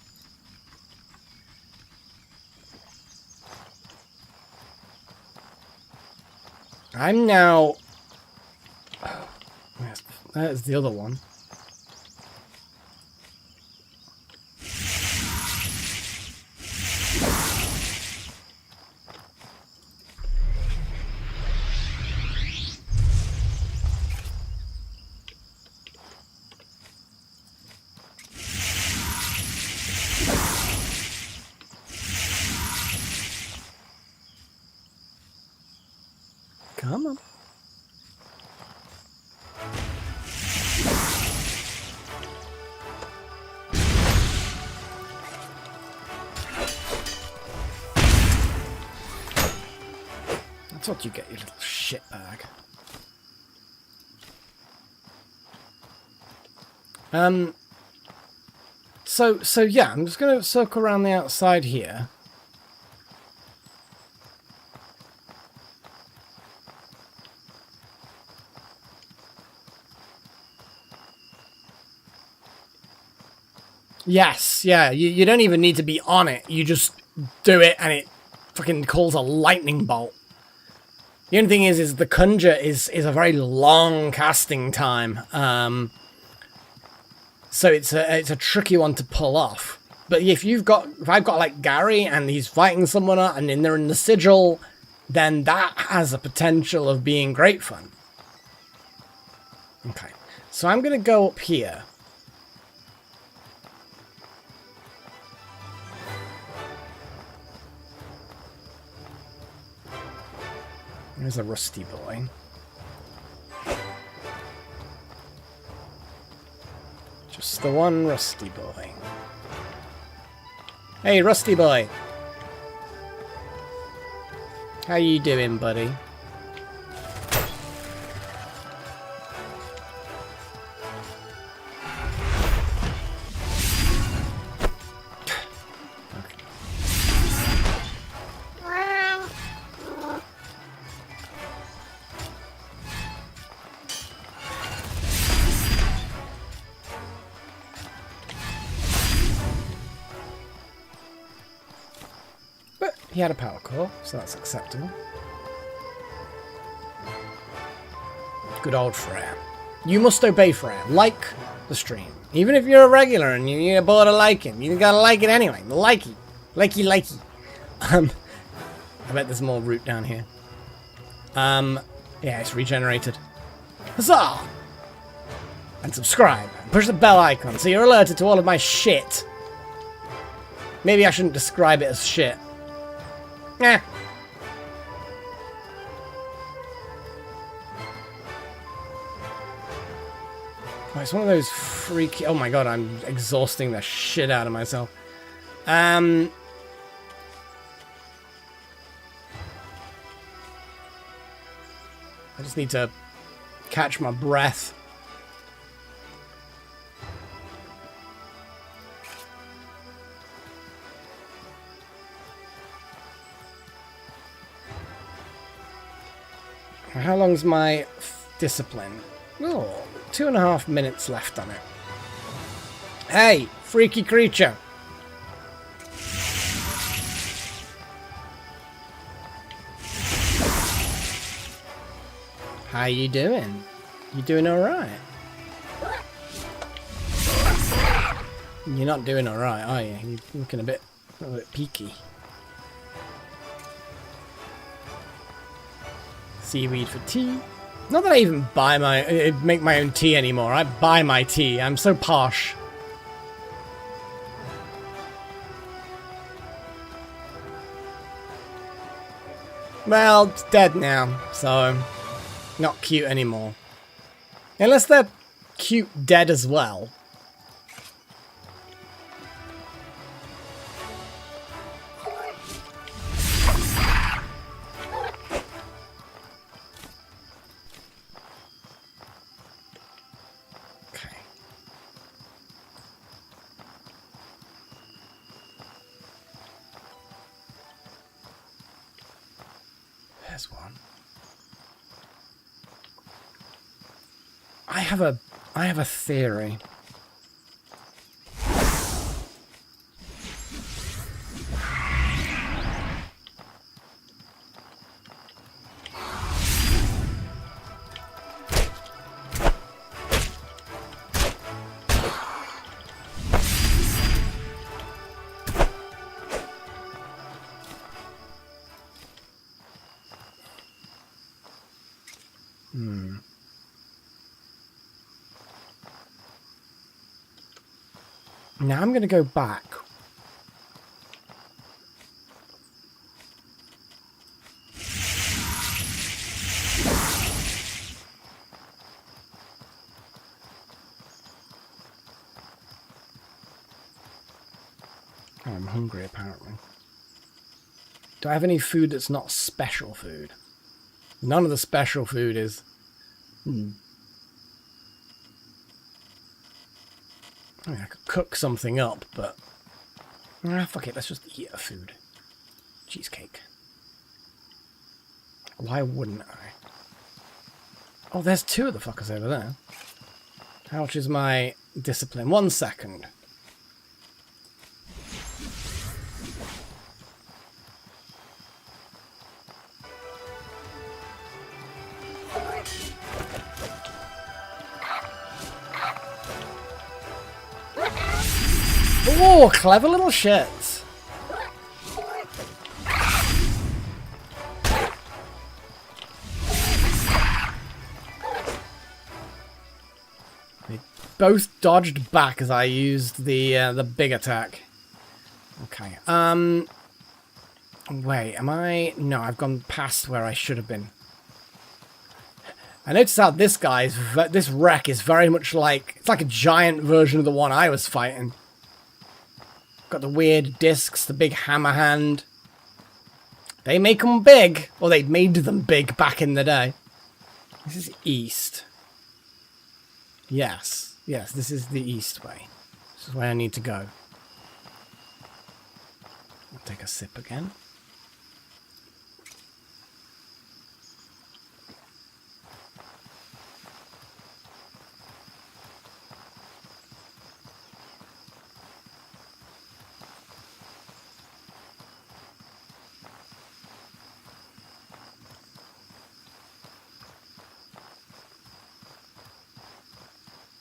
I'm now... Oh, there's the other one. Come on. That's what you get, you little shitbag. So yeah, I'm just gonna circle around the outside here. Yes, yeah, you don't even need to be on it. You just do it and it fucking calls a lightning bolt. The only thing is the conjure is a very long casting time. So it's a tricky one to pull off. But if I've got like Gary and he's fighting someone and then they're in the sigil, then that has a potential of being great fun. Okay, so I'm gonna go up here. There's a rusty boy. Just the one rusty boy. Hey, rusty boy. How you doing, buddy? But he had a power core, so that's acceptable. Good old Freya. You must obey Freya. Like the stream. Even if you're a regular and you're bored of liking, you gotta like it anyway. Likey. Likey. I bet there's more root down here. Yeah, it's regenerated. Huzzah! And subscribe. And push the bell icon so you're alerted to all of my shit. Maybe I shouldn't describe it as shit. Eh. Oh, it's one of those freaky... Oh my god, I'm exhausting the shit out of myself. I just need to catch my breath. How long's my discipline? Oh, 2.5 minutes left on it. Hey, freaky creature. How you doing? You doing alright? You're not doing alright, are you? You're looking a bit peaky. Seaweed for tea. Not that I even make my own tea anymore. I buy my tea. I'm so posh. Well, it's dead now, so not cute anymore. Unless they're cute dead as well. There's one. I have a theory. Now I'm going to go back. Oh, I'm hungry apparently. Do I have any food that's not special food? None of the special food is... I mean, I could cook something up, but... fuck it, let's just eat a food. Cheesecake. Why wouldn't I? Oh, there's two of the fuckers over there. How much is my discipline? 1 second. Oh, clever little shits. They both dodged back as I used the big attack. Okay. Wait, am I? No, I've gone past where I should have been. I noticed how this this wreck is very much like, it's like a giant version of the one I was fighting. Got the weird discs, the big hammer hand. They make them big, or they made them big back in the day. This is east. Yes, this is the east way. This is where I need to go. I'll take a sip again.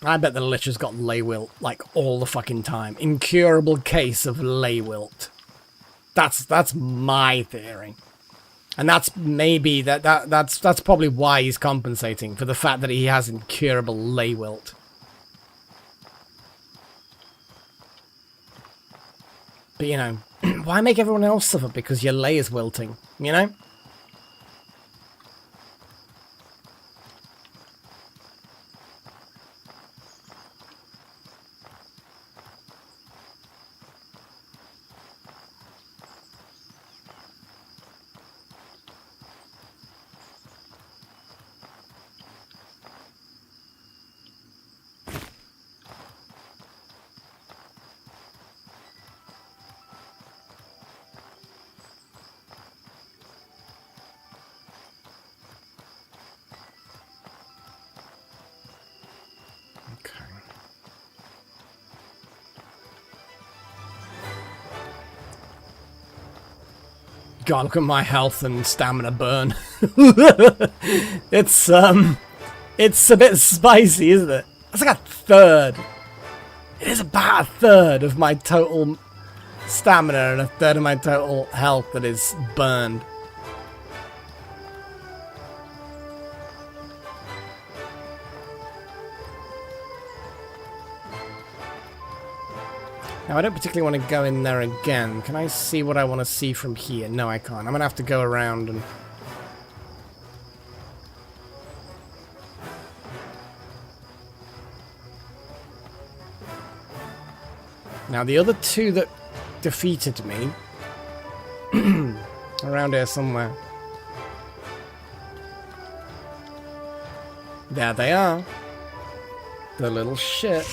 I bet the Lich has got lay wilt like all the fucking time. Incurable case of lay wilt. That's my theory. And that's maybe that's probably why he's compensating for the fact that he has incurable lay wilt. But you know, why make everyone else suffer because your lay is wilting, you know? God, look at my health and stamina burn. It's a bit spicy, isn't it? That's like a third. It is about a third of my total stamina and a third of my total health that is burned. Now, I don't particularly want to go in there again. Can I see what I want to see from here? No, I can't. I'm going to have to go around and... Now, the other two that defeated me... around here somewhere. There they are. The little shit.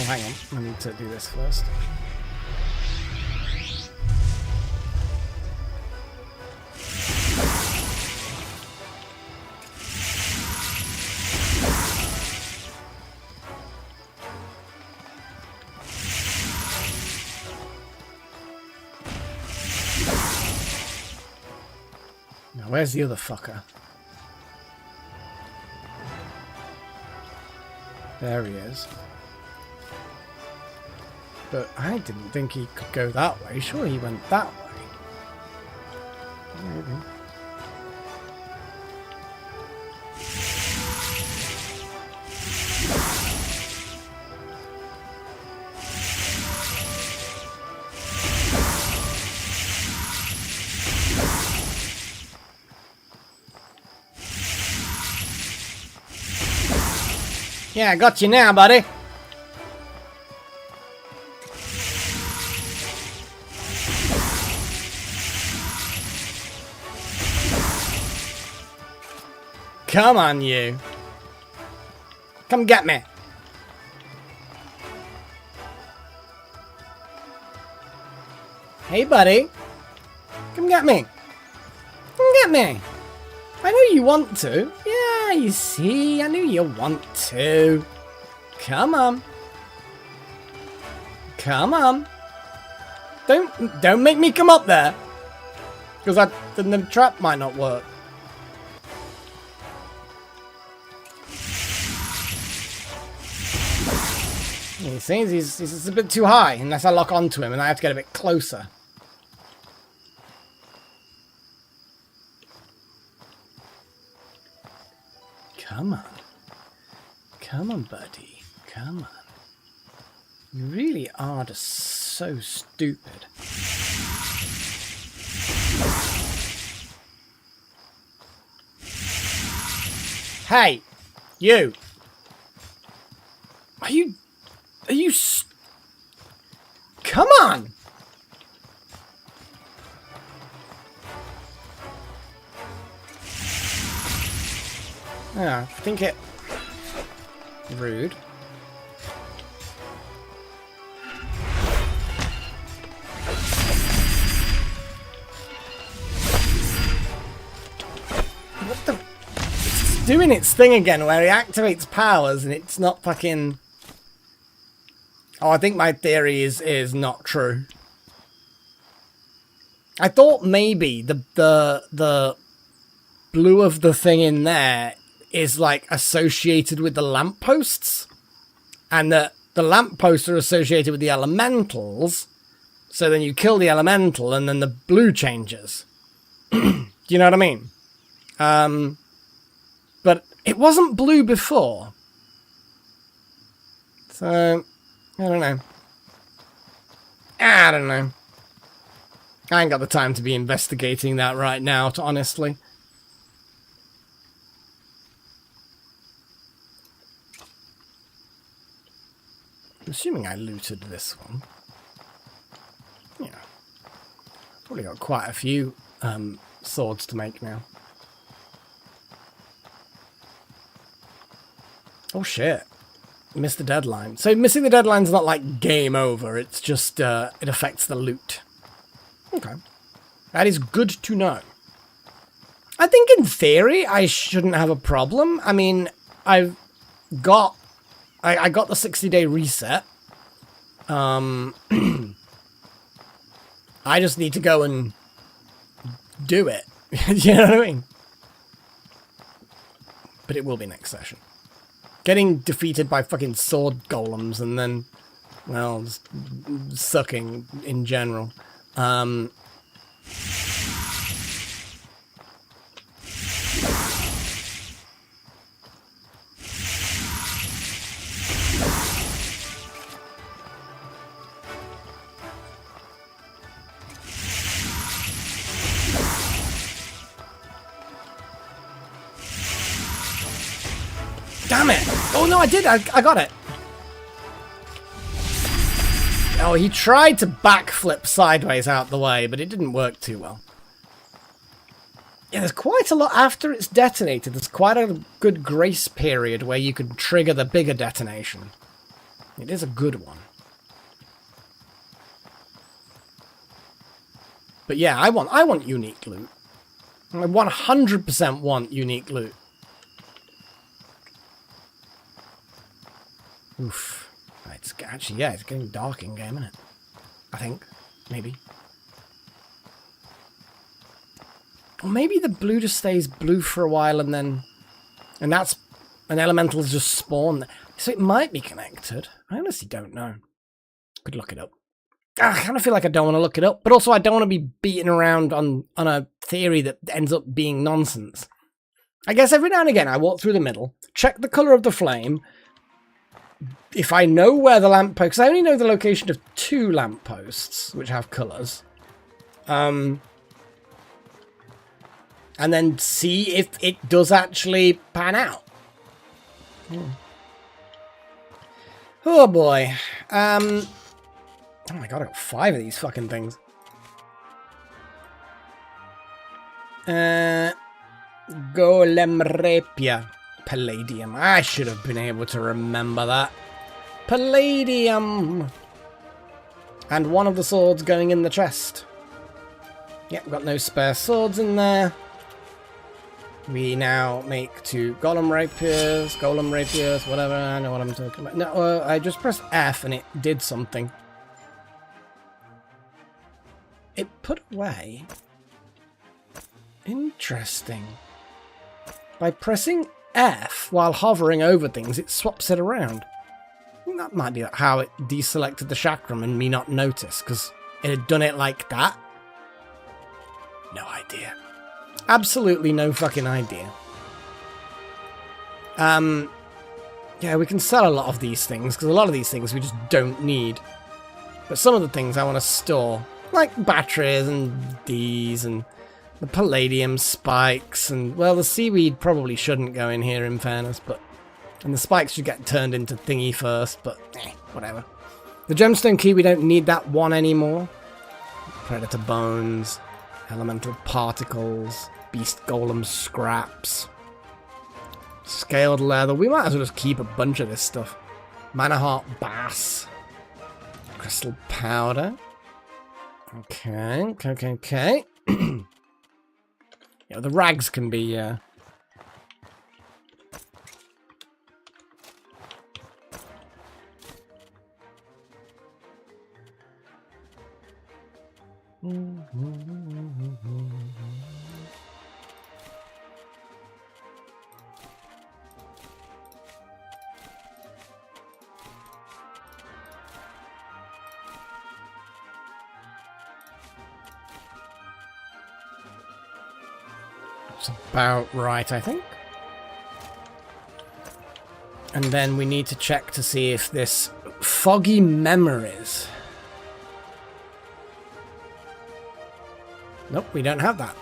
Oh, hang on. I need to do this first. Now, where's the other fucker? There he is. But I didn't think he could go that way. Surely he went that way. Maybe. Yeah, I got you now, buddy. Come on, you. Come get me. Hey, buddy. Come get me. Come get me. I know you want to. Yeah, you see, I knew you want to. Come on. Come on. Don't make me come up there. Because then the trap might not work. He seems he's a bit too high unless I lock onto him and I have to get a bit closer. Come on. Come on, buddy. Come on. You really are just so stupid. Hey! You! Are you... Come on! Yeah, I think it... Rude. What the... It's doing its thing again where it activates powers and it's not fucking... Oh, I think my theory is not true. I thought maybe the blue of the thing in there is like associated with the lampposts, and that the lampposts are associated with the elementals, so then you kill the elemental and then the blue changes. Do you know what I mean? But it wasn't blue before. So, I don't know. I don't know. I ain't got the time to be investigating that right now, honestly. I'm assuming I looted this one. Yeah. Probably got quite a few swords to make now. Oh shit. Missed the deadline. So missing the deadline's not like game over, it's just it affects the loot. Okay. That is good to know. I think in theory I shouldn't have a problem. I mean, I got the 60-day reset. I just need to go and do it. You know what I mean? But it will be next session. Getting defeated by fucking sword golems and then, well, just sucking in general. Damn it! Oh no, I did! I got it! Oh, he tried to backflip sideways out the way, but it didn't work too well. Yeah, there's quite a lot after it's detonated. There's quite a good grace period where you can trigger the bigger detonation. It is a good one. But yeah, I want unique loot. I 100% want unique loot. Oof. It's actually, yeah, it's getting dark in game, isn't it? I think. Maybe. Or maybe the blue just stays blue for a while and then... And that's... An elemental's just spawn. So it might be connected. I honestly don't know. Could look it up. I kind of feel like I don't want to look it up. But also I don't want to be beating around on a theory that ends up being nonsense. I guess every now and again I walk through the middle, check the colour of the flame... If I know where the lampposts... I only know the location of 2 lampposts, which have colours. And then see if it does actually pan out. Oh boy. Oh my god, I got 5 of these fucking things. Golem Rapier. Palladium. I should have been able to remember that. Palladium! And one of the swords going in the chest. Yep, got no spare swords in there. We now make 2 golem rapiers, whatever. I know what I'm talking about. No, I just pressed F and it did something. It put away. Interesting. By pressing F while hovering over things, it swaps it around. that might be how it deselected the chakram and me not notice, because it had done it like that. No idea. Absolutely no fucking idea. Yeah, we can sell a lot of these things, because a lot of these things we just don't need. But some of the things I want to store, like batteries and these, and the palladium spikes, and, well, the seaweed probably shouldn't go in here, in fairness, but... And the spikes should get turned into thingy first, but, whatever. The gemstone key, we don't need that one anymore. Predator bones, elemental particles, beast golem scraps... Scaled leather. We might as well just keep a bunch of this stuff. Mana heart bass. Crystal powder. Okay. Yeah, the rags can be, That's about right, I think. And then we need to check to see if this foggy memories. Nope, we don't have that.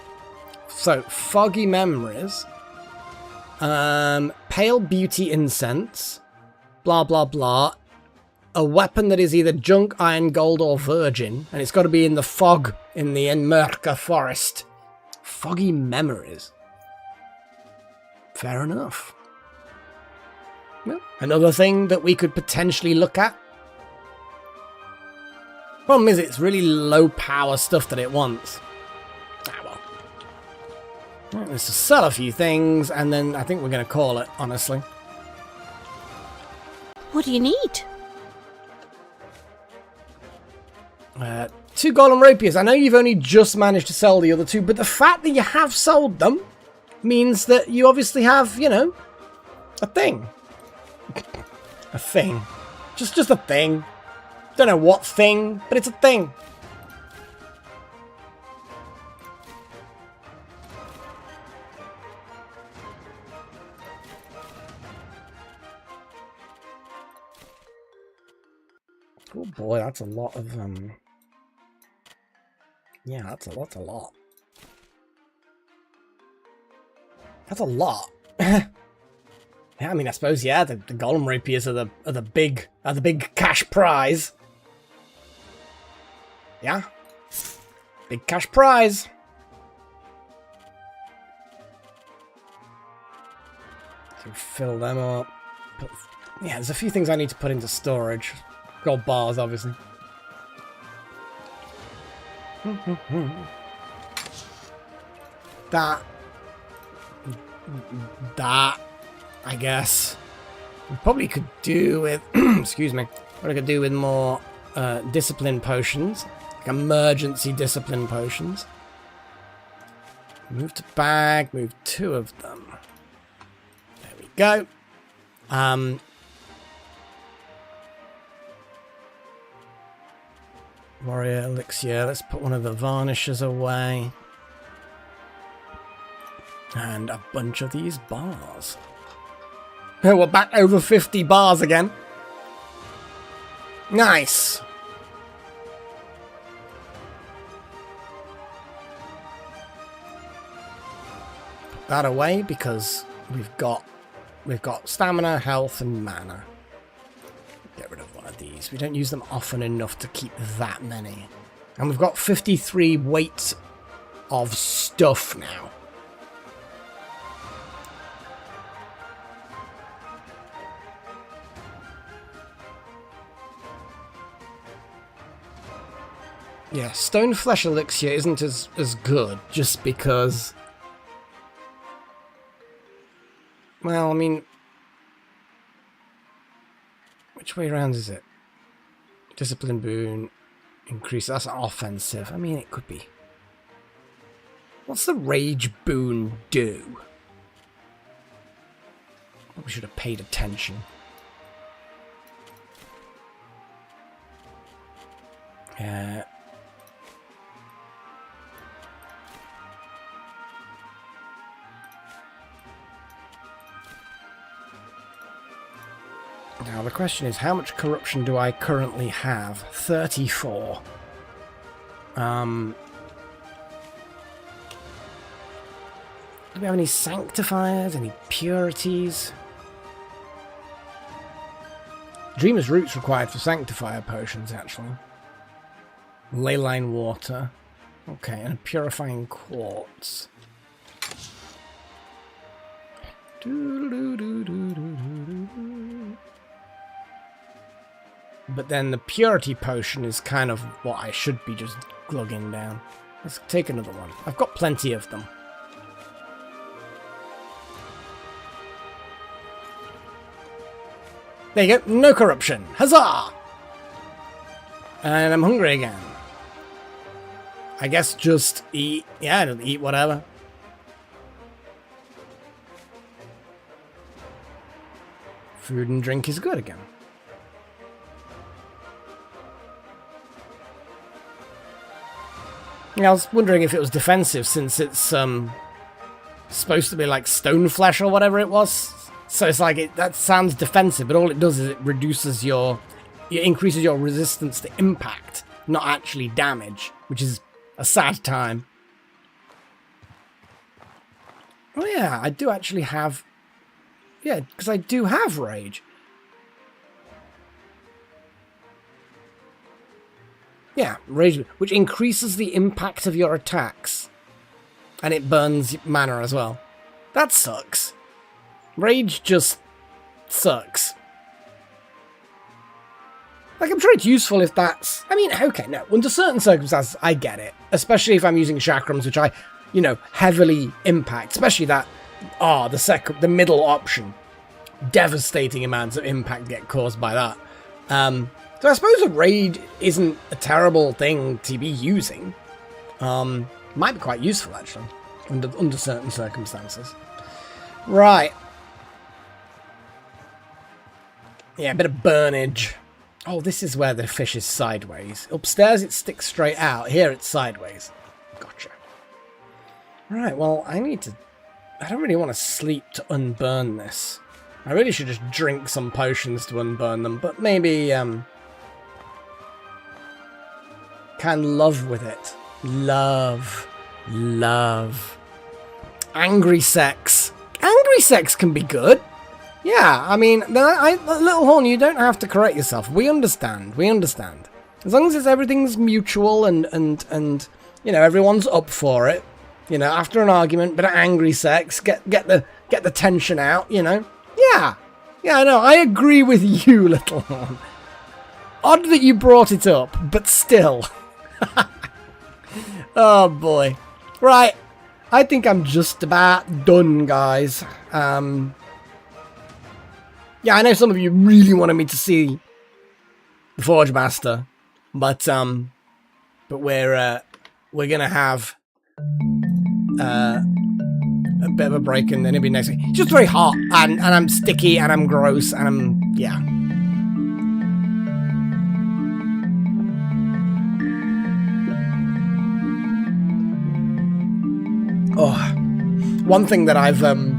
So, foggy memories. Pale beauty incense. Blah, blah, blah. A weapon that is either junk, iron, gold, or virgin. And it's got to be in the fog in the Enmerka forest. Foggy memories. Fair enough. Well, another thing that we could potentially look at. Problem is, it's really low power stuff that it wants. Ah, well. Right, let's just sell a few things, and then I think we're going to call it, honestly. What do you need? 2 golem rapiers. I know you've only just managed to sell the other 2, but the fact that you have sold them means that you obviously have, you know, a thing. A thing. Just a thing. Don't know what thing, but it's a thing. Oh boy, that's a lot of, yeah, that's a lot. That's a lot. Yeah, I mean, I suppose, yeah, the golem rapiers are the big cash prize. Yeah. Big cash prize. So fill them up. Yeah, there's a few things I need to put into storage. Gold bars, obviously. That, I guess. We probably could do with, excuse me, probably could do with more discipline potions. Like emergency discipline potions. Move to bag, move 2 of them. There we go. Warrior elixir, let's put one of the varnishes away. And a bunch of these bars. We're back over 50 bars again. Nice. Put that away because we've got stamina, health, and mana. Get rid of one of these. We don't use them often enough to keep that many. And we've got 53 weight of stuff now. Yeah, stone flesh elixir isn't as good just because... Well, I mean... Which way around is it? Discipline boon. Increase. That's offensive. I mean, it could be. What's the rage boon do? We should have paid attention. Now the question is, how much corruption do I currently have? 34. Do we have any sanctifiers? Any purities? Dreamer's Root's required for sanctifier potions, actually. Leyline water. Okay, and a purifying quartz. But then the purity potion is kind of what I should be just glugging down. Let's take another one. I've got plenty of them. There you go. No corruption. Huzzah! And I'm hungry again. I guess just eat. Yeah, eat whatever. Food and drink is good again. Yeah, I was wondering if it was defensive since it's supposed to be like stone flesh or whatever it was. So it's like that sounds defensive, but all it does is it increases your resistance to impact, not actually damage, which is a sad time. Oh yeah, I do actually have... Yeah, because I do have rage. Yeah, rage, which increases the impact of your attacks. And it burns mana as well. That sucks. Rage just sucks. Like, I'm sure it's useful if that's... I mean, okay, no, under certain circumstances, I get it. Especially if I'm using chakrams, which I, heavily impact. Especially that, the middle option. Devastating amounts of impact get caused by that. So I suppose a raid isn't a terrible thing to be using. Might be quite useful, actually, under certain circumstances. Right. Yeah, a bit of burnage. Oh, this is where the fish is sideways. Upstairs it sticks straight out. Here it's sideways. Gotcha. Right, well, I don't really want to sleep to unburn this. I really should just drink some potions to unburn them, but maybe, can love with it. Love. Angry sex. Angry sex can be good. Yeah, I mean, Little Horn, you don't have to correct yourself. We understand. As long as everything's mutual and everyone's up for it. After an argument, bit of angry sex, get the tension out, Yeah, I know, I agree with you, Little Horn. Odd that you brought it up, but still. Oh boy. Right, I think I'm just about done, guys. Yeah, I know some of you really wanted me to see the Forge Master, but we're gonna have a bit of a break, and then it'll be next week. It's just very hot, and I'm sticky, and I'm gross, and yeah. Oh, one thing that I've done,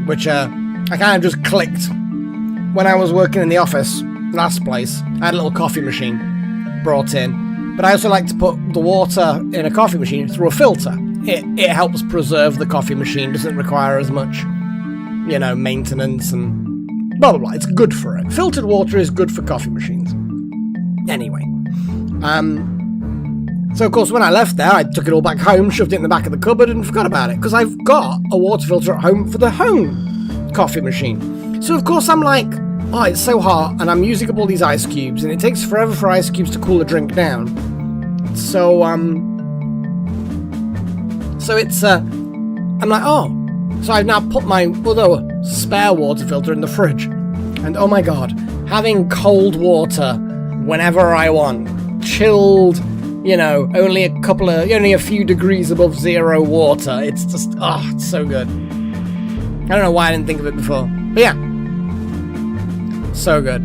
which I kind of just clicked when I was working in the office last place. I had a little coffee machine brought in, but I also like to put the water in a coffee machine through a filter. It helps preserve the coffee machine, doesn't require as much, maintenance and blah blah blah. It's good for it. Filtered water is good for coffee machines. Anyway, so of course when I left there, I took it all back home, shoved it in the back of the cupboard, and forgot about it because I've got a water filter at home for the home coffee machine. So of course I'm like, oh, it's so hot, and I'm using up all these ice cubes, and it takes forever for ice cubes to cool a drink down. So it's I'm like, oh, so I've now put my other spare water filter in the fridge, and oh my god, having cold water whenever I want, chilled, only a few degrees above zero water. It's just, it's so good. I don't know why I didn't think of it before, but yeah, so good.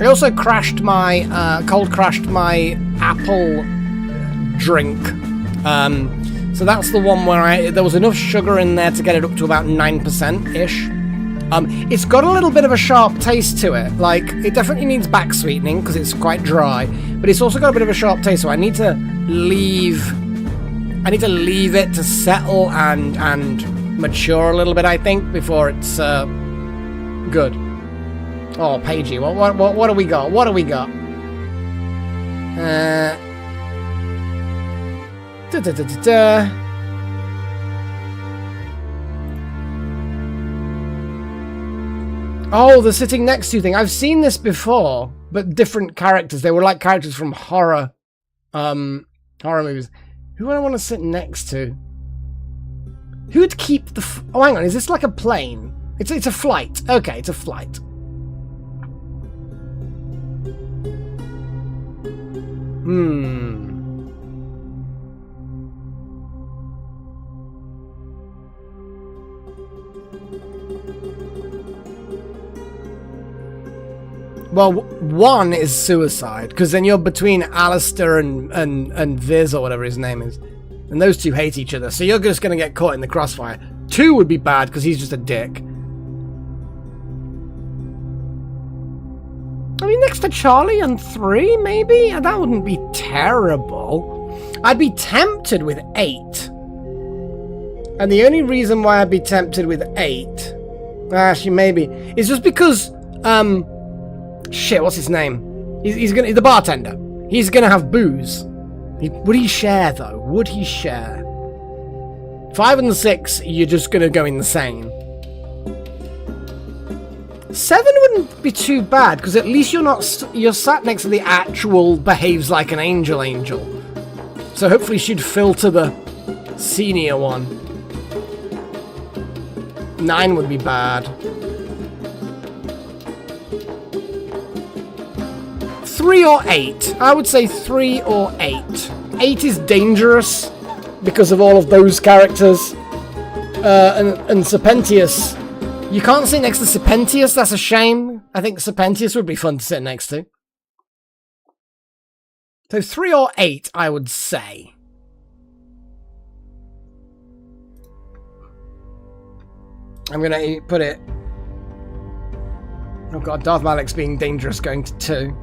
I also crashed my, cold crashed my apple drink. So that's the one where there was enough sugar in there to get it up to about 9%-ish. It's got a little bit of a sharp taste to it. Like, it definitely needs back sweetening because it's quite dry, but it's also got a bit of a sharp taste, so I need to leave it to settle and mature a little bit, I think, before it's good. Oh, Pagey, what do we got? What do we got? Oh, the sitting next to thing. I've seen this before, but different characters. They were like characters from horror movies. Who would I want to sit next to? Who would keep the... Oh, hang on. Is this like a plane? It's a flight. Okay, it's a flight. Well, one is suicide, because then you're between Alistair and Viz, or whatever his name is. And those two hate each other, so you're just going to get caught in the crossfire. 2 would be bad, because he's just a dick. I mean, next to Charlie and 3, maybe? That wouldn't be terrible. I'd be tempted with 8. And the only reason why I'd be tempted with 8... Actually, maybe... is just because... Shit, what's his name? He's the bartender. He's gonna have booze. Would he share, though? Would he share? 5 and 6, you're just gonna go insane. 7 wouldn't be too bad, because at least you're sat next to the actual behaves like an angel. So hopefully she'd filter the senior one. 9 would be bad. 3 or 8. I would say 3 or 8. 8 is dangerous because of all of those characters. And Serpentius. You can't sit next to Serpentius, that's a shame. I think Serpentius would be fun to sit next to. So 3 or 8, I would say. I'm gonna put it... Oh god, Darth Malek's being dangerous going to 2.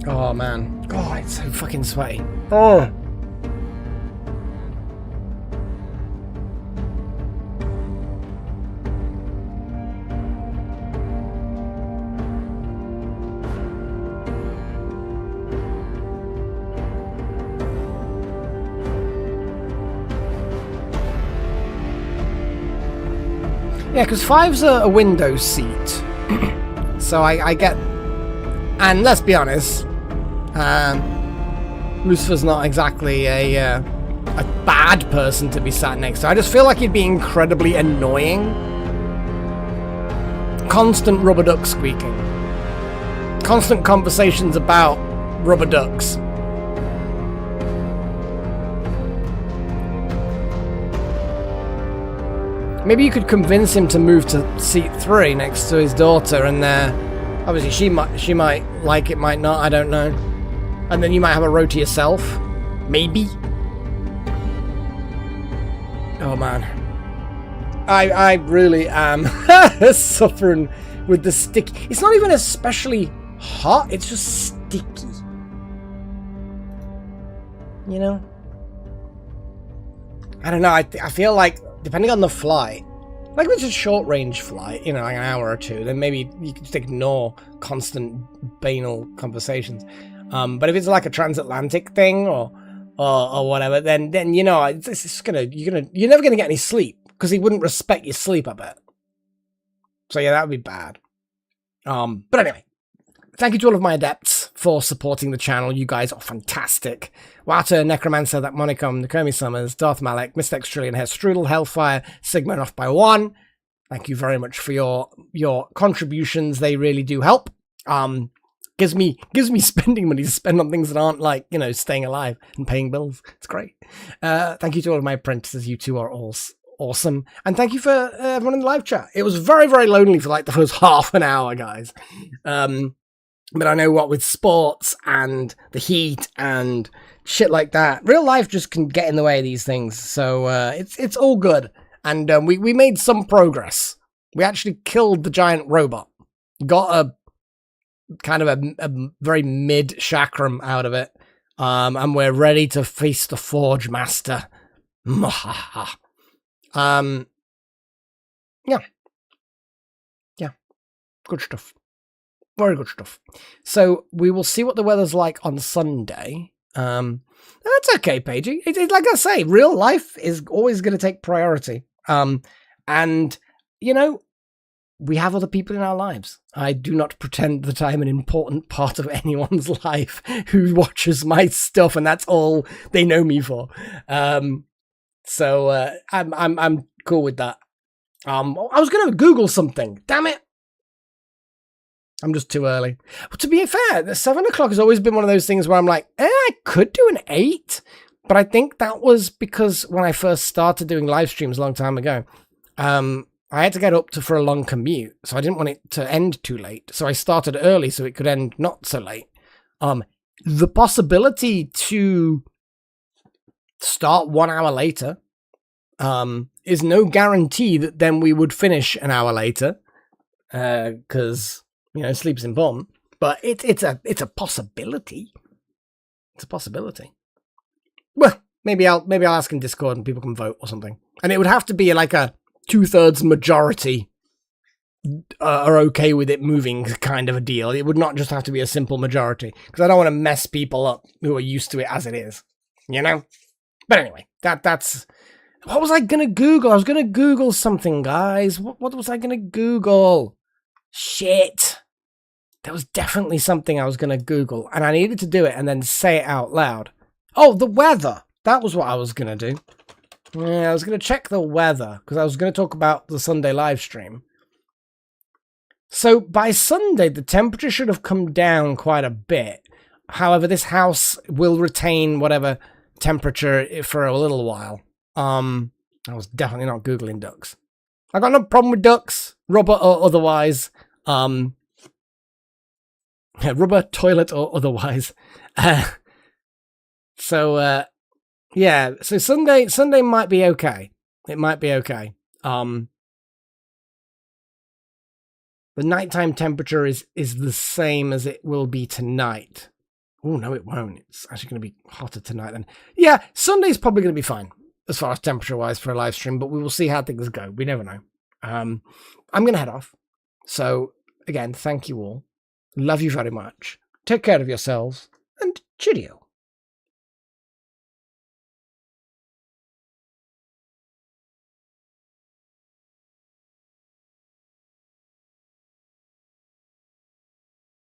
Oh man. God, it's so fucking sweaty. Oh. Yeah, because 5's a window seat. So I get... And let's be honest, Lucifer's not exactly a bad person to be sat next to. I just feel like he'd be incredibly annoying. Constant rubber duck squeaking. Constant conversations about rubber ducks. Maybe you could convince him to move to seat 3 next to his daughter, and obviously she might like it, might not, I don't know. And then you might have a row to yourself. Maybe. Oh man. I really am suffering with the stick. It's not even especially hot, it's just sticky. You know? I don't know, I feel like, depending on the flight, like if it's a short range flight, you know, like an hour or 2, then maybe you can just ignore constant banal conversations. But if it's like a transatlantic thing or whatever, then you know, it's just you're never gonna get any sleep because he wouldn't respect your sleep, I bet. So yeah, that would be bad. But anyway, thank you to all of my adepts for supporting the channel. You guys are fantastic. Wouter, Necromancer, That Monicum, Nakomi Summers, Darth Malek, Mr. X Trillion Hair, Strudel, Hellfire, Sigma off by 1. Thank you very much for your contributions. They really do help. Gives me spending money to spend on things that aren't like, you know, staying alive and paying bills. It's great. Thank you to all of my apprentices. You two are all awesome. And thank you for everyone in the live chat. It was very, very lonely for like the first half an hour, guys. But I know what with sports and the heat and shit like that, real life just can get in the way of these things. So it's all good. And we made some progress. We actually killed the giant robot. Got a kind of a very mid chakram out of it. And we're ready to face the Forge Master. Yeah. Good stuff. Very good stuff. So we will see what the weather's like on Sunday. That's okay, Paigey. Like I say, real life is always going to take priority. And, you know, we have other people in our lives. I do not pretend that I'm an important part of anyone's life who watches my stuff, and that's all they know me for. So I'm cool with that. I was going to Google something. Damn it. I'm just too early. But to be fair, the 7 o'clock has always been one of those things where I'm like, I could do an 8. But I think that was because when I first started doing live streams a long time ago, I had to get up for a long commute. So I didn't want it to end too late. So I started early so it could end not so late. The possibility to start 1 hour later is no guarantee that then we would finish an hour later. Because... you know, sleep is important, but it's a possibility. It's a possibility. Well, maybe I'll ask in Discord and people can vote or something. And it would have to be like a 2/3 majority are okay with it moving kind of a deal. It would not just have to be a simple majority because I don't want to mess people up who are used to it as it is, you know. But anyway, that's what was I gonna Google? I was gonna Google something, guys. What was I gonna Google? Shit. There was definitely something I was going to Google, and I needed to do it and then say it out loud. Oh, the weather. That was what I was going to do. Yeah, I was going to check the weather, because I was going to talk about the Sunday live stream. So, by Sunday, the temperature should have come down quite a bit. However, this house will retain whatever temperature for a little while. I was definitely not Googling ducks. I got no problem with ducks, rubber or otherwise. Rubber, toilet, or otherwise. So Sunday might be okay. It might be okay. The nighttime temperature is the same as it will be tonight. Oh, no, it won't. It's actually going to be hotter tonight then. Yeah, Sunday's probably going to be fine as far as temperature-wise for a live stream, but we will see how things go. We never know. I'm going to head off. So, again, thank you all. Love you very much. Take care of yourselves, and cheerio.